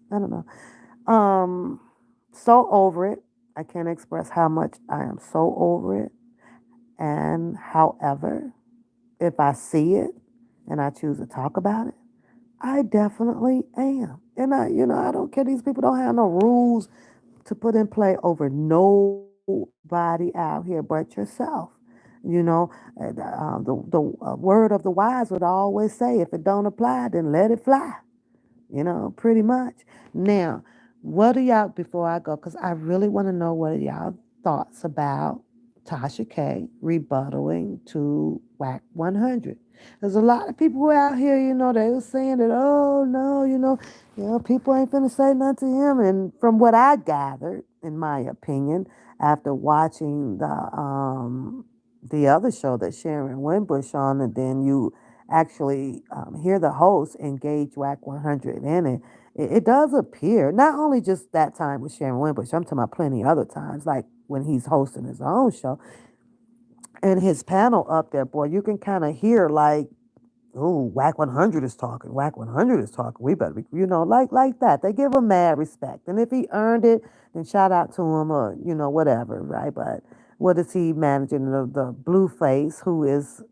I don't know. Um, so over it. I can't express how much I am so over it. And however, if I see it and I choose to talk about it, I definitely am. And I don't care. These people don't have no rules to put in play over nobody out here but yourself. The word of the wise would always say, if it don't apply, then let it fly. Pretty much. Now, what are y'all, before I go, because I really want to know what are y'all thoughts about Tasha K rebuttaling to WAC 100. There's a lot of people who are out here, they were saying that, oh no, people ain't finna say nothing to him. And from what I gathered, in my opinion, after watching the other show that Sharon Winbush on, and then you actually hear the host engage WAC 100 in it, it does appear, not only just that time with Sharon Winbush, I'm talking about plenty other times, like when he's hosting his own show and his panel up there, boy, you can kind of hear like, oh, WAC 100 is talking. WAC 100 is talking. We better be, like that. They give him mad respect. And if he earned it, then shout out to him or, whatever, right? But what is he managing? The Blueface, who is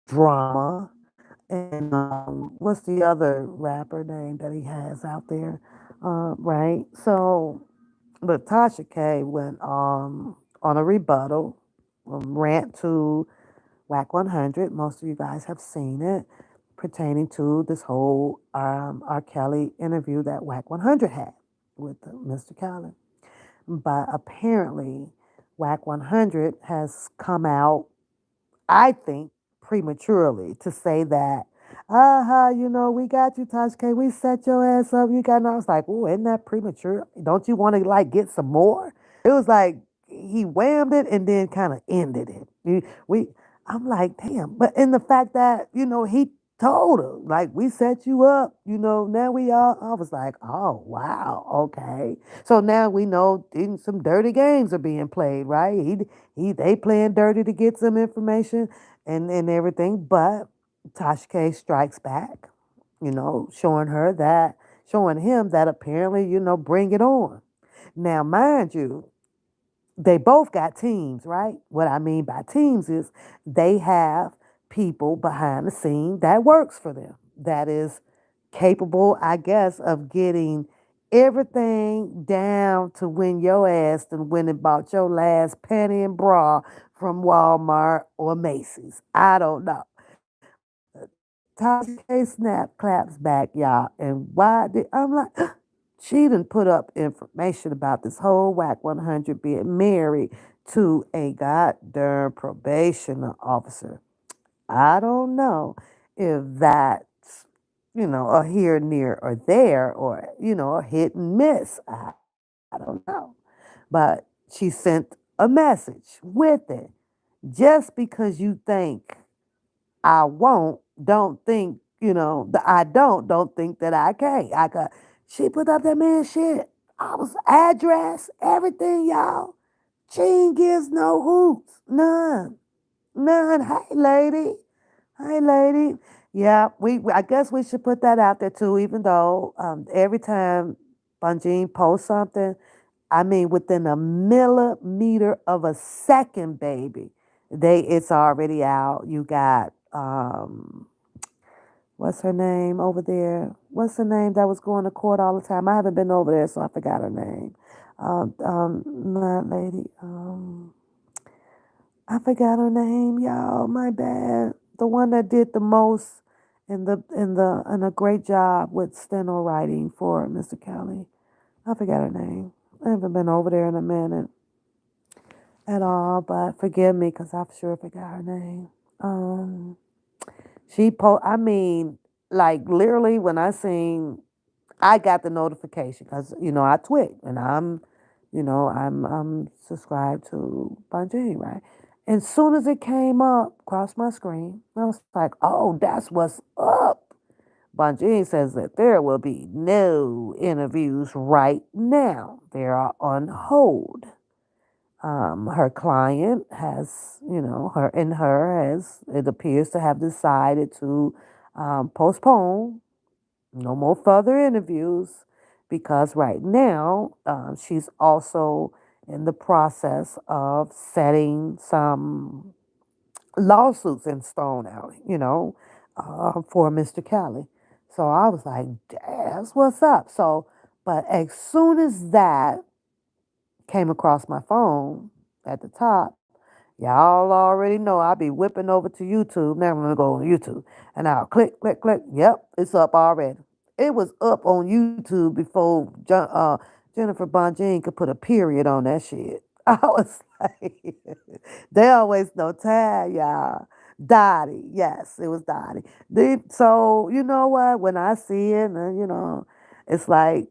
drama. And what's the other rapper name that he has out there? Right? So, but Tasha K went on a rebuttal, rant to WAC 100. Most of you guys have seen it pertaining to this whole R. Kelly interview that WAC 100 had with Mr. Kelly. But apparently, WAC 100 has come out, I think, prematurely to say that, we got you, Tasha K. We set your ass up. You got, and I was like, oh, isn't that premature? Don't you want to like get some more? It was like he whammed it and then kind of ended it. I'm like, damn. But in the fact that, he told her, like, we set you up, now we all, I was like, oh, wow, okay. So now we know some dirty games are being played, right? They playing dirty to get some information and everything. But Tasha K strikes back, showing him that apparently, bring it on. Now, mind you, they both got teams, right? What I mean by teams is they have people behind the scene that works for them, that is capable, I guess, of getting everything down to when your ass and went and bought your last panty and bra from Walmart or Macy's. I don't know. Tasha K snap claps back, y'all. And why did I'm like, she done put up information about this whole WAC 100 being married to a goddamn probation officer. I don't know if that's, a here, near, or there, or, a hit and miss. I don't know. But she sent a message with it. Just because you think I won't, don't think, don't think that I can't. She put up that man shit. I was address, everything, y'all. She ain't gives no hoots. None. None. Hey, lady. Hey, lady. Yeah, I guess we should put that out there too, even though every time Bunjean posts something, I mean, within a millimeter of a second, baby, it's already out. You got what's her name over there? What's her name that was going to court all the time? I haven't been over there, so I forgot her name. Not lady. I forgot her name, y'all. My bad. The one that did the most and a great job with steno writing for Mr. Kelly. I forgot her name. I haven't been over there in a minute at all, but forgive me because I sure forgot her name. I mean, like literally when I got the notification because I twit and I'm subscribed to Bunjean, right? And soon as it came up across my screen, I was like, oh, that's what's up. Bunjean says that there will be no interviews right now. They are on hold. Her client has, it appears to have decided to postpone no more further interviews because right now she's also in the process of setting some lawsuits in stone out, for Mr. Kelly. So I was like, that's what's up. So, but as soon as that came across my phone at the top, y'all already know I'll be whipping over to YouTube. Now I'm going to go on YouTube and I'll click, click, click. Yep, it's up already. It was up on YouTube before Jennifer Bunjean could put a period on that shit. I was like, they always know time, y'all. Dottie, yes, it was Dottie. So, you know what? When I see it, it's like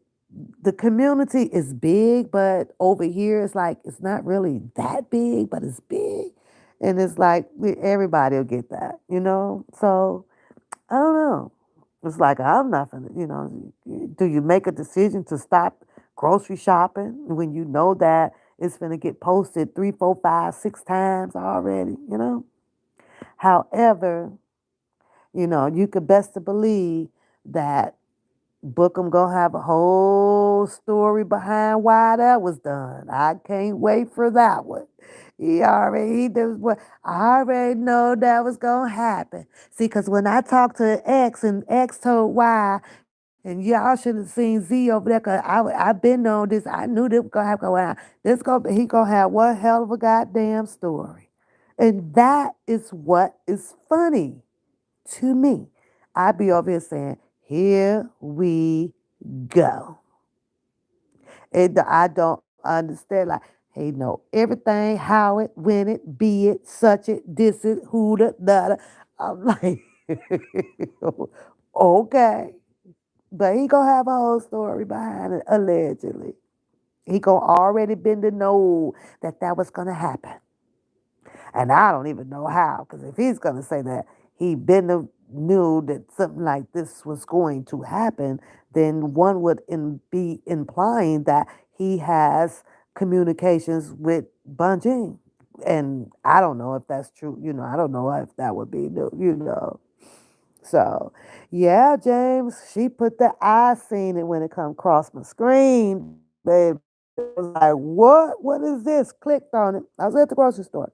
the community is big, but over here it's like it's not really that big, but it's big. And it's like everybody will get that, you know? So I don't know. It's like I'm not gonna, you know, do you make a decision to stop grocery shopping when you know that it's gonna get posted three, four, five, six times already, you know? However, you know, you could best to believe that Bookham gonna have a whole story behind why that was done. I can't wait for that one. He does what I already know that was gonna happen. See, cause when I talked to X and X told Y, and y'all should have seen Z over there, cause I've been on this. I knew this was gonna happen. He gonna have one hell of a goddamn story, and that is what is funny to me. I be over here saying, here we go. And I don't understand, like, he know everything, how it, when it, be it, such it, this it, who the, da. I'm like, okay. But he gonna have a whole story behind it, allegedly. He gonna already been to know that that was gonna happen. And I don't even know how, because if he's going to say that he been knew that something like this was going to happen, then one would be implying that he has communications with Bunjing. And I don't know if that's true. You know, I don't know if that would be, you know. So, yeah, James, she put the I seen it when it come across my screen, babe. I was like, what? What is this? Clicked on it. I was at the grocery store.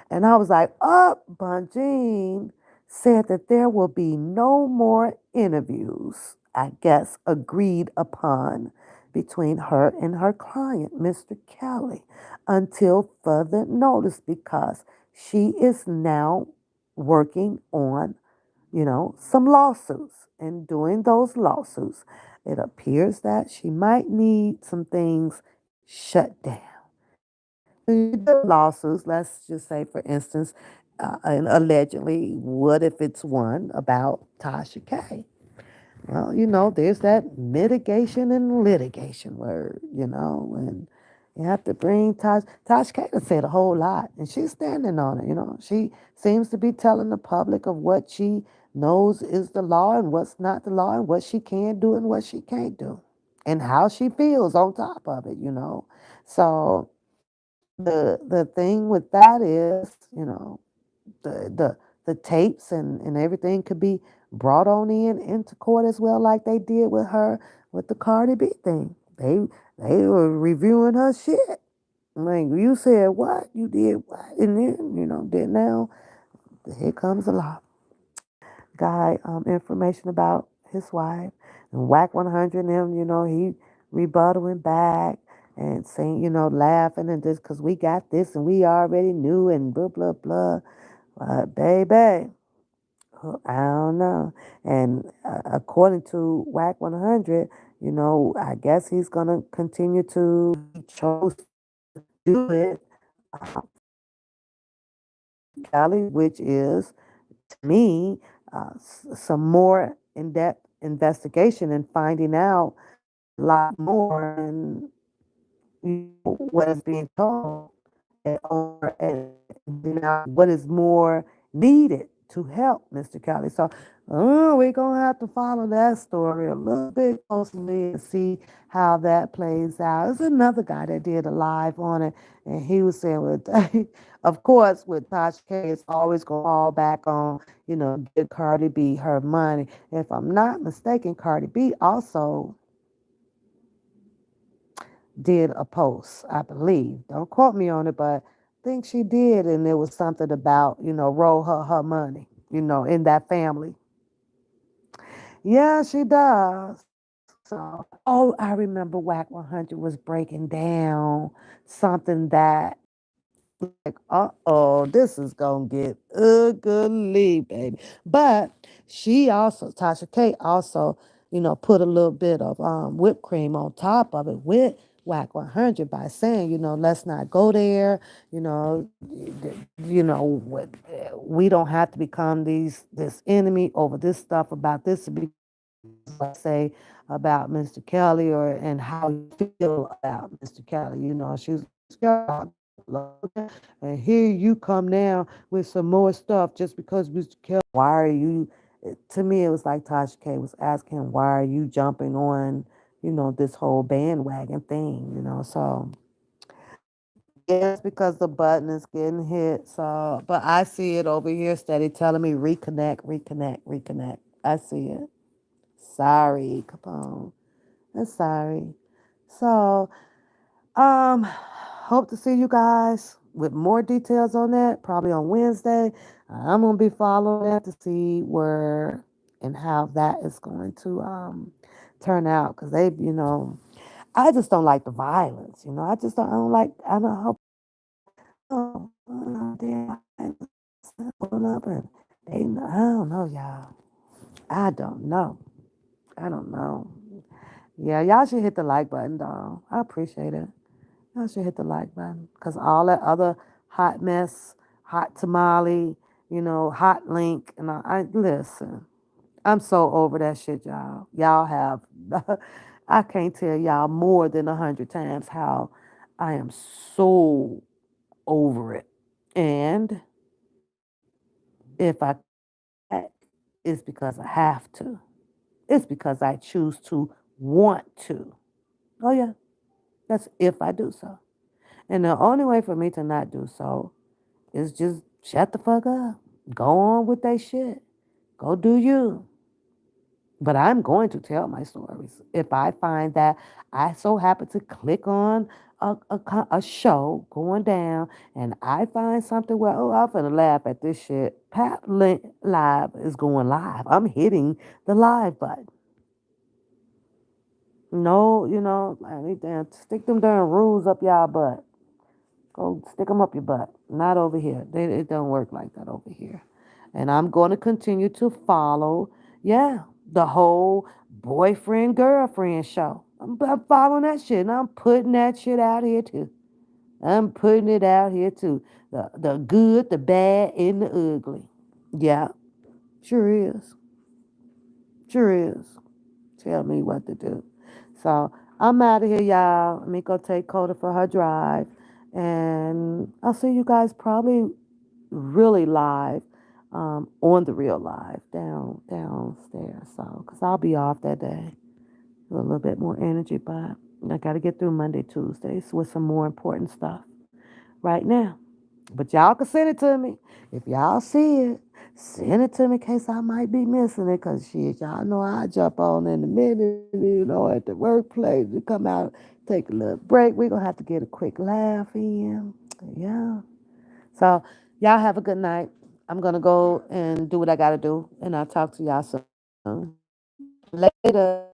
And I was like, oh, Bunjin said that there will be no more interviews, I guess, agreed upon between her and her client, Mr. Kelly, until further notice because she is now working on, you know, some lawsuits. And doing those lawsuits, it appears that she might need some things shut down the lawsuits, let's just say, for instance, and allegedly, what if it's one about Tasha K? Well, you know, there's that mitigation and litigation word, you know, and you have to bring Tasha K to said a whole lot, and she's standing on it, you know. She seems to be telling the public of what she knows is the law and what's not the law and what she can do and what she can't do and how she feels on top of it, you know. So the thing with that is, you know, the tapes and everything could be brought on in into court as well, like they did with her with the Cardi B thing. They were reviewing her shit. Like you said what? You did what? And then, you know, then now here comes the law. Guy information about his wife and Whack 100 and him, you know, he rebuttaling back and saying, you know, laughing and this because we got this and we already knew and blah blah blah. Baby, I don't know. And according to Whack 100, you know, I guess he's gonna continue to he chose to do it, uh, Cali, which is to me some more in-depth investigation and finding out a lot more and what is being told and what is more needed to help Mr. Kelly. So we're going to have to follow that story a little bit closely and see how that plays out. There's another guy that did a live on it, and he was saying, with, of course, with Tasha K, it's always going to fall back on, you know, give Cardi B her money. If I'm not mistaken, Cardi B also did a post, I believe. Don't quote me on it, but I think she did, and it was something about, you know, roll her money, you know, in that family. Yeah, she does. So, oh, I remember Whack 100 was breaking down something that like, uh-oh, this is gonna get ugly, baby. But she also, Tasha K also, you know, put a little bit of whipped cream on top of it with Whack 100 by saying, you know, let's not go there. You know, we don't have to become this enemy over this stuff about this. Let's say about Mr. Kelly or and how you feel about Mr. Kelly. You know, she's And here you come now with some more stuff just because Mr. Kelly. Why are you? To me, it was like Tasha K was asking, why are you jumping on, this whole bandwagon thing, So yes, because the button is getting hit. So, but I see it over here steady telling me reconnect, reconnect, reconnect. I see it. Sorry, Capone. I'm sorry. So, hope to see you guys with more details on that, probably on Wednesday. I'm gonna be following that to see where and how that is going to turn out because I just don't like the violence. I don't like. I don't hope. Oh, damn, pulling up and I don't know, y'all. I don't know. I don't know. Yeah, y'all should hit the like button, though. I appreciate it. Y'all should hit the like button because all that other hot mess, hot tamale, hot link, and I listen. I'm so over that shit, y'all. Y'all have, I can't tell y'all more than 100 times how I am so over it. And if I act, it's because I have to. It's because I choose to want to. Oh, yeah, that's if I do so. And the only way for me to not do so is just shut the fuck up. Go on with that shit. Go do you. But I'm going to tell my stories. If I find that I so happen to click on a show going down and I find something where, oh, I'm finna laugh at this shit, Live is going live. I'm hitting the live button. No, I need to stick them darn rules up y'all butt. Go stick them up your butt. Not over here. It don't work like that over here. And I'm going to continue to follow, yeah, the whole boyfriend girlfriend show. I'm following that shit and I'm putting that shit out here too. I'm putting it out here too. The good, the bad, and the ugly. Yeah, sure is. Sure is. Tell me what to do. So I'm out of here, y'all. Let me go take Coda for her drive. And I'll see you guys probably really live on the real live downstairs. So, because I'll be off that day with a little bit more energy, but I got to get through Monday, Tuesdays with some more important stuff right now. But y'all can send it to me. If y'all see it, send it to me in case I might be missing it. Because shit, y'all know I jump on in a minute, at the workplace to come out, take a little break. We're going to have to get a quick laugh in. Yeah. So y'all have a good night. I'm going to go and do what I got to do. And I'll talk to y'all soon. Later.